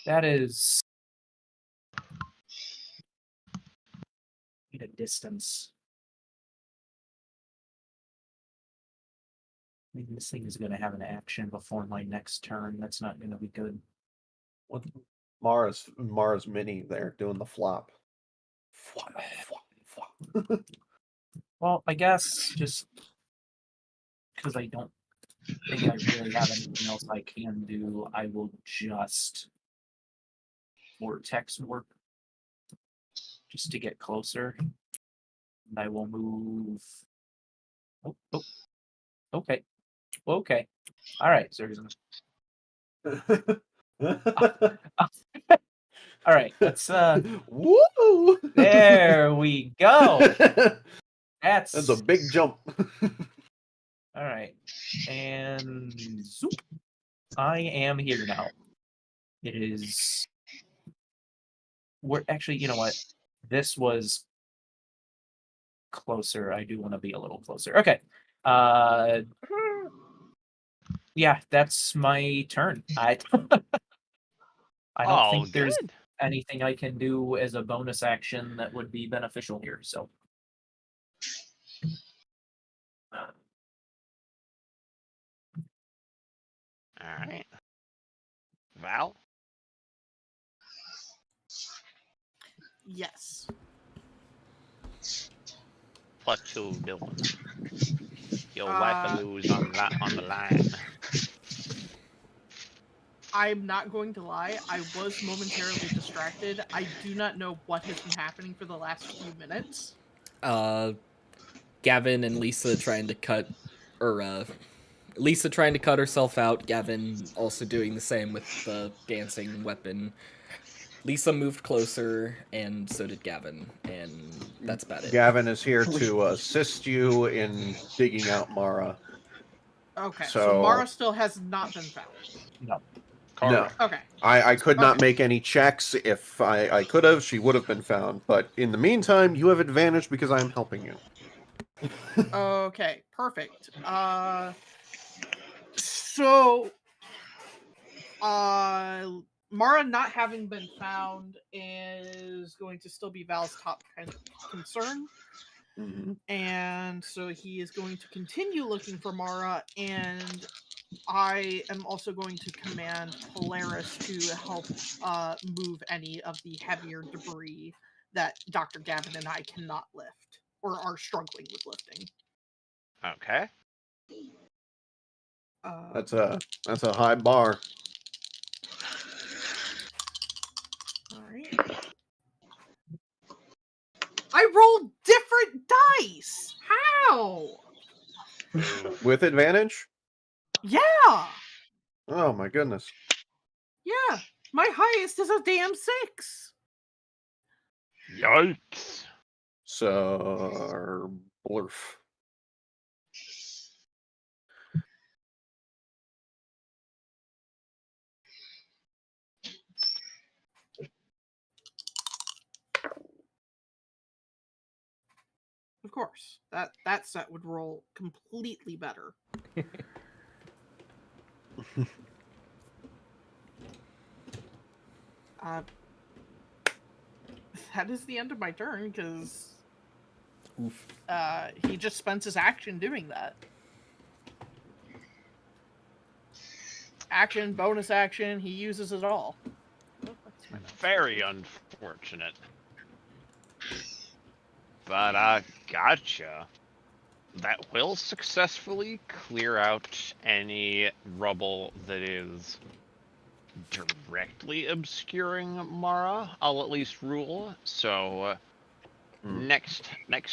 That is... Need a distance. mean, this thing is going to have an action before my next turn. That's not going to be good. What? Mara's mini there doing the flop. Flop, flop, flop. Well, I guess just because I don't think I really have anything else I can do, I will just vortex warp just to get closer. And I will move. Oh, okay. Okay. All right. So here's all right. Let's Woo! there we go. That's a big jump. All right. And zoop. I am here now. It is. We're actually, you know what? This was closer. I do want to be a little closer. Okay. Yeah, that's my turn. I don't think there's good. anything I can do as a bonus action that would be beneficial here. So. All right. Val? Yes. +2 Dylan. Your waifalu's on the line. I'm not going to lie, I was momentarily distracted. I do not know what has been happening for the last few minutes. Gavin and Lisa trying to cut, or Lisa trying to cut herself out. Gavin also doing the same with the dancing weapon. Lisa moved closer, and so did Gavin, and that's about it. Gavin is here to assist you in digging out Mara. Okay, So- so Mara still has not been found. No. No, Okay. I could not Okay. make any checks. If I could have, she would have been found. But in the meantime, you have advantage because I'm helping you. Okay, perfect. So Mara not having been found is going to still be Val's top kind of concern. Mhm. And so he is going to continue looking for Mara, and I am also going to command Polaris to help move any of the heavier debris that Dr. Gavin and I cannot lift, or are struggling with lifting. Okay. That's a high bar. Alright. I rolled different dice! How? With advantage? Yeah! Oh my goodness. Yeah! My highest is a damn 6! Yikes. So blurf. Of course. That set would roll completely better. That is the end of my turn, because he just spends his action doing that. Action, bonus action, he uses it all. Oh, that's my notes. Very unfortunate. But I gotcha. That will successfully clear out any rubble that is directly obscuring Mara. I'll at least rule. So next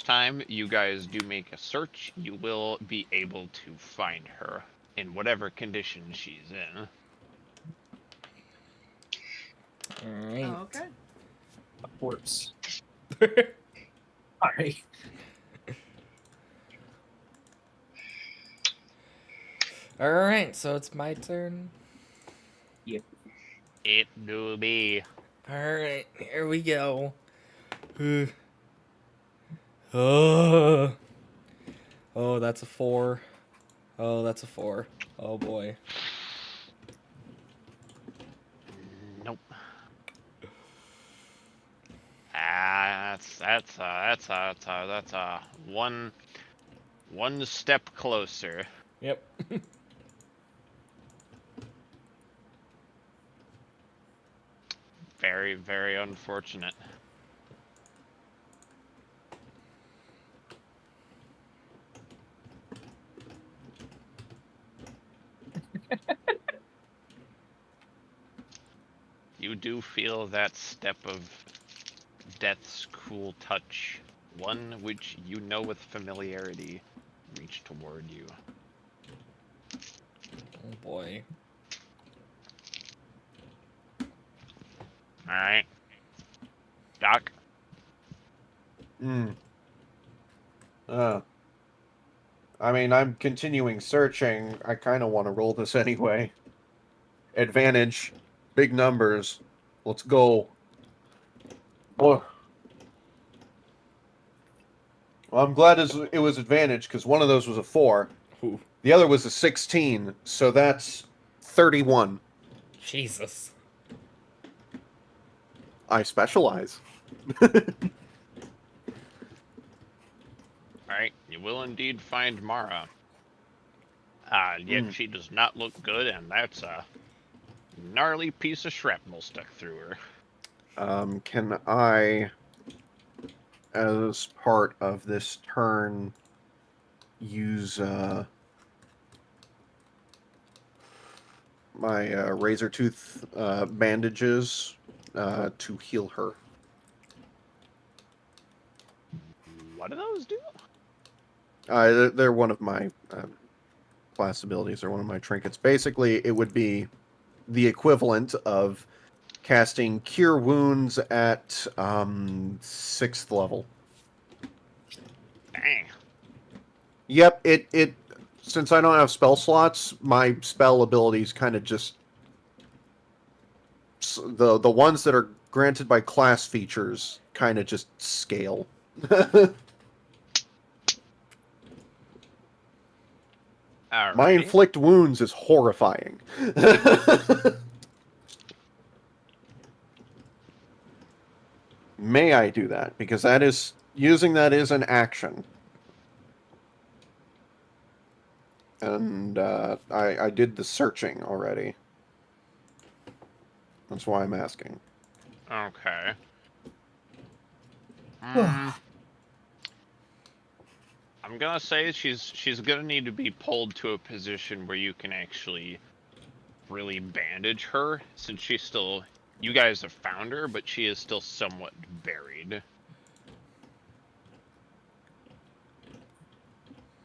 time you guys do make a search, you will be able to find her in whatever condition she's in. Alright. Okay. A corpse. All right. Alright, so it's my turn. It do be. Alright, here we go. Oh, that's a 4. Oh, that's a 4. Oh boy. Nope. That's a one step closer. Yep. Very, very unfortunate. You do feel that step of death's cool touch, one which you know with familiarity, reach toward you. Oh boy. Alright. Doc? I mean, I'm continuing searching. I kind of want to roll this anyway. Advantage. Big numbers. Let's go. Well, I'm glad it was advantage, because one of those was a 4. Ooh, The other was a 16, so that's 31. Jesus. I specialize. Alright, you will indeed find Mara. Yet she does not look good, and that's a gnarly piece of shrapnel stuck through her. Can I, as part of this turn, use my razor tooth bandages to heal her? What do those do? They're one of my class abilities, or one of my trinkets. Basically, it would be the equivalent of casting Cure Wounds at 6th level. Dang. Yep, it since I don't have spell slots, my spell abilities kind of just the ones that are granted by class features kind of just scale. My Alrighty. inflict wounds is horrifying. May I do that? Because that is using that is an action. And I did the searching already. That's why I'm asking. Okay. I'm gonna say she's gonna need to be pulled to a position where you can actually really bandage her, since she's still... You guys have found her, but she is still somewhat buried.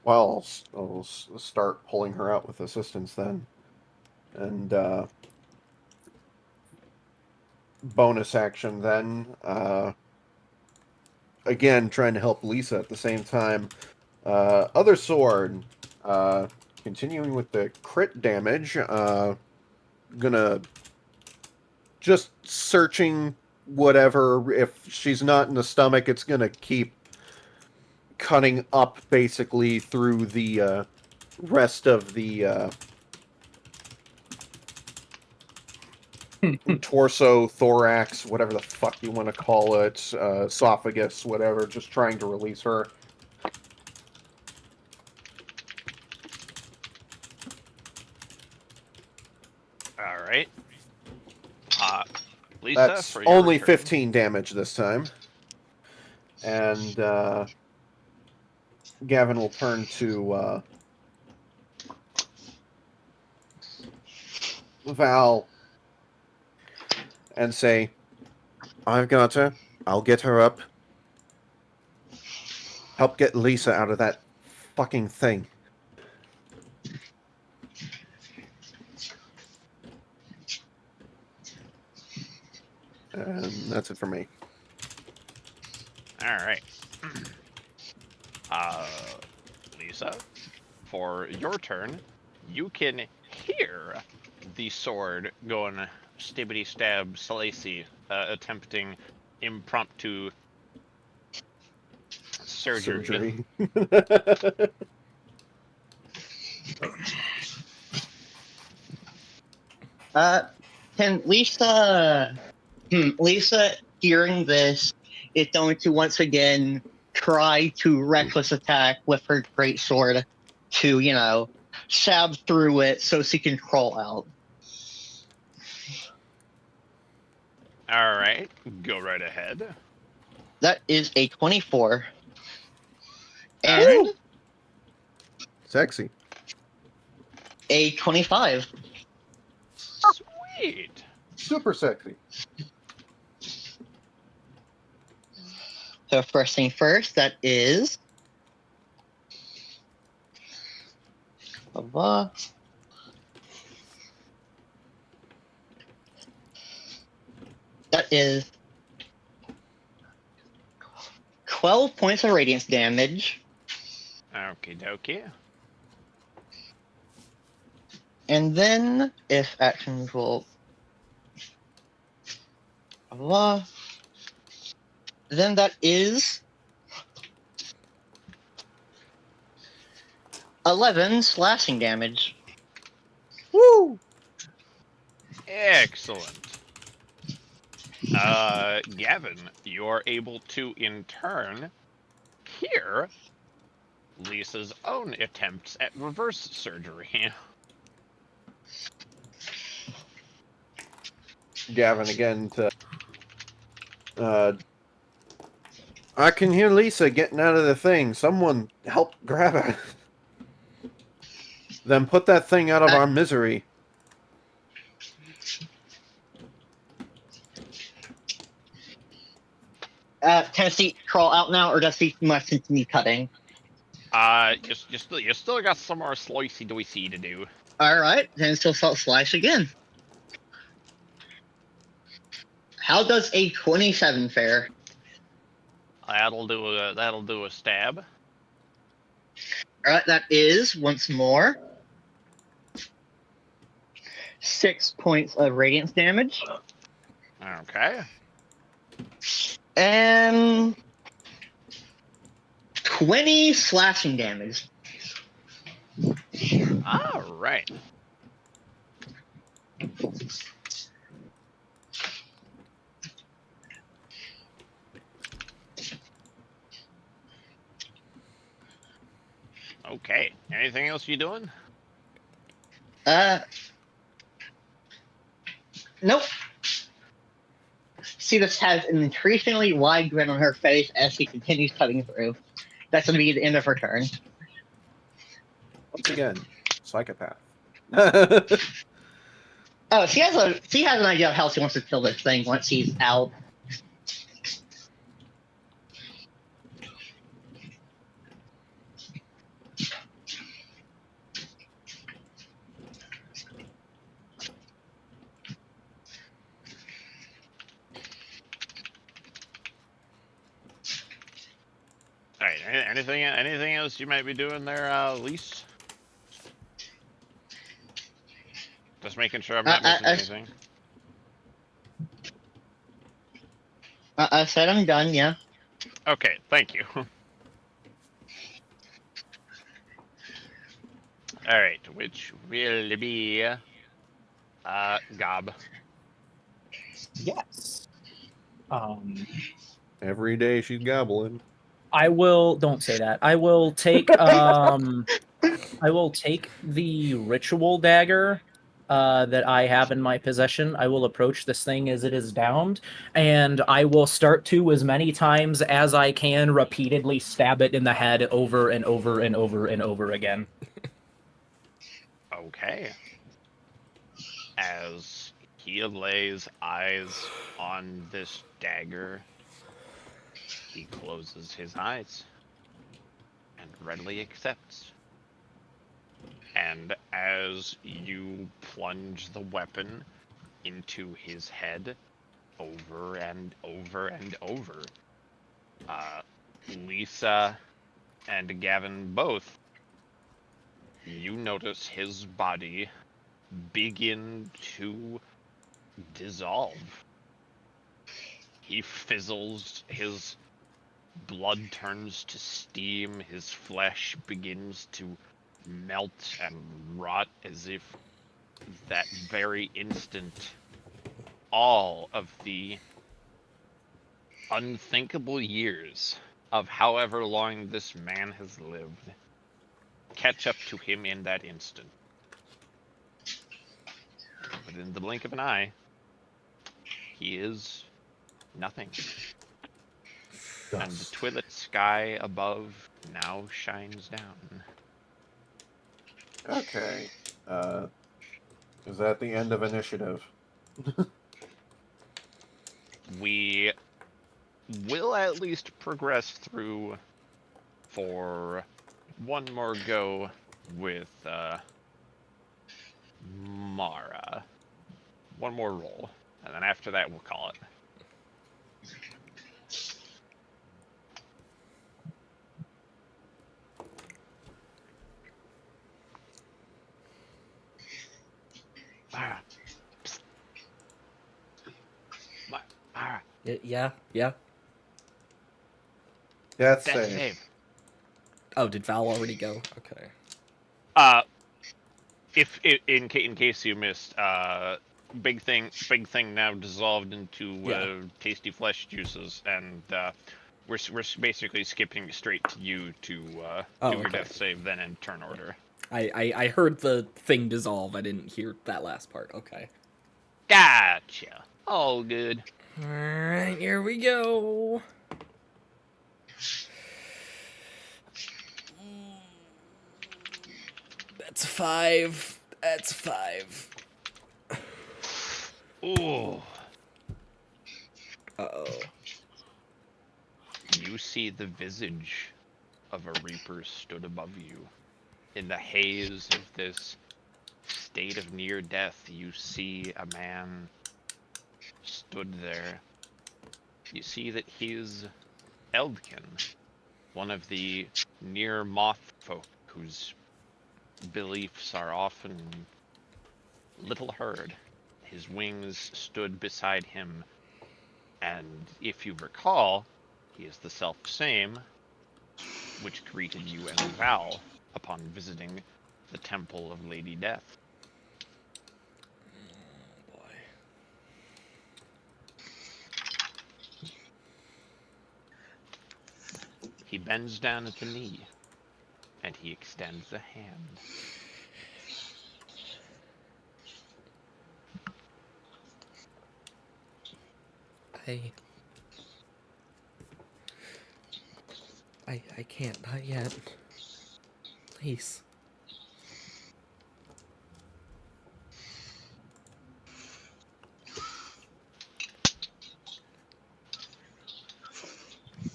Well, I'll start pulling her out with assistance then. And bonus action then. Again, trying to help Lisa at the same time. Other sword. Continuing with the crit damage. Gonna just searching whatever. If she's not in the stomach, it's gonna keep cutting up basically through the rest of the torso, thorax, whatever the fuck you want to call it, esophagus, whatever, just trying to release her. Alright. Lisa, That's for your only turn. 15 damage this time. And Gavin will turn to Val and say, I've got her. I'll get her up. Help get Lisa out of that fucking thing. And that's it for me. Alright. Lisa, for your turn, you can hear the sword going stibbity stab Salacy, attempting impromptu surgery. Can Lisa, Lisa, hearing this, is going to once again try to reckless attack with her great sword to, stab through it so she can crawl out. All right, go right ahead. That is a 24. All And right. Sexy. a 25. Sweet. Super sexy. So first thing first, that is... That is 12 points of radiance damage. Okie dokie. And then, if actions will... Then that is 11 slashing damage. Woo! Excellent. Gavin, you're able to, in turn, hear Lisa's own attempts at reverse surgery. Gavin again to... I can hear Lisa getting out of the thing. Someone help grab her. Then put that thing out of our misery. Can she crawl out now, or does she must continue cutting? You still got some more slicey doicey to do. Alright, then she'll slice again. How does a 27 fare? That'll do a stab. Alright, that is, once more, 6 points of radiance damage. Okay. And 20 slashing damage. All right. Okay. Anything else you doing? Nope. She just has an increasingly wide grin on her face as she continues cutting through. That's going to be the end of her turn. Once again, psychopath. Oh, she has an idea of how she wants to kill this thing once she's out. All right. Anything else you might be doing there, Lise? Just making sure I'm not missing anything. I said I'm done, yeah. Okay, thank you. Alright, which will be Gob. Yes. Every day she's gobbling. I will. Don't say that. I will take. I will take the ritual dagger that I have in my possession. I will approach this thing as it is downed, and I will start to, as many times as I can, repeatedly stab it in the head over and over and over and over again. Okay. As he lays eyes on this dagger, he closes his eyes and readily accepts. And as you plunge the weapon into his head over and over and over, Lisa and Gavin both, you notice his body begin to dissolve. He fizzles, his blood turns to steam, his flesh begins to melt and rot as if that very instant all of the unthinkable years of however long this man has lived catch up to him in that instant. Within the blink of an eye, he is nothing. And the twilit sky above now shines down. Okay. Is that the end of initiative? We will at least progress through for one more go with Mara. One more roll, and then after that we'll call it. Mara. Psst. Mara. Yeah. Death Death save. save. Oh, did Val already go? Okay. If in case you missed, big thing now dissolved into tasty flesh juices, and we're basically skipping straight to you to do your okay. death save, then in turn order. I heard the thing dissolve. I didn't hear that last part. Okay. Gotcha. All good. All right, here we go. That's 5. That's 5. Ooh. Uh-oh. You see the visage of a reaper stood above you. In the haze of this state of near death, you see a man stood there. You see that he's Eldkin, one of the near moth folk whose beliefs are often little heard. His wings stood beside him, and if you recall, he is the self-same which greeted you and Val upon visiting the Temple of Lady Death. Oh, boy. He bends down at the knee, and he extends a hand. I can't, not yet. Please.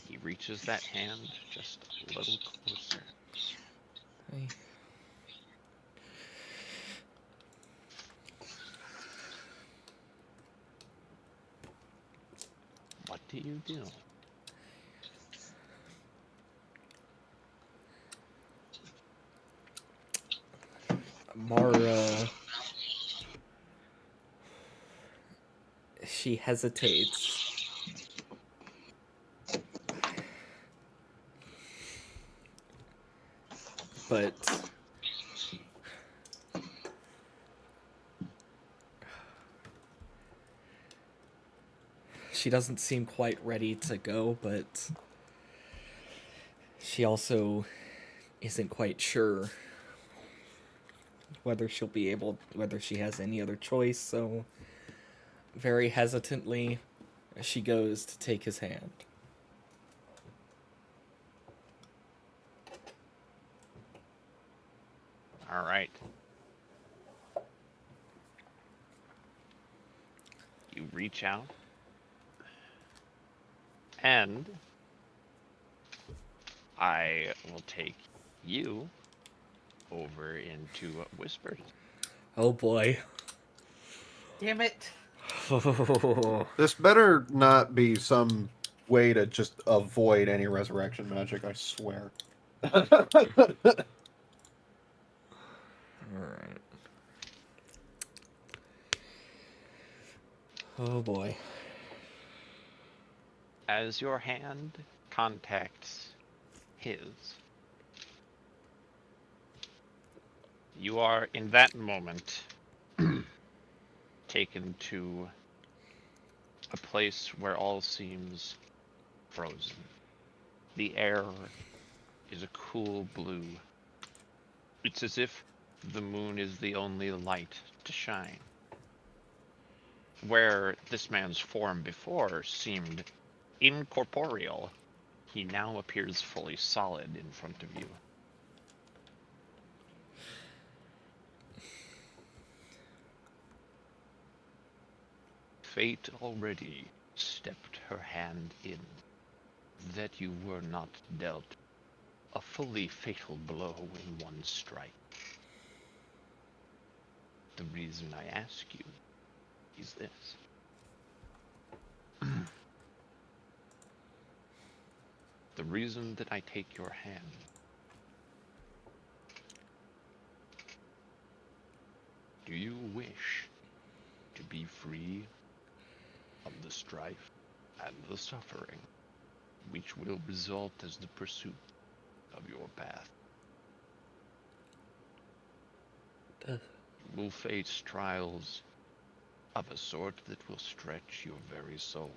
He reaches that hand just a little closer. What do you do? Mara... She hesitates. But... She doesn't seem quite ready to go, but... She also isn't quite sure whether she has any other choice, so very hesitantly she goes to take his hand. All right. You reach out, and I will take you over into Whispers. Oh boy. Damn it. This better not be some way to just avoid any resurrection magic, I swear. Alright. Oh boy. As your hand contacts his, you are in that moment taken to a place where all seems frozen. The air is a cool blue, It's as if the moon is the only light to shine. Where this man's form before seemed incorporeal, he now appears fully solid in front of you. Fate already stepped her hand in, that you were not dealt a fully fatal blow in one strike. The reason I ask you is this. The reason that I take your hand do you wish to be free of the strife and the suffering which will result as the pursuit of your path? You will face trials of a sort that will stretch your very soul.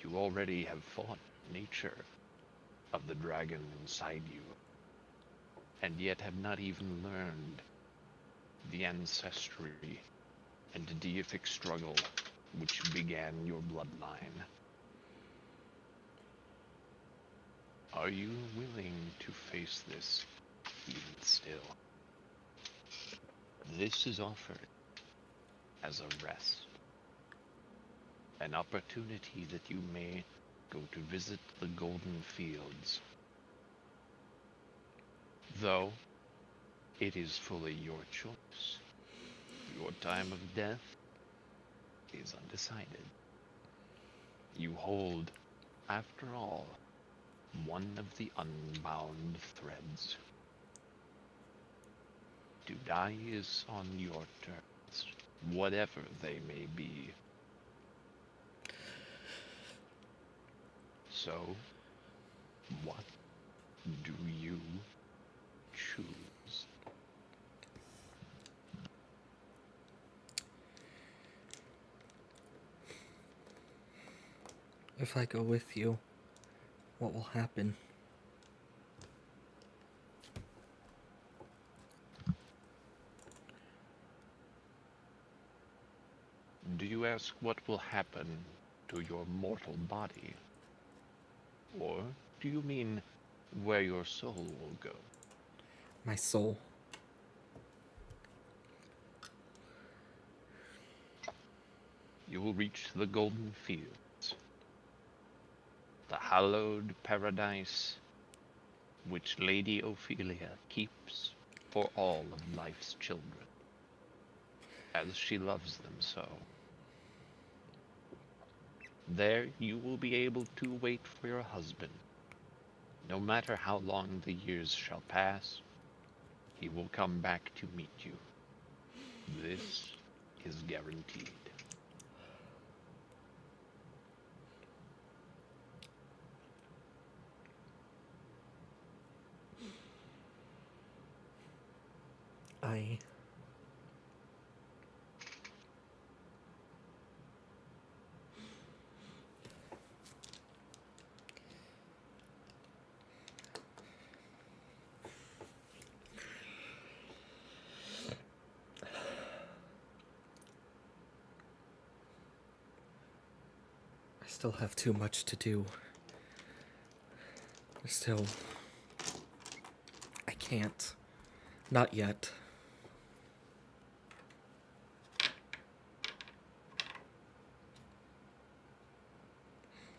You already have fought nature of the dragon inside you, and yet have not even learned the ancestry and deific struggle which began your bloodline. Are you willing to face this even still? This is offered as a rest, an opportunity that you may go to visit the Golden Fields. Though it is fully your choice, your time of death is undecided. You hold, after all, one of the unbound threads. To die is on your terms, whatever they may be. So, what do you choose? If I go with you, what will happen? Do you ask what will happen to your mortal body? Or do you mean where your soul will go? My soul. You will reach the Golden Fields, the hallowed paradise which Lady Ophelia keeps for all of life's children, as she loves them so. There you will be able to wait for your husband. No matter how long the years shall pass, he will come back to meet you. This is guaranteed. I still have too much to do. I can't. Not yet.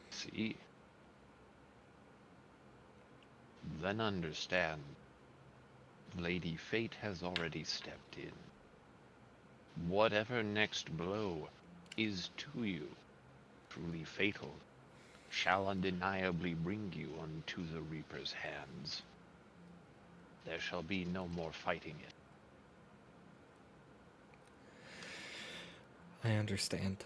See? Then understand, Lady Fate has already stepped in. Whatever next blow is to you truly fatal, shall undeniably bring you unto the Reaper's hands. There shall be no more fighting it. I understand.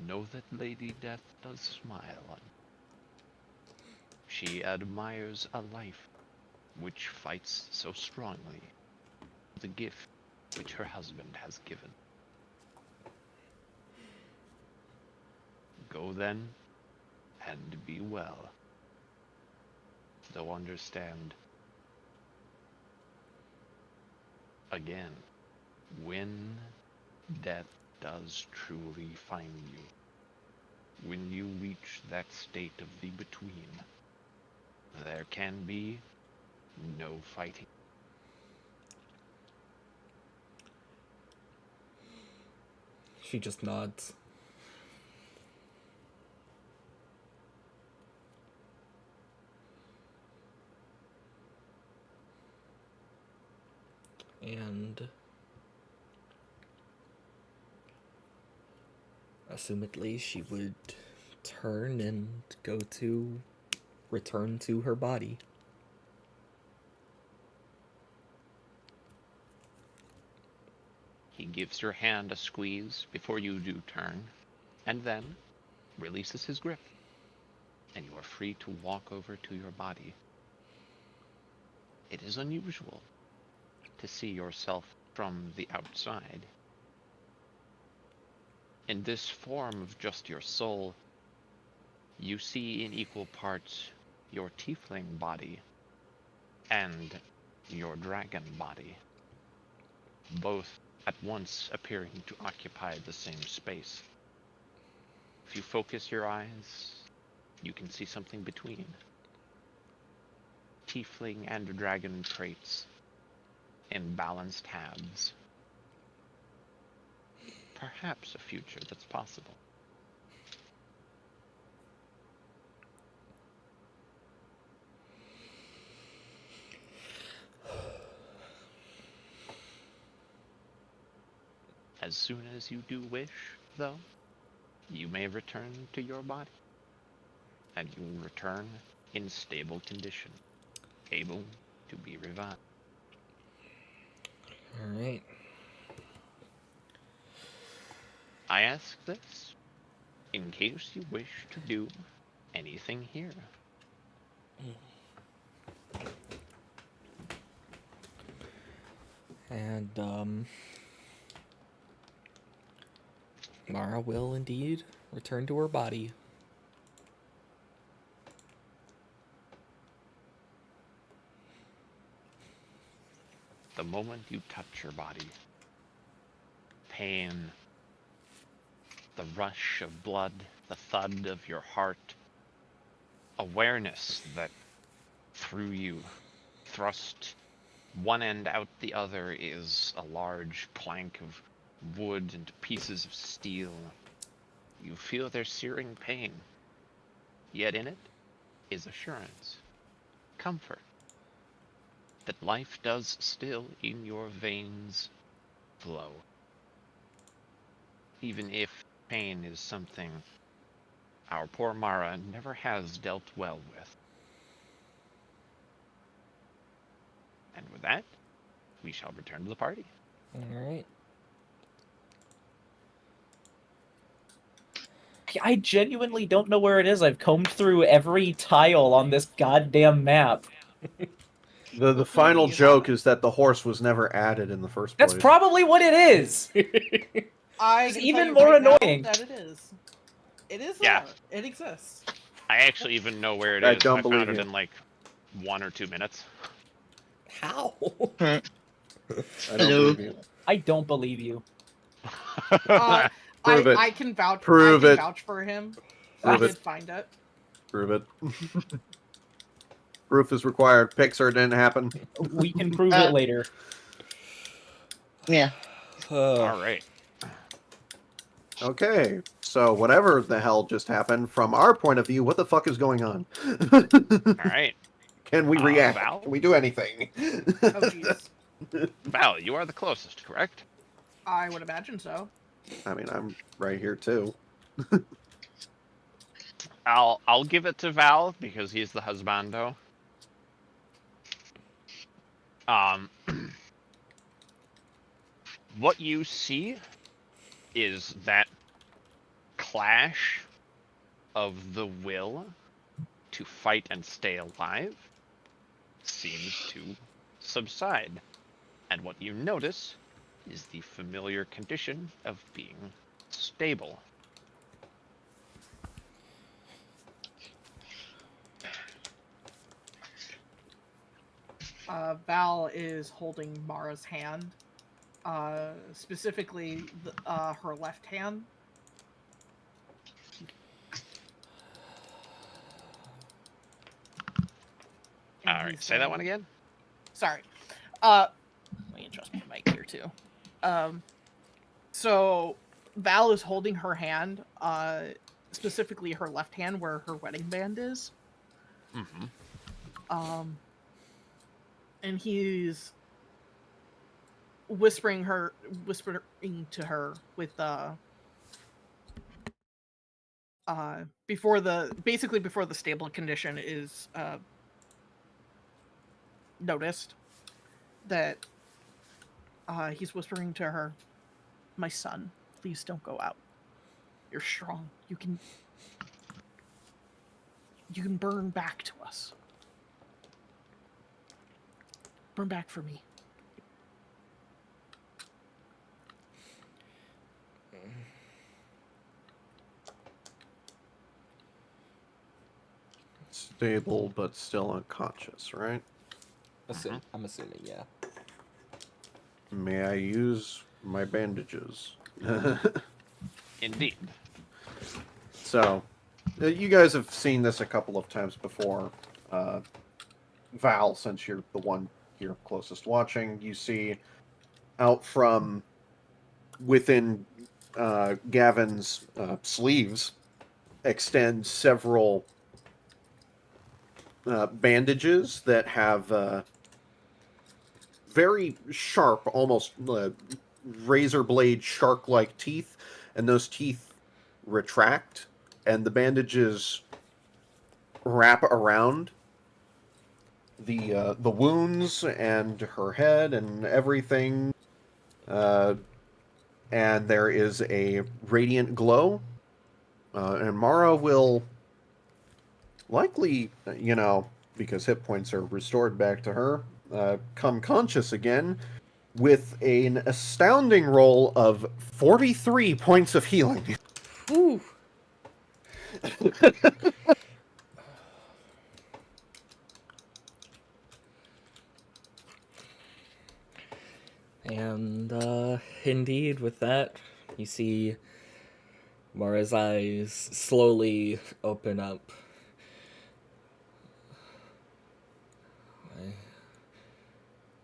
Know that Lady Death does smile on you. She admires a life which fights so strongly, the gift which her husband has given. Go then, and be well. Though understand, again, when death does truly find you, when you reach that state of the between, there can be no fighting. She just nods. And assumedly she would turn and return to her body. He gives your hand a squeeze before you do turn, and then releases his grip, and you are free to walk over to your body. It is unusual to see yourself from the outside. In this form of just your soul, you see in equal parts your tiefling body and your dragon body, both at once appearing to occupy the same space. If you focus your eyes, you can see something between. Tiefling and dragon traits in balanced halves. Perhaps a future that's possible. As soon as you do wish, though, you may return to your body, and you will return in stable condition, able to be revived. Alright. I ask this in case you wish to do anything here. And, Mara will indeed return to her body. The moment you touch your body, pain, the rush of blood, the thud of your heart, awareness that through you, thrust one end out the other, is a large plank of wood and pieces of steel. You feel their searing pain, yet in it is assurance, comfort, that life does still in your veins flow. Even if pain is something our poor Mara never has dealt well with. And with that, we shall return to the party. Alright. I genuinely don't know where it is. I've combed through every tile on this goddamn map. The final joke is that the horse was never added in the first place. That's probably what it is. I It's can even tell you more right now annoying. that it is. It is Yeah. there. It exists. I actually even know where it I is. don't I believe found it you. in like 1 or 2 minutes. How? I don't Hello. believe you. I don't believe you. Prove it. I can vouch. Prove I can it. vouch for him. Prove I it. did find it. Prove it. Proof is required. Pixar didn't happen. We can prove it later. Yeah. All right. Okay, so whatever the hell just happened, from our point of view, what the fuck is going on? All right. Can we react? Val? Can we do anything? Oh jeez. Val, you are the closest, correct? I would imagine so. I mean, I'm right here too. I'll give it to Val because he's the husbando. What you see is that clash of the will to fight and stay alive seems to subside. And what you notice is the familiar condition of being stable. Val is holding Mara's hand, specifically her left hand. And All right, he's say that saying- one again. Sorry. Let me adjust my mic here too. So Val is holding her hand, specifically her left hand where her wedding band is. Mm-hmm. And he's whispering to her with before the stable condition is noticed, that he's whispering to her, "My son, please don't go out. You're strong. You can burn back to us. Burn back for me." Stable, but still unconscious, right? I'm assuming, yeah. May I use my bandages? Indeed. So, you guys have seen this a couple of times before. Val, since you're the one here closest watching, you see out from within Gavin's sleeves extend several bandages that have very sharp, almost razor blade shark-like teeth, and those teeth retract, and the bandages wrap around the wounds and her head and everything, and there is a radiant glow, and Mara will likely, because hit points are restored back to her, come conscious again with an astounding roll of 43 points of healing. Woo! And indeed, with that, you see Mara's eyes slowly open up.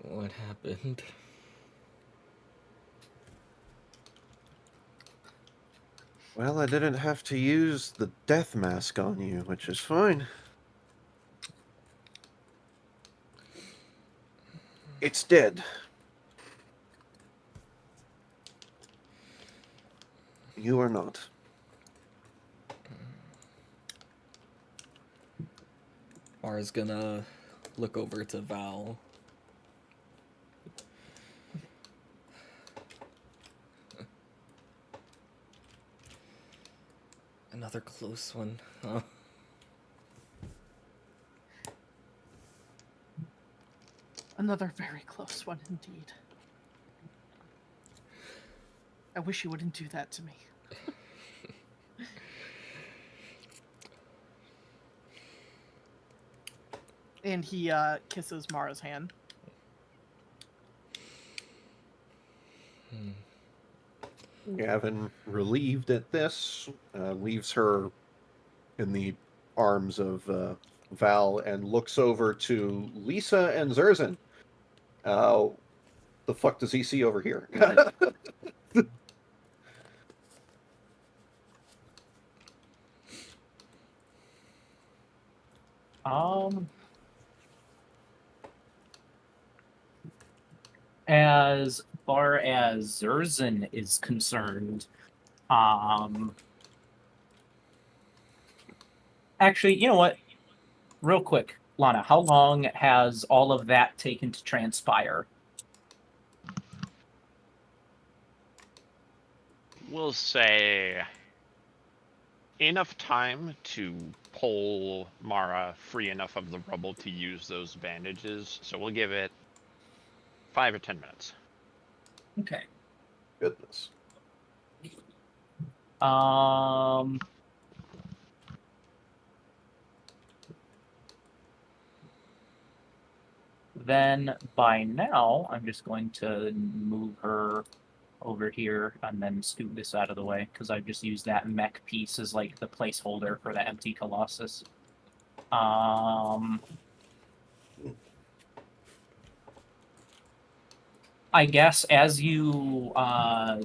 What happened? Well, I didn't have to use the death mask on you, which is fine. It's dead. You are not. Mara's gonna look over to Val. Another close one, huh? Another very close one indeed. I wish you wouldn't do that to me. And he kisses Mara's hand. Gavin, relieved at this, leaves her in the arms of Val and looks over to Lisa and Zerzan. The fuck does he see over here? As far as Zerzan is concerned, actually, you know what? Real quick, Lana, how long has all of that taken to transpire? We'll say enough time to pull Mara free enough of the rubble to use those bandages. So we'll give it 5 or 10 minutes. Okay. Goodness. then by now, I'm just going to move her over here and then scoot this out of the way because I've just used that mech piece as like the placeholder for the empty Colossus. I guess as you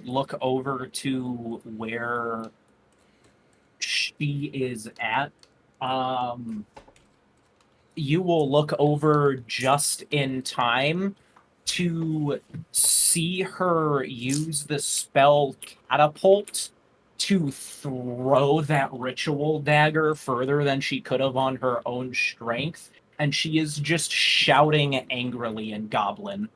look over to where she is at, you will look over just in time to see her use the spell Catapult to throw that ritual dagger further than she could have on her own strength, and she is just shouting angrily in Goblin.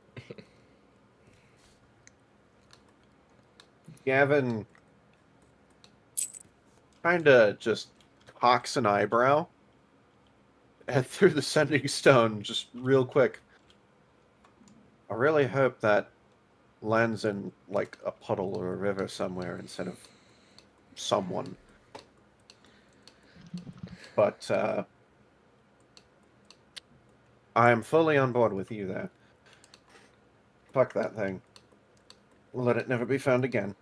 Gavin kinda just cocks an eyebrow and through the sending stone just real quick. I really hope that lands in like a puddle or a river somewhere instead of someone. But I am fully on board with you there. Fuck that thing. Let it never be found again.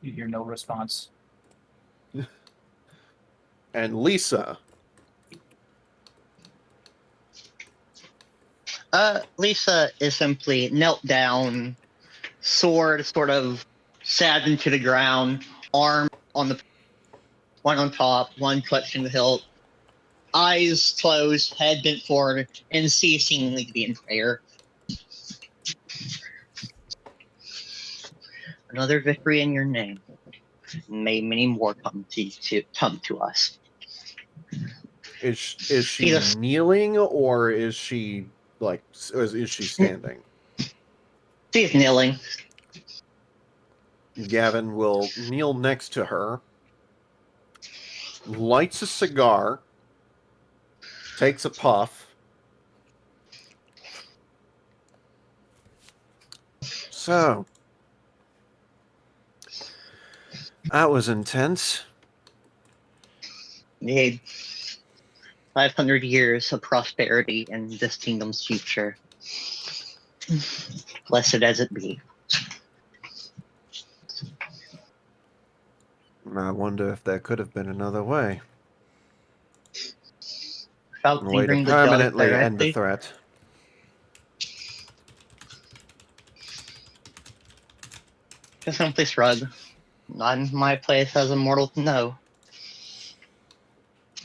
You hear no response. And Lisa. Lisa is simply knelt down, sword sort of stabbed into the ground, arm on the one on top, one clutching the hilt, eyes closed, head bent forward, and seemingly to be in prayer. Another victory in your name. May many more come to us. Is she kneeling or is she like is she standing? She's kneeling. Gavin will kneel next to her, lights a cigar, takes a puff. So, that was intense. Need 500 years of prosperity in this kingdom's future. Blessed as it be. I wonder if there could have been another way. Without A way to fingering the judge permanently end the directly. threat. Just simply shrug. Not in my place as a mortal to know.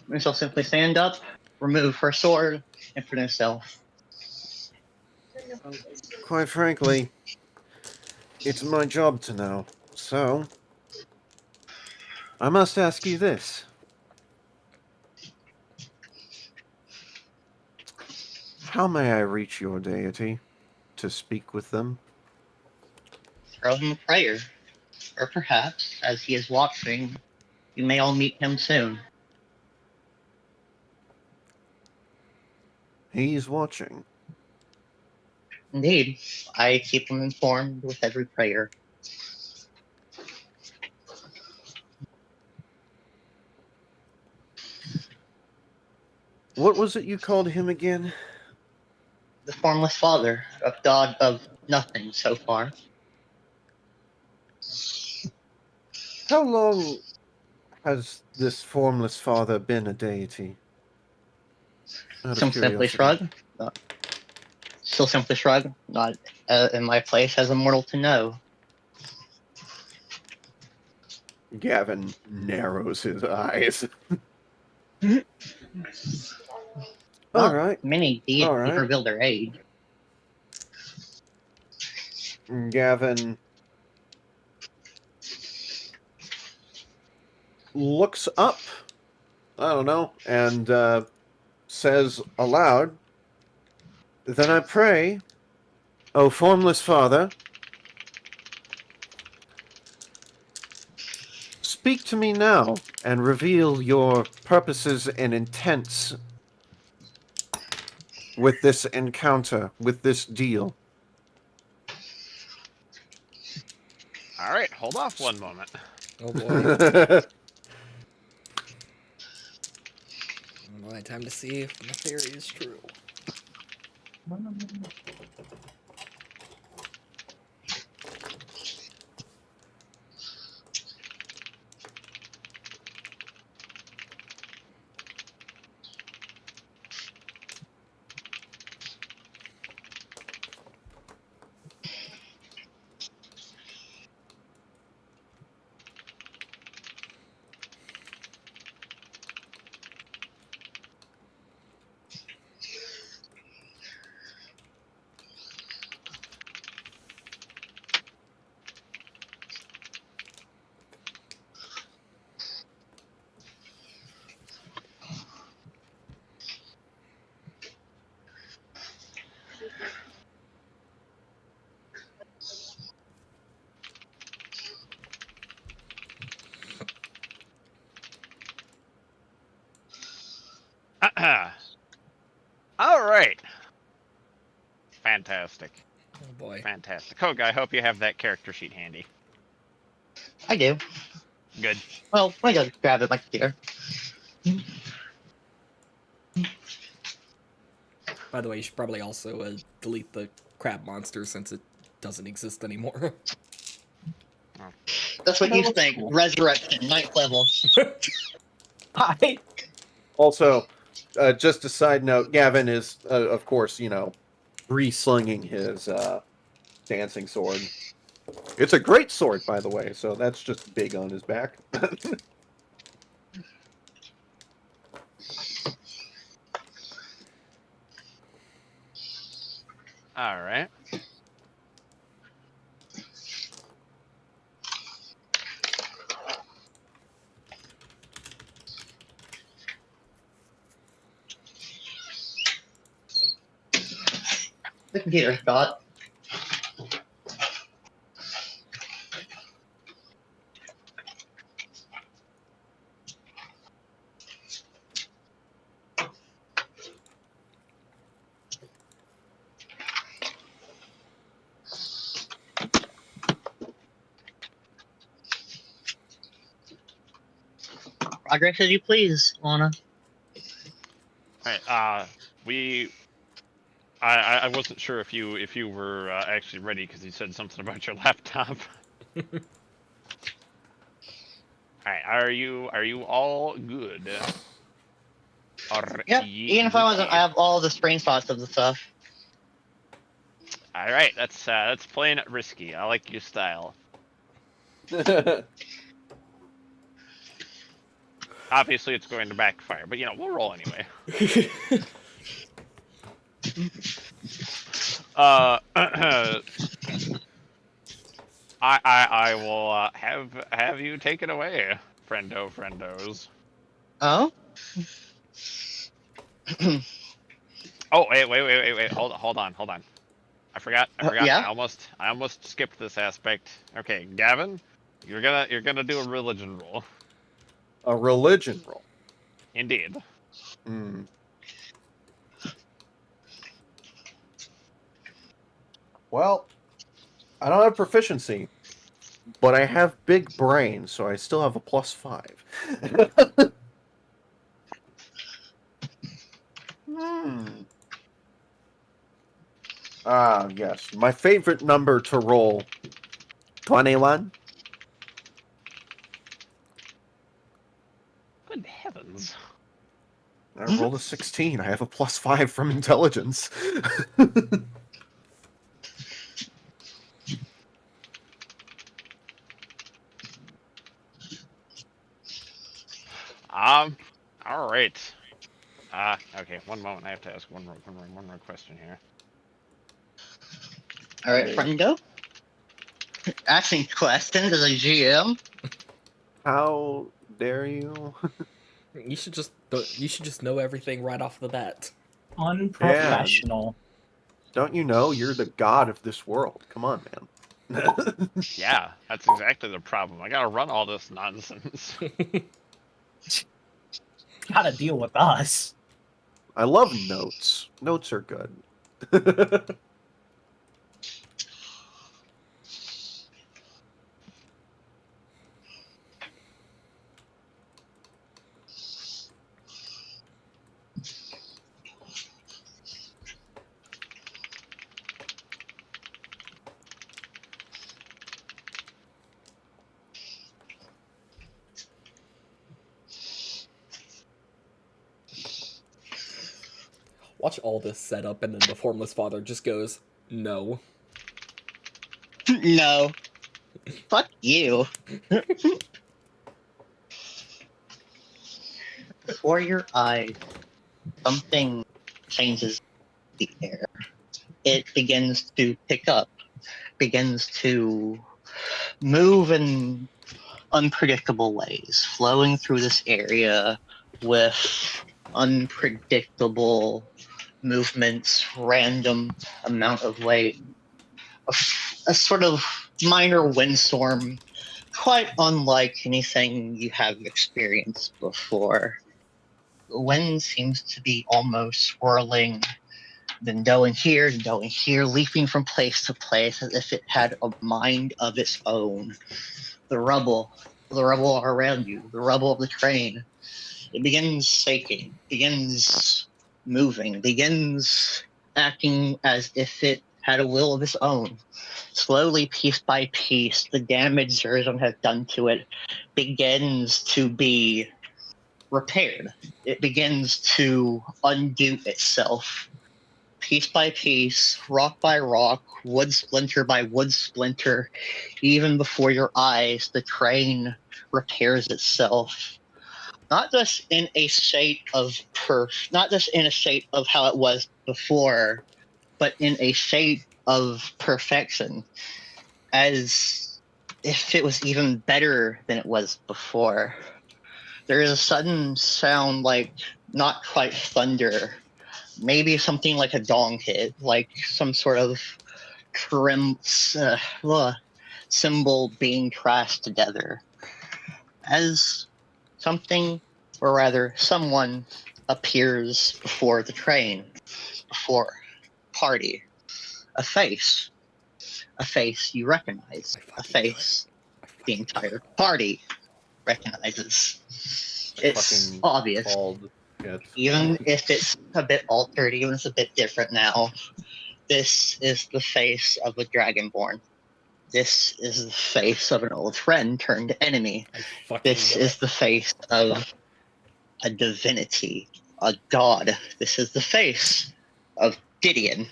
We shall simply stand up, remove her sword, and put herself. Quite frankly, it's my job to know. So, I must ask you this. How may I reach your deity to speak with them? Throw him a prayer. Or perhaps, as he is watching, you may all meet him soon. He's watching. Indeed, I keep him informed with every prayer. What was it you called him again? The formless father, a god of nothing so far. How long has this formless father been a deity? Out of Some simply curiosity. shrug. Still simply shrug. Not in my place as a mortal to know. Gavin narrows his eyes. Well, All right. many deities All right. reveal their age. Gavin looks up, I don't know, and says aloud, "Then I pray, O formless father, speak to me now and reveal your purposes and intents with this encounter, with this deal." All right, hold off one moment. Oh boy. Oh boy. Alright, time to see if my theory is true. All right. Fantastic. Oh boy. Fantastic. Koga, I hope you have that character sheet handy. I do. Good. Well, I gotta grab it in my computer. By the way, you should probably also delete the crab monster since it doesn't exist anymore. That's what That you looks think. cool. Resurrection, ninth level. I Also, just a side note, Gavin is, of course, re-slinging his dancing sword. It's a great sword, by the way, so that's just big on his back. All right. The computer, Scott. Progress as you please, Lana. All right. I wasn't sure if you were actually ready because you said something about your laptop. All right. Are you all good? Yep. Even if I wasn't, I have all the screenshots of the stuff. All right. That's playing it risky. I like your style. Obviously, it's going to backfire, but we'll roll anyway. I will have you take it away, friendos. Oh? Oh wait. Hold on. I forgot. Yeah? I almost skipped this aspect. Okay, Gavin, you're gonna do a religion roll. A religion roll. Indeed. Hmm. Well, I don't have proficiency, but I have big brain, so I still have a +5. Ah, yes. My favorite number to roll. 21. Good heavens. I rolled a 16. I have a +5 from intelligence. All right. Okay. One moment. I have to ask one more question here. Alright, friendo. Asking questions as a GM. How dare you? You should just know everything right off the bat. unprofessional. Don't you know you're the god of this world? Come on, man. Yeah, that's exactly the problem. I gotta run all this nonsense. Gotta deal with us. I love notes. Notes are good. Watch all this setup, and then the Formless Father just goes, no. No. Fuck you. Before your eyes, something changes the air. It begins to pick up, begins to move in unpredictable ways, flowing through this area with unpredictable movements, random amount of weight. A sort of minor windstorm, quite unlike anything you have experienced before. The wind seems to be almost swirling, then going here, leaping from place to place as if it had a mind of its own. The rubble around you, the rubble of the train, it begins shaking, begins moving, begins acting as if it had a will of its own. Slowly, piece by piece, the damage Zerzan has done to it begins to be repaired. It begins to undo itself. Piece by piece, rock by rock, wood splinter by wood splinter, even before your eyes, the train repairs itself. Not just in a state of how it was before, but in a state of perfection, as if it was even better than it was before. There is a sudden sound like not quite thunder, maybe something like a gong hit, like some sort of symbol being trashed together. As something, or rather someone, appears before the train, before party. A face you recognize, a face the entire party recognizes. It's Fucking obvious. bald. Yeah, Even if it's a bit altered, even if it's a bit different now, this is the face of a Dragonborn. This is the face of an old friend turned enemy. This is the face of a divinity, a god. This is the face of Gideon.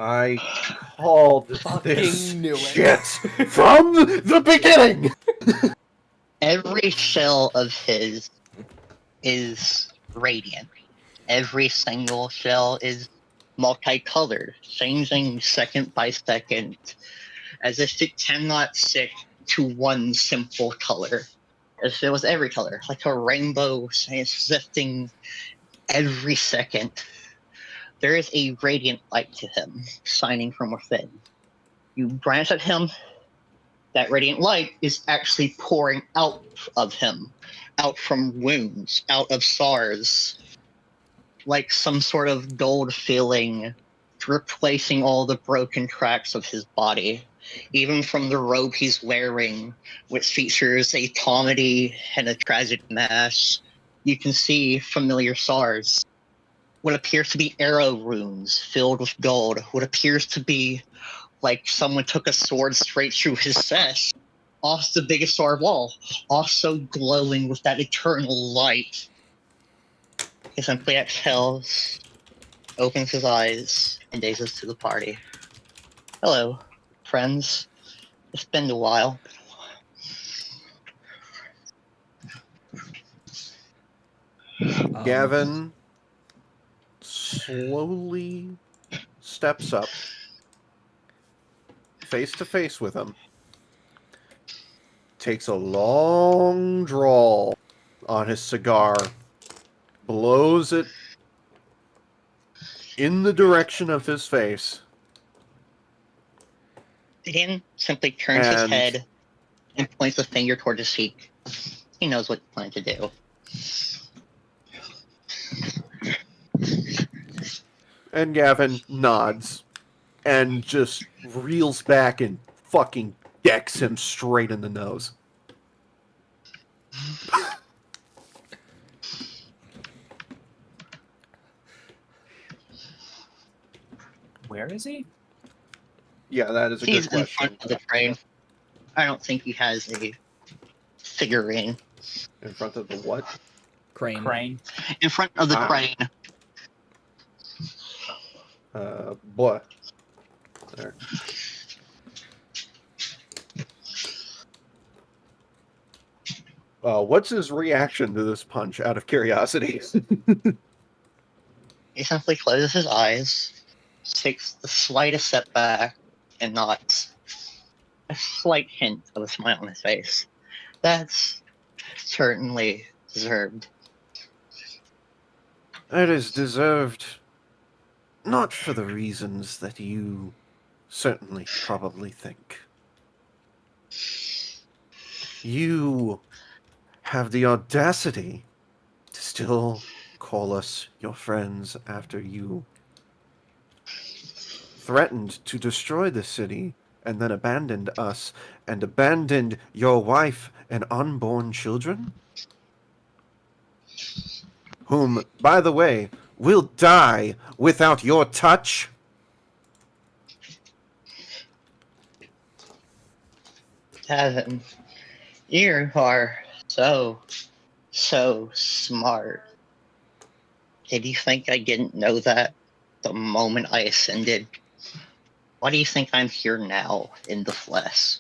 I called this knew it. shit from the beginning. Every shell of his is radiant. Every single shell is multicolored, changing second by second, as if it cannot stick to one simple color. As if it was every color, like a rainbow shifting every second. There is a radiant light to him, shining from within. You glance at him, that radiant light is actually pouring out of him, out from wounds, out of scars, like some sort of gold filling, replacing all the broken cracks of his body. Even from the robe he's wearing, which features a comedy and a tragic mask, you can see familiar scars. What appears to be arrow runes filled with gold, what appears to be like someone took a sword straight through his chest, off the biggest star of all, also glowing with that eternal light. He simply exhales, opens his eyes, and gazes to the party. Hello, friends. It's been a while. Gavin slowly steps up, face to face with him, takes a long draw on his cigar, blows it in the direction of his face. Gideon simply turns his head and points a finger toward his cheek. He knows what you plan to do. And Gavin nods and just reels back and fucking decks him straight in the nose. Where is he? Yeah, that is a He's good in question. front of the train. I don't think he has a figurine. In front of the what? Crane. Crane. In front of the Ah. train, Boy. There. What's his reaction to this punch, out of curiosity? He simply closes his eyes, takes the slightest step back, and nods. A slight hint of a smile on his face. That's certainly deserved. It is deserved, not for the reasons that you certainly probably think. You have the audacity to still call us your friends after you threatened to destroy the city and then abandoned us and abandoned your wife and unborn children? Whom, by the way, will die without your touch? Tavin, you are so smart. Did you think I didn't know that the moment I ascended? Why do you think I'm here now in the flesh?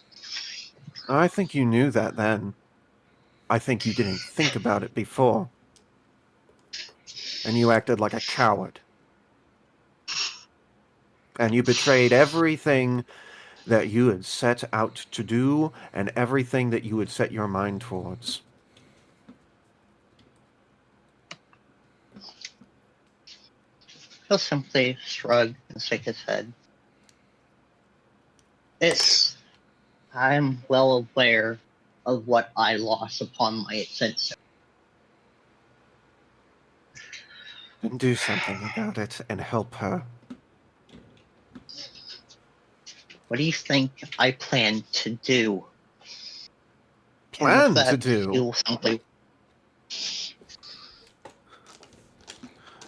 I think you knew that then. I think you didn't think about it before. And you acted like a coward. And you betrayed everything that you had set out to do and everything that you had set your mind towards. He'll simply shrug and shake his head. I'm well aware of what I lost upon my ascension. Then do something about it and help her. What do you think I plan to do? Plan to do? He will simply...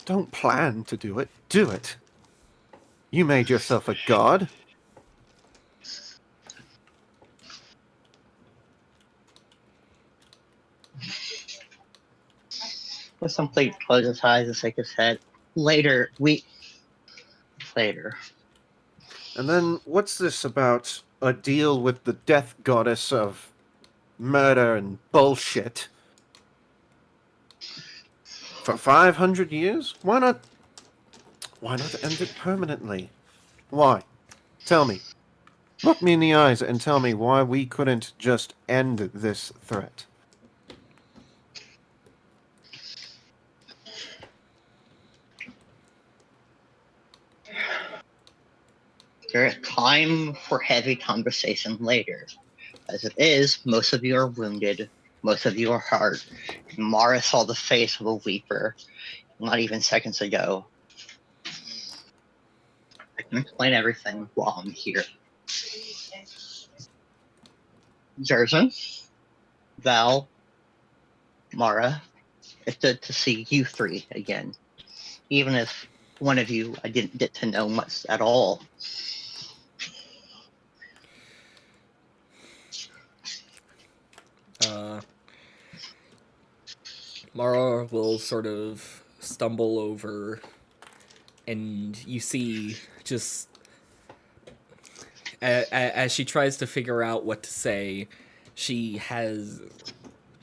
Don't plan to do it. Do it. You made yourself a god. He'll simply close his eyes and shake his head. Later. And then, what's this about a deal with the death goddess of murder and bullshit? For 500 years? Why not end it permanently? Why? Tell me. Look me in the eyes and tell me why we couldn't just end this threat. There is time for heavy conversation later. As it is, most of you are wounded, most of you are hurt. Mara saw the face of a weeper not even seconds ago. I can explain everything while I'm here. Zerzan, Val, Mara, it's good to see you three again. Even if one of you I didn't get to know much at all. Mara will sort of stumble over, and you see just as she tries to figure out what to say, she has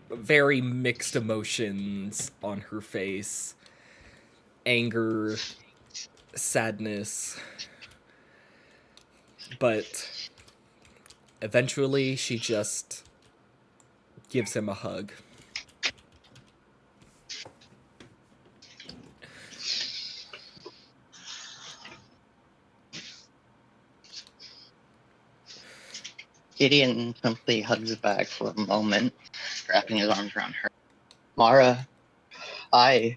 very mixed emotions on her face. Anger, sadness, but eventually she just gives him a hug. Gideon simply hugs back for a moment, wrapping his arms around her. Mara, I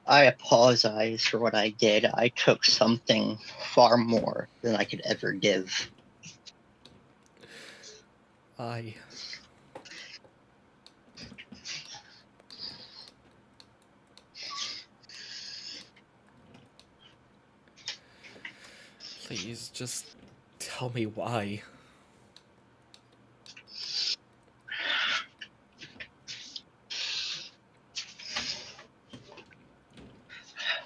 apologize for what I did. I took something far more than I could ever give. Please, just tell me why.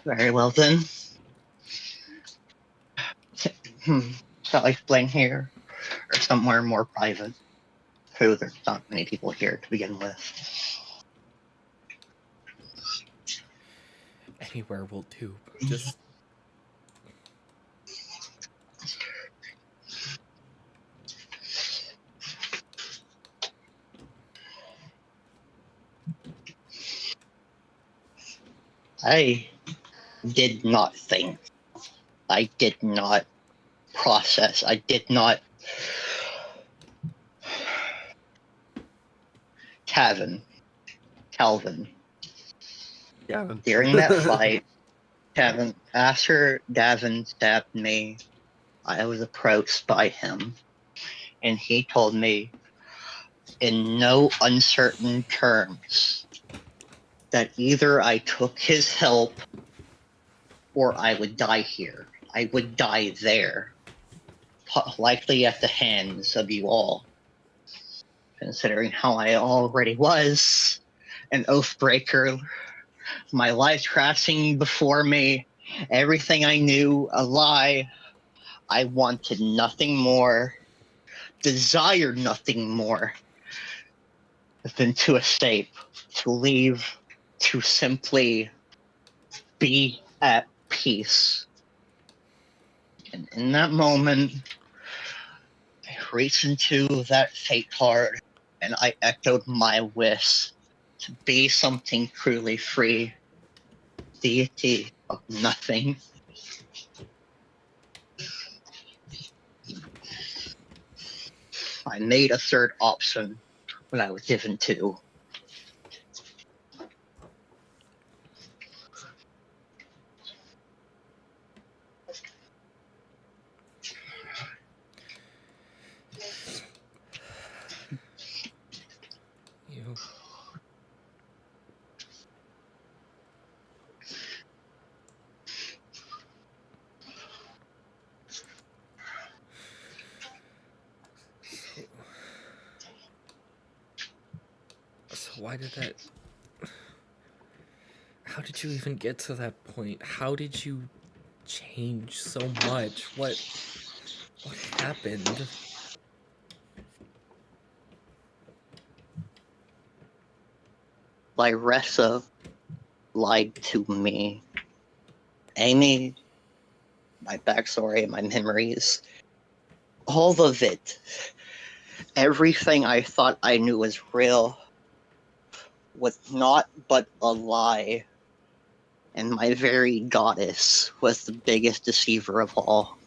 Very well then. Shall I explain here? Or somewhere more private? So there's not many people here to begin with. Anywhere will do. Just I did not think. I did not process. I did not. Calvin. Gavin. During that fight, after Gavin stabbed me, I was approached by him, and he told me in no uncertain terms that either I took his help or I would die here. I would die there, likely at the hands of you all, considering how I already was an oathbreaker, my life crashing before me, everything I knew a lie. I wanted nothing more, desired nothing more than to escape, to leave, to simply be at peace. And in that moment, I reached into that fate card and I echoed my wish to be something truly free, deity of nothing. I made a third option when I was given two. you. So why did that? How did you even get to that point? How did you change so much? What happened? Lyressa lied to me. Amy, my backstory, my memories, all of it, everything I thought I knew was real was not but a lie. And my very goddess was the biggest deceiver of all.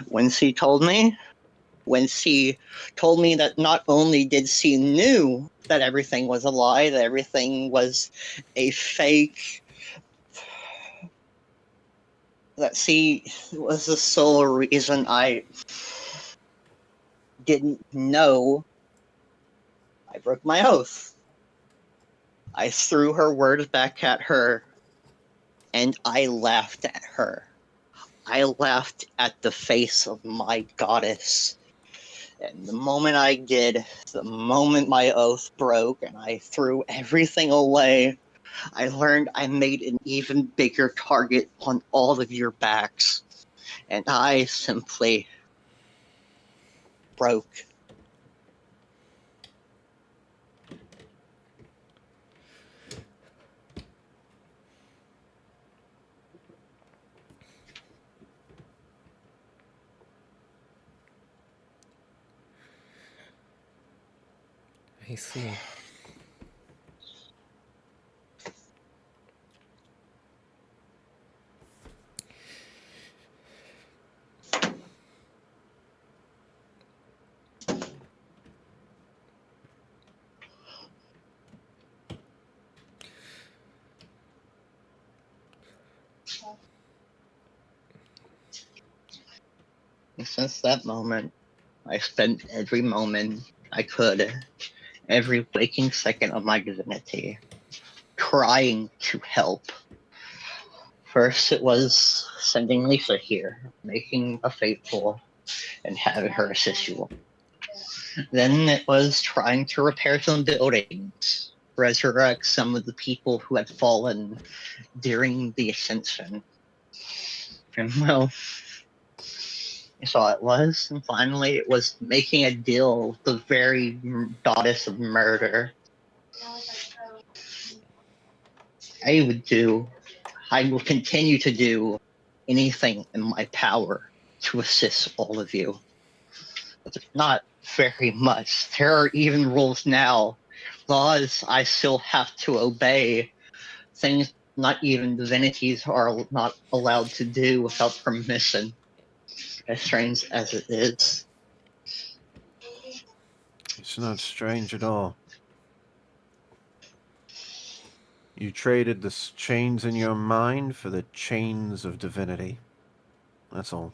When she told me that not only did she knew that everything was a lie, that everything was a fake, that she was the sole reason I didn't know, I broke my oath. I threw her words back at her, and I laughed at her. I laughed at the face of my goddess. And the moment I did, the moment my oath broke and I threw everything away, I learned I made an even bigger target on all of your backs. And I simply broke. I see. And since that moment, I spent every moment I could, every waking second of my divinity, trying to help. First, it was sending Lisa here, making a faithful, and having her assist you. Then it was trying to repair some buildings, resurrect some of the people who had fallen during the ascension. And well, you saw it was, and finally it was making a deal with the very goddess of murder. I will continue to do anything in my power to assist all of you. But there's not very much. There are even rules now, laws I still have to obey, things not even divinities are not allowed to do without permission, as strange as it is. It's not strange at all. You traded the chains in your mind for the chains of divinity. That's all.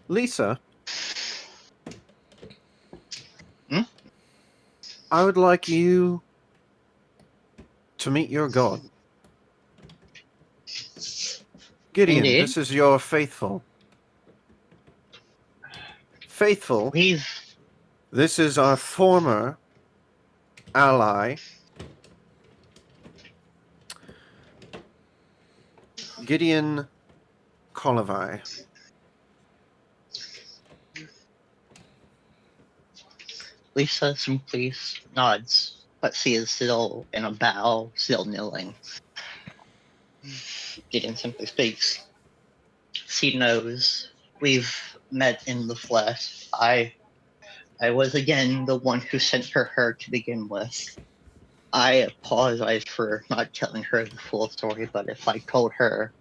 Lisa? Hmm? I would like you to meet your god. Gideon, Indeed. this is your faithful. Faithful, We've this is our former ally, Gideon Kolovai. Lisa simply nods, but she is still in a bow, still kneeling. Gideon simply speaks. She knows we've met in the flesh. I was again the one who sent her to begin with. I apologize for not telling her the full story, but if I told her,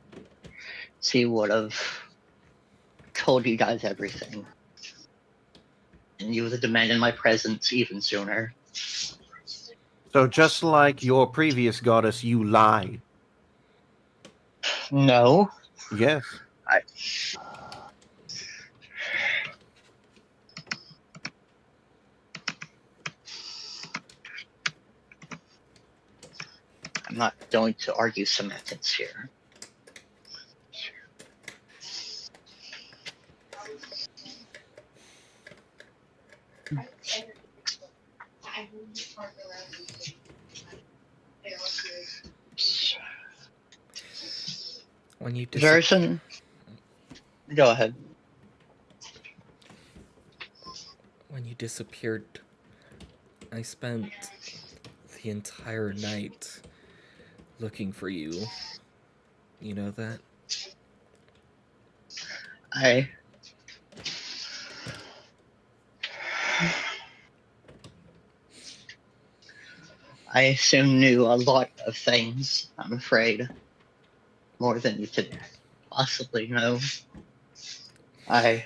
she would have told you guys everything. And you would have demanded my presence even sooner. So just like your previous goddess, you lied. No. Yes. I'm not going to argue semantics here. When you Version. Go ahead. When you disappeared, I spent the entire night looking for you. You know that? I assume knew a lot of things, I'm afraid. More than you could possibly know. I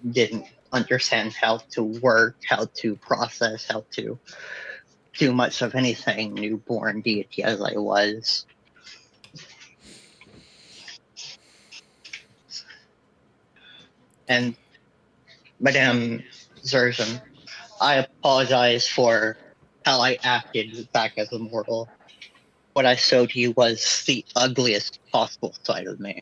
didn't understand how to work, how to process, how to do much of anything, newborn deity as I was. And Madame Zerzan, I apologize for how I acted back as a mortal. What I showed you was the ugliest possible side of me.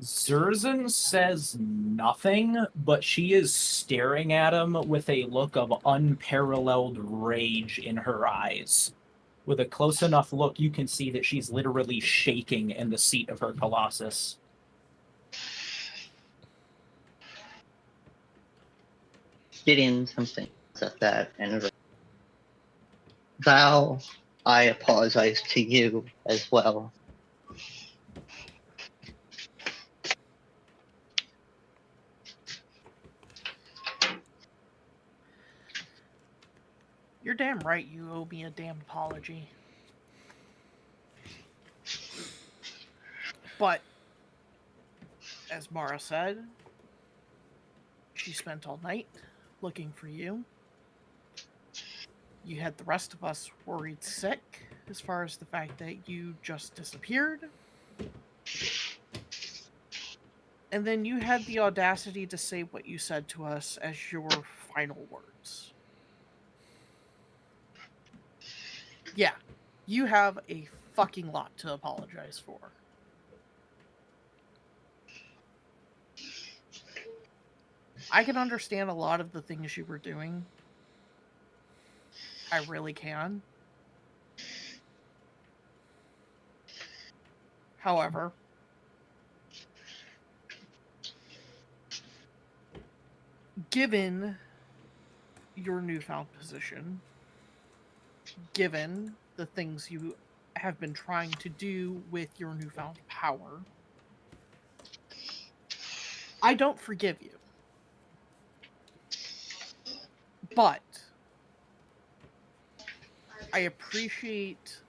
Zerzan says nothing, but she is staring at him with a look of unparalleled rage in her eyes. With a close enough look, you can see that she's literally shaking in the seat of her colossus. Gideon something at that and Val, I apologize to you as well. You're damn right you owe me a damn apology. But, as Mara said, she spent all night looking for you. You had the rest of us worried sick as far as the fact that you just disappeared. And then you had the audacity to say what you said to us as your final words. Yeah, you have a fucking lot to apologize for. I can understand a lot of the things you were doing. I really can. However, given your newfound position, given the things you have been trying to do with your newfound power, I don't forgive you. But I appreciate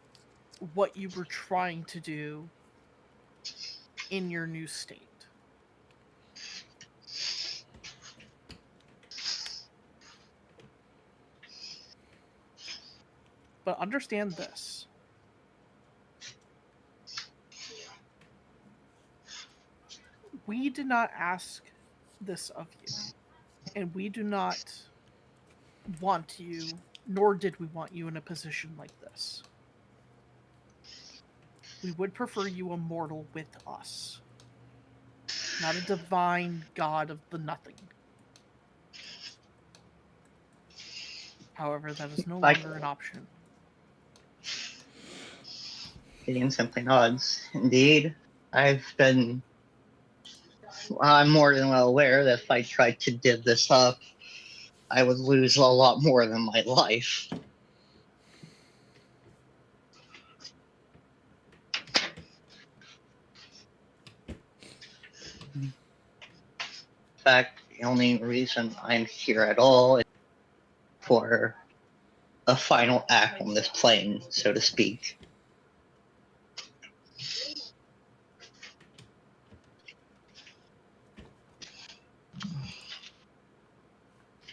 what you were trying to do in your new state. But understand this. We did not ask this of you. And we do not want you, nor did we want you in a position like this. We would prefer you a mortal with us, not a divine god of the nothing. However, that is no longer an option. Gideon simply nods. Indeed, I'm more than well aware that if I tried to div this up, I would lose a lot more than my life. In fact, the only reason I'm here at all is for a final act on this plane, so to speak.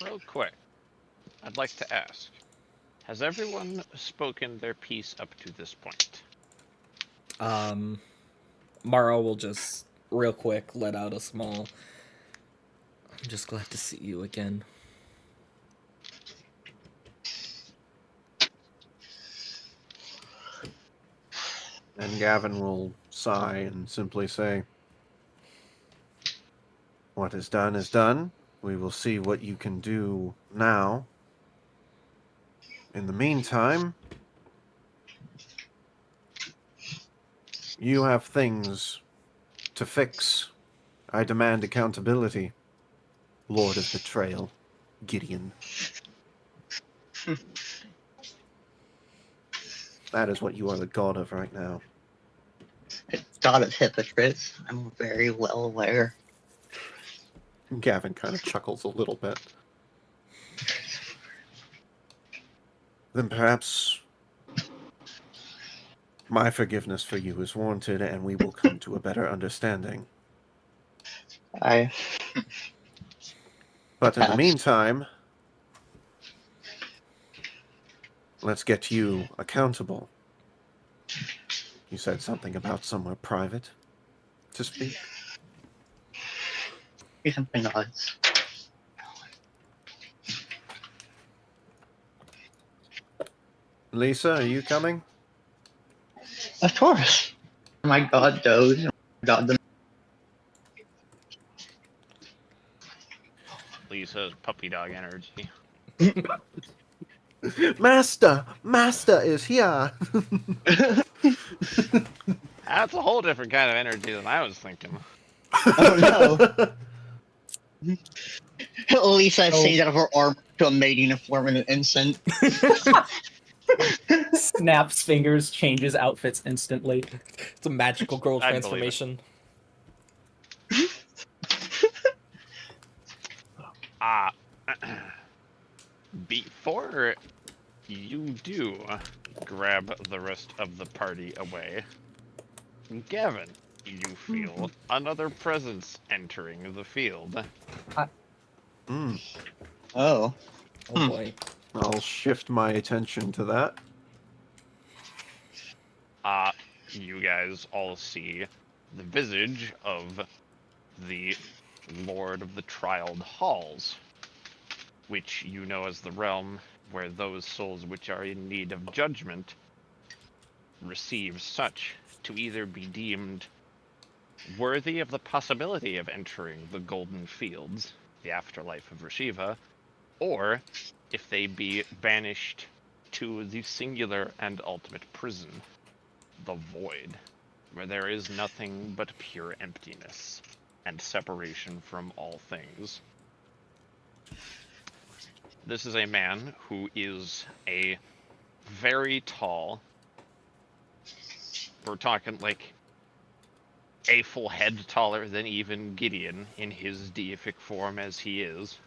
Real quick, I'd like to ask, has everyone spoken their piece up to this point? Mara will just real quick let out a small, I'm just glad to see you again. And Gavin will sigh and simply say, "What is done is done. We will see what you can do now. In the meantime, you have things to fix. I demand accountability, Lord of Betrayal, Gideon." That is what you are the god of right now. God of hypocrites, I'm very well aware. Gavin kind of chuckles a little bit. Then perhaps my forgiveness for you is warranted, and we will come to a better understanding. But in the meantime, let's get you accountable. You said something about somewhere private to speak. He simply nods. Lisa, are you coming? Of course. My god does. God the Lisa's puppy dog energy. Master is here. That's a whole different kind of energy than I was thinking. Oh no. Lisa changed out of her arm to a maid uniform in an instant. Snaps fingers, changes outfits instantly. It's a magical girl I believe it. transformation. Before you do grab the rest of the party away, Gavin, you feel another presence entering the field. Mm. Oh. Oh boy. I'll shift my attention to that. You guys all see the visage of the Lord of the Trialed Halls, which you know as the realm where those souls which are in need of judgment receive such to either be deemed worthy of the possibility of entering the Golden Fields, the afterlife of Rashiva, or if they be banished to the singular and ultimate prison, the Void, where there is nothing but pure emptiness and separation from all things. This is a man who is a very tall, we're talking like a full head taller than even Gideon in his deific form as he is.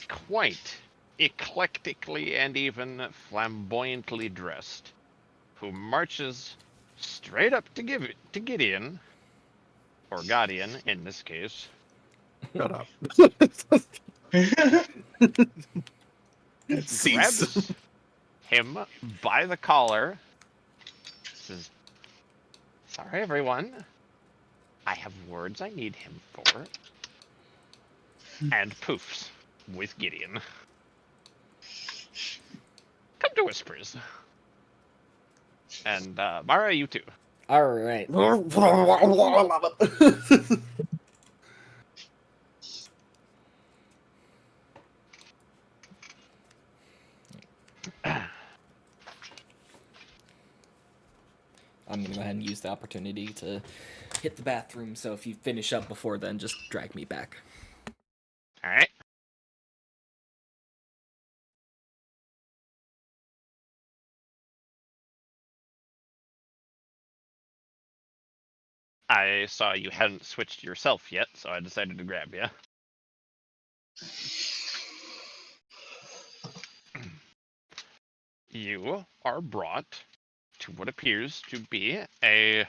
Quite eclectically and even flamboyantly dressed, who marches straight up to Gideon, or Gaudian in this case. Shut up. Cease. Grabs him by the collar, says, "Sorry, everyone. I have words I need him for." And poofs with Gideon. Come to Whispers. And Mara, you too. All right. I'm gonna go ahead and use the opportunity to hit the bathroom. So if you finish up before then, just drag me back. All right. I saw you hadn't switched yourself yet, so I decided to grab you. You are brought to what appears to be a...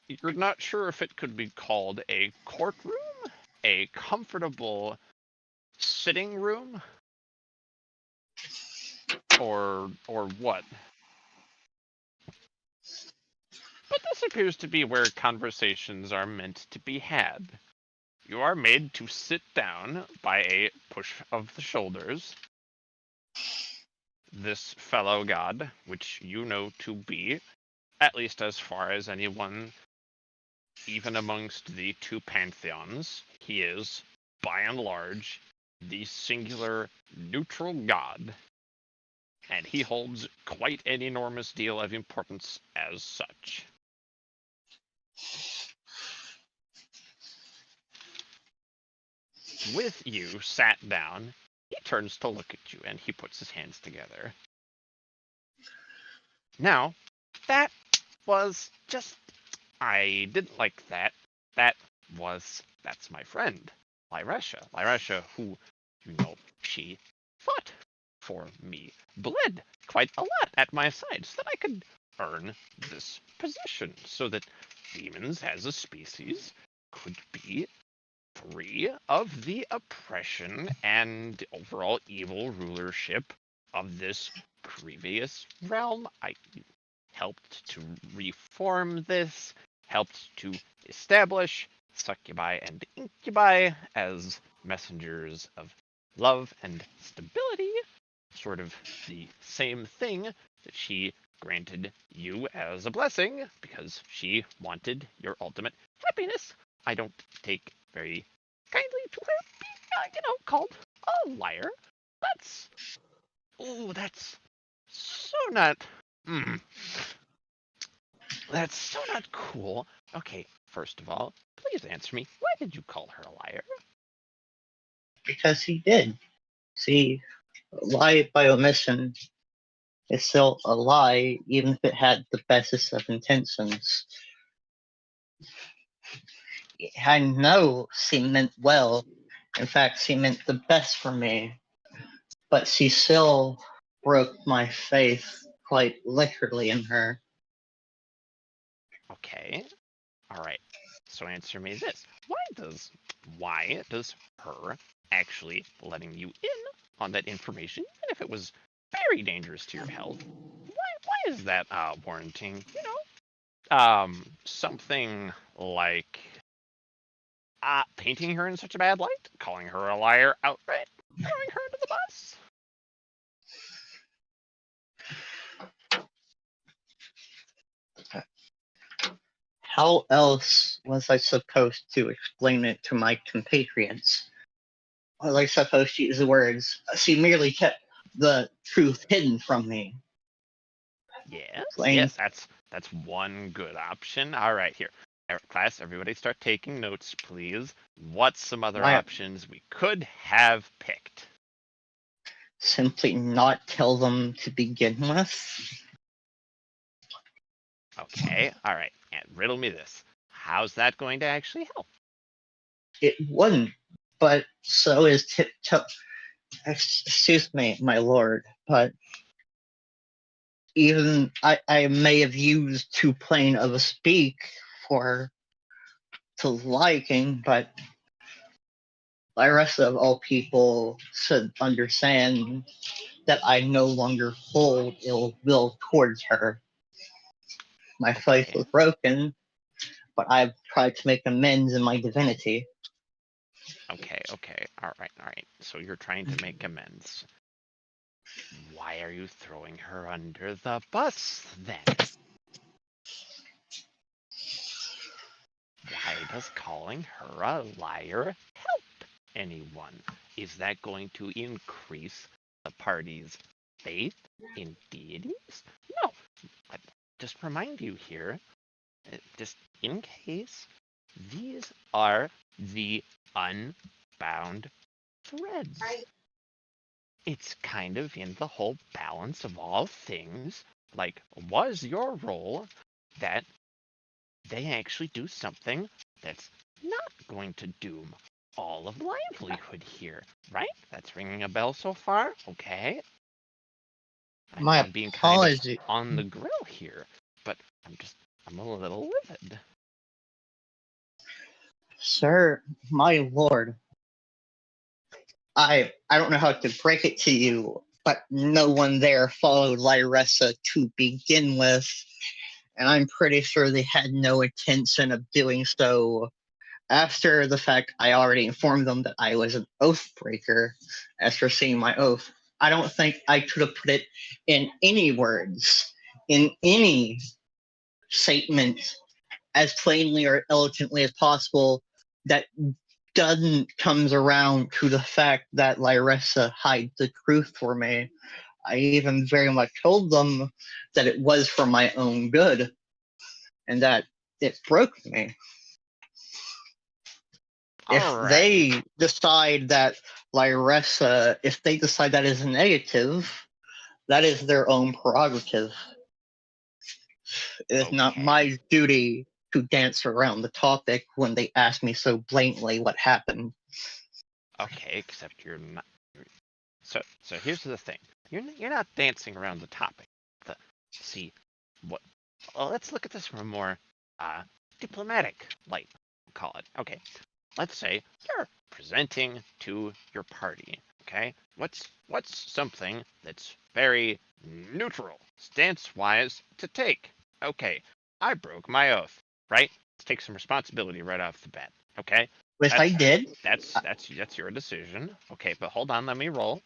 You're not sure if it could be called a courtroom, a comfortable sitting room, or what. But this appears to be where conversations are meant to be had. You are made to sit down by a push of the shoulders. This fellow god, which you know to be, at least as far as anyone, even amongst the two pantheons, he is, by and large, the singular neutral god, and he holds quite an enormous deal of importance as such. With you sat down, he turns to look at you and he puts his hands together. Now, that was just... I didn't like that. That's my friend, Lyresha. Lyresha, who, you know, she fought for me, bled quite a lot at my side so that I could earn this position, so that demons as a species could be free of the oppression and overall evil rulership of this previous realm. I helped to reform this, helped to establish succubi and incubi as messengers of love and stability, sort of the same thing that she granted you as a blessing because she wanted your ultimate happiness. I don't take very kindly to her being, called a liar. That's so not... That's so not cool. Okay, first of all, please answer me. Why did you call her a liar? Because he did. See, lie by omission is still a lie, even if it had the bestest of intentions. I know she meant well. In fact, she meant the best for me. But she still broke my faith quite literally in her. Okay. All right. So answer me this. Why does her actually letting you in on that information, even if it was very dangerous to your health, why is that warranting, Something like painting her in such a bad light, calling her a liar outright, throwing her under the bus. How else was I supposed to explain it to my compatriots? Was I supposed to use the words, she merely kept the truth hidden from me? Yes, Plain. that's one good option. All right, here. Class, everybody start taking notes, please. What's some other Why- options we could have picked? Simply not tell them to begin with? Okay, all right. And riddle me this. How's that going to actually help? It wouldn't, but so is excuse me, my lord, but even I may have used too plain of a speak for to liking, but the rest of all people should understand that I no longer hold ill will towards her. My faith Okay. was broken, but I've tried to make amends in my divinity. Okay, all right. So you're trying to make amends. Why are you throwing her under the bus then? Why does calling her a liar help anyone? Is that going to increase the party's faith in deities? No. I just remind you here, just in case, these are the unbound threads. It's kind of in the whole balance of all things, like, was your role that they actually do something that's not going to doom all of livelihood here, right? That's ringing a bell so far? Okay. I know My I'm being kind of apology, on the grill here, but I'm a little livid. sir, my lord. I don't know how to break it to you, but no one there followed Lyressa to begin with, and I'm pretty sure they had no intention of doing so. After the fact, I already informed them that I was an oath breaker. As for seeing my oath, I don't think I could have put it in any words, in any statement, as plainly or eloquently as possible that doesn't comes around to the fact that Lyressa hides the truth for me. I even very much told them that it was for my own good and that it broke me. If All right. they decide that Lyressa, if they decide that is negative, that is their own prerogative. It is not Okay. my duty to dance around the topic when they ask me so blatantly what happened. Okay, except you're not. So here's the thing. You're not dancing around the topic. See what? Well, let's look at this from a more diplomatic light. We'll call it. Okay. Let's say you're presenting to your party. Okay. What's something that's very neutral, stance-wise, to take? Okay. I broke my oath. Right. Let's take some responsibility right off the bat. Okay. Which I did. That's your decision. Okay, but hold on, let me roll.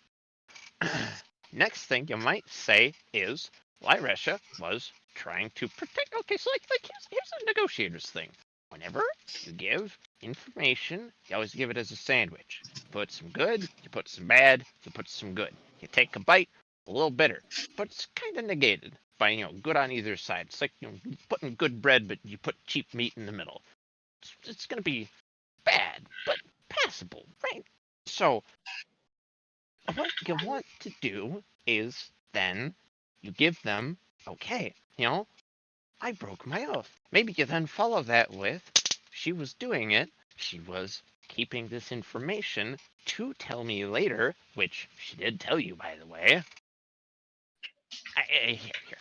Next thing you might say is Lyresha was trying to protect. Okay, so like here's a negotiator's thing. Whenever you give information, you always give it as a sandwich. You put some good, you put some bad, you put some good. You take a bite, a little bitter, but it's kind of negated by good on either side. It's like putting good bread, but you put cheap meat in the middle. It's gonna be bad, but passable, right? So what you want to do is then you give them, okay, I broke my oath. Maybe you then follow that with, she was doing it, she was keeping this information to tell me later, which she did tell you, by the way. Here.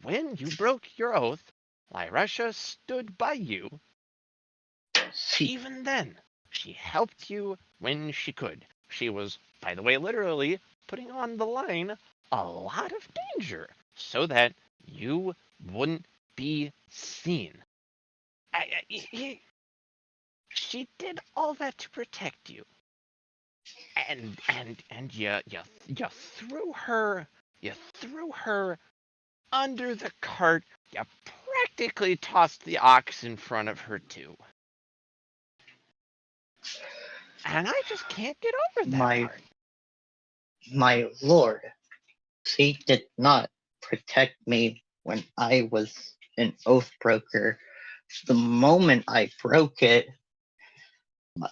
When you broke your oath, Lyrasha stood by you. Even then, she helped you when she could. She was, by the way, literally putting on the line a lot of danger so that you wouldn't be seen. She did all that to protect you, and you threw her under the cart. You practically tossed the ox in front of her too, and I just can't get over that part. My lord, she did not protect me when I was an oath broker. The moment I broke it,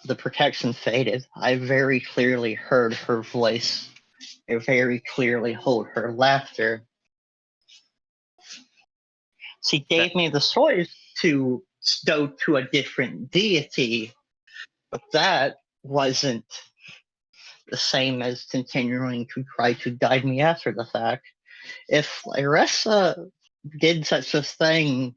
the protection faded. I very clearly heard her voice. I very clearly heard her laughter. She gave me the choice to go to a different deity, but that wasn't the same as continuing to try to guide me after the fact. If Iressa did such a thing,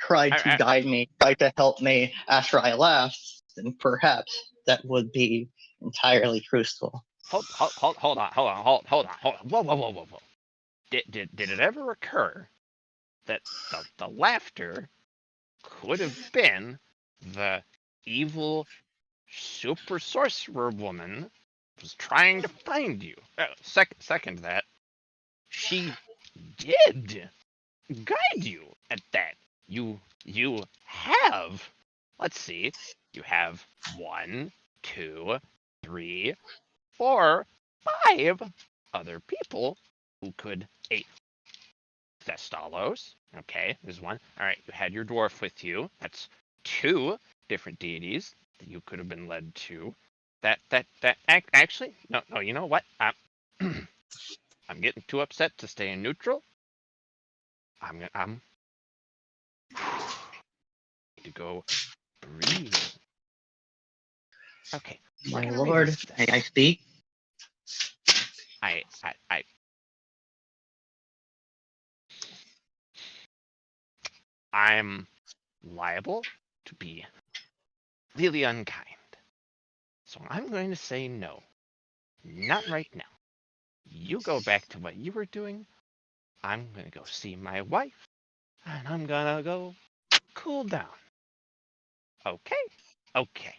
tried to guide me, tried to help me after I left, then perhaps that would be entirely truthful. Hold on. Whoa. Did it ever occur that the laughter could have been the evil super sorcerer woman was trying to find you? Second that, she did guide you at that. You have, let's see, you have 1, 2, 3, 4, 5 other people who could Thestalos. Okay, there's one. All right, you had your dwarf with you. That's 2 different deities that you could have been led to. Actually, no. You know what? I'm getting too upset to stay in neutral. I'm need to go breathe. Okay. My lord, may I speak? I'm liable to be really unkind. So I'm going to say no. Not right now. You go back to what you were doing. I'm going to go see my wife. And I'm going to go cool down. Okay? Okay.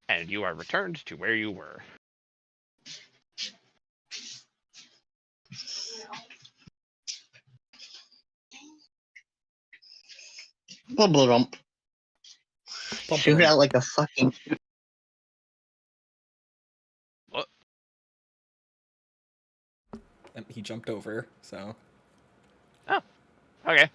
And you are returned to where you were. Bubble rump. Shoot out like a fucking. What? He jumped over, so. Oh, okay.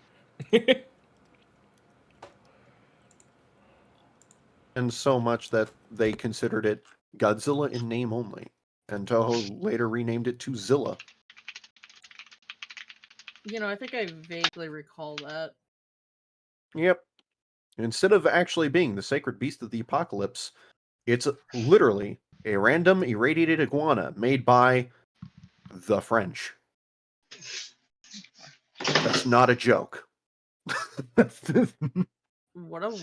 And so much that they considered it Godzilla in name only. And Toho later renamed it to Zilla. I think I vaguely recall that. Yep. Instead of actually being the sacred beast of the apocalypse, it's literally a random irradiated iguana made by the French. That's not a joke. What a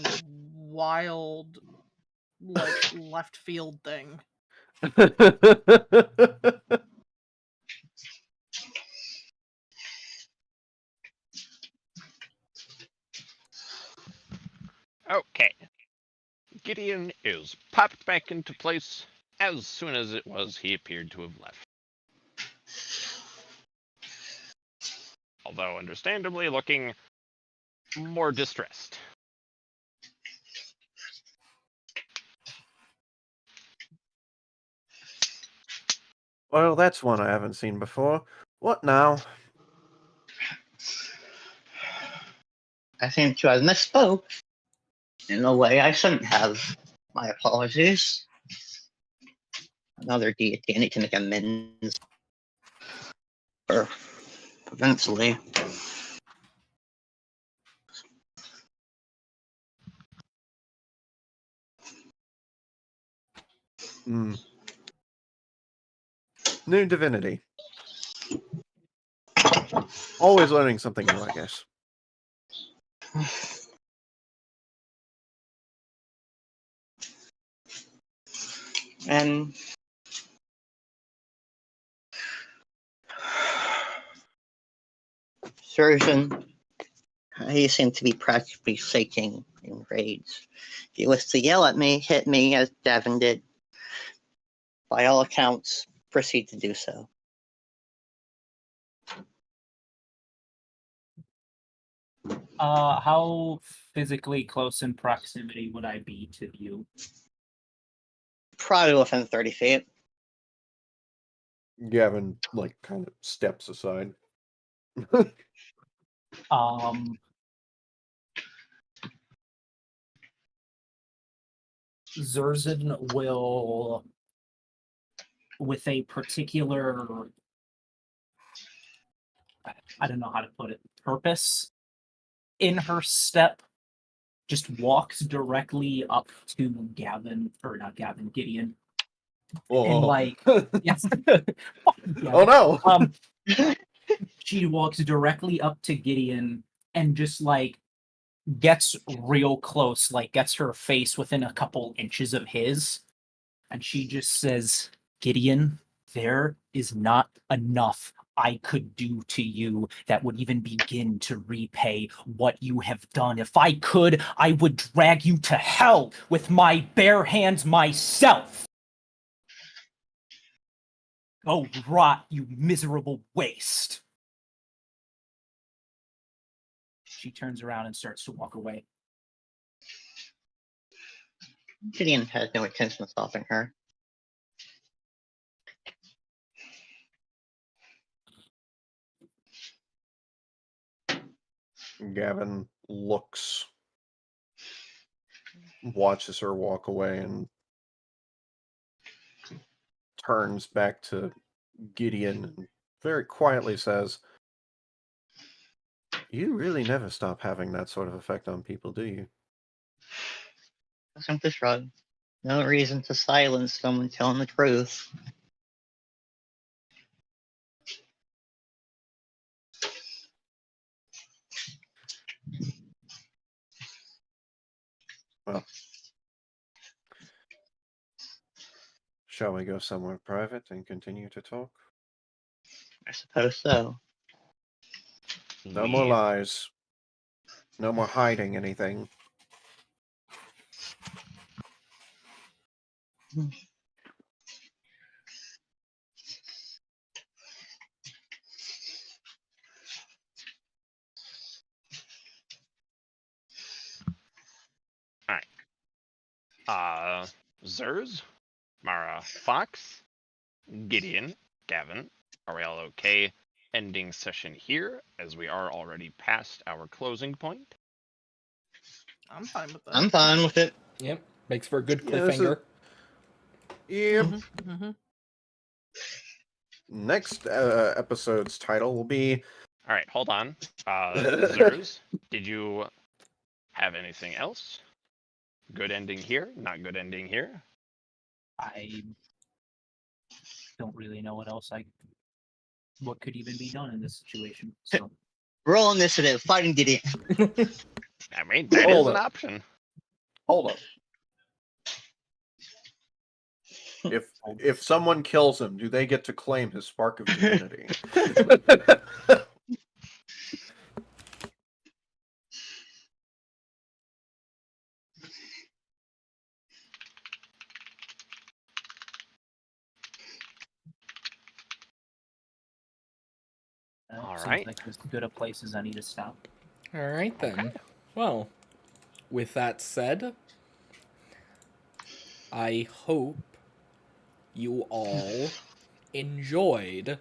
wild, left field thing. Okay. Gideon is popped back into place as soon as he appeared to have left. Although understandably looking more distressed. Well, that's one I haven't seen before. What now? I seem to have misspoke. In a way, I shouldn't have. My apologies. Another deity. I need to make amends. Or eventually. New divinity. Always learning something new, I guess. And Surgeon, he seemed to be practically shaking in rage. If he was to yell at me, hit me as Davin did, by all accounts, proceed to do so. How physically close in proximity would I be to you? Probably within 30 feet. Gavin, like, kind of steps aside. Zerzan will, with a particular, I don't know how to put it, purpose in her step, just walks directly up to Gavin, or not Gavin, Gideon. And like, yes. Oh no! She walks directly up to Gideon and just like gets real close, like gets her face within a couple inches of his. And she just says, Gideon, there is not enough I could do to you that would even begin to repay what you have done. If I could, I would drag you to hell with my bare hands myself. Oh, rot, you miserable waste. She turns around and starts to walk away. Gideon has no intention of stopping her. Gavin looks, watches her walk away, and turns back to Gideon and very quietly says, "You really never stop having that sort of effect on people, do you?" Simply shrug. No reason to silence someone telling the truth. Well, shall we go somewhere private and continue to talk? I suppose so. No more lies. No more hiding anything. Zers, Mara, Fox, Gideon, Gavin, are we all okay ending session here, as we are already past our closing point? I'm fine with that. I'm fine with it. Yep. Makes for a good Yeah, this is- cliffhanger. Yep. Mm-hmm. Next episode's title will be... All right, hold on. Zers, did you have anything else? Good ending here, not good ending here? I don't really know what could even be done in this situation. So Roll initiative, fighting Gideon. I mean, that is an option. Hold up. If someone kills him, do they get to claim his spark of divinity? All seems right. like as good a place as any to stop. All right, then. Okay. Well, with that said, I hope you all enjoyed.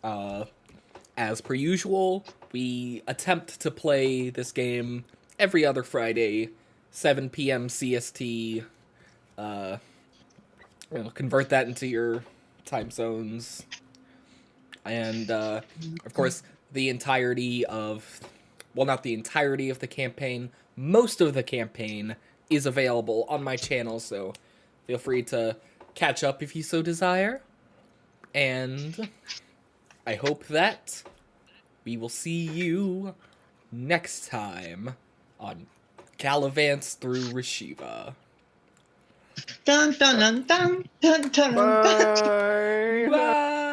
As per usual, we attempt to play this game every other Friday, 7 p.m. CST. Convert that into your time zones. And, of course, the entirety of... Well, not the entirety of the campaign. Most of the campaign is available on my channel, so feel free to catch up if you so desire. And I hope that we will see you next time on Galavants Through Rashiva. Dun dun dun dun dun dun dun. Bye! Bye!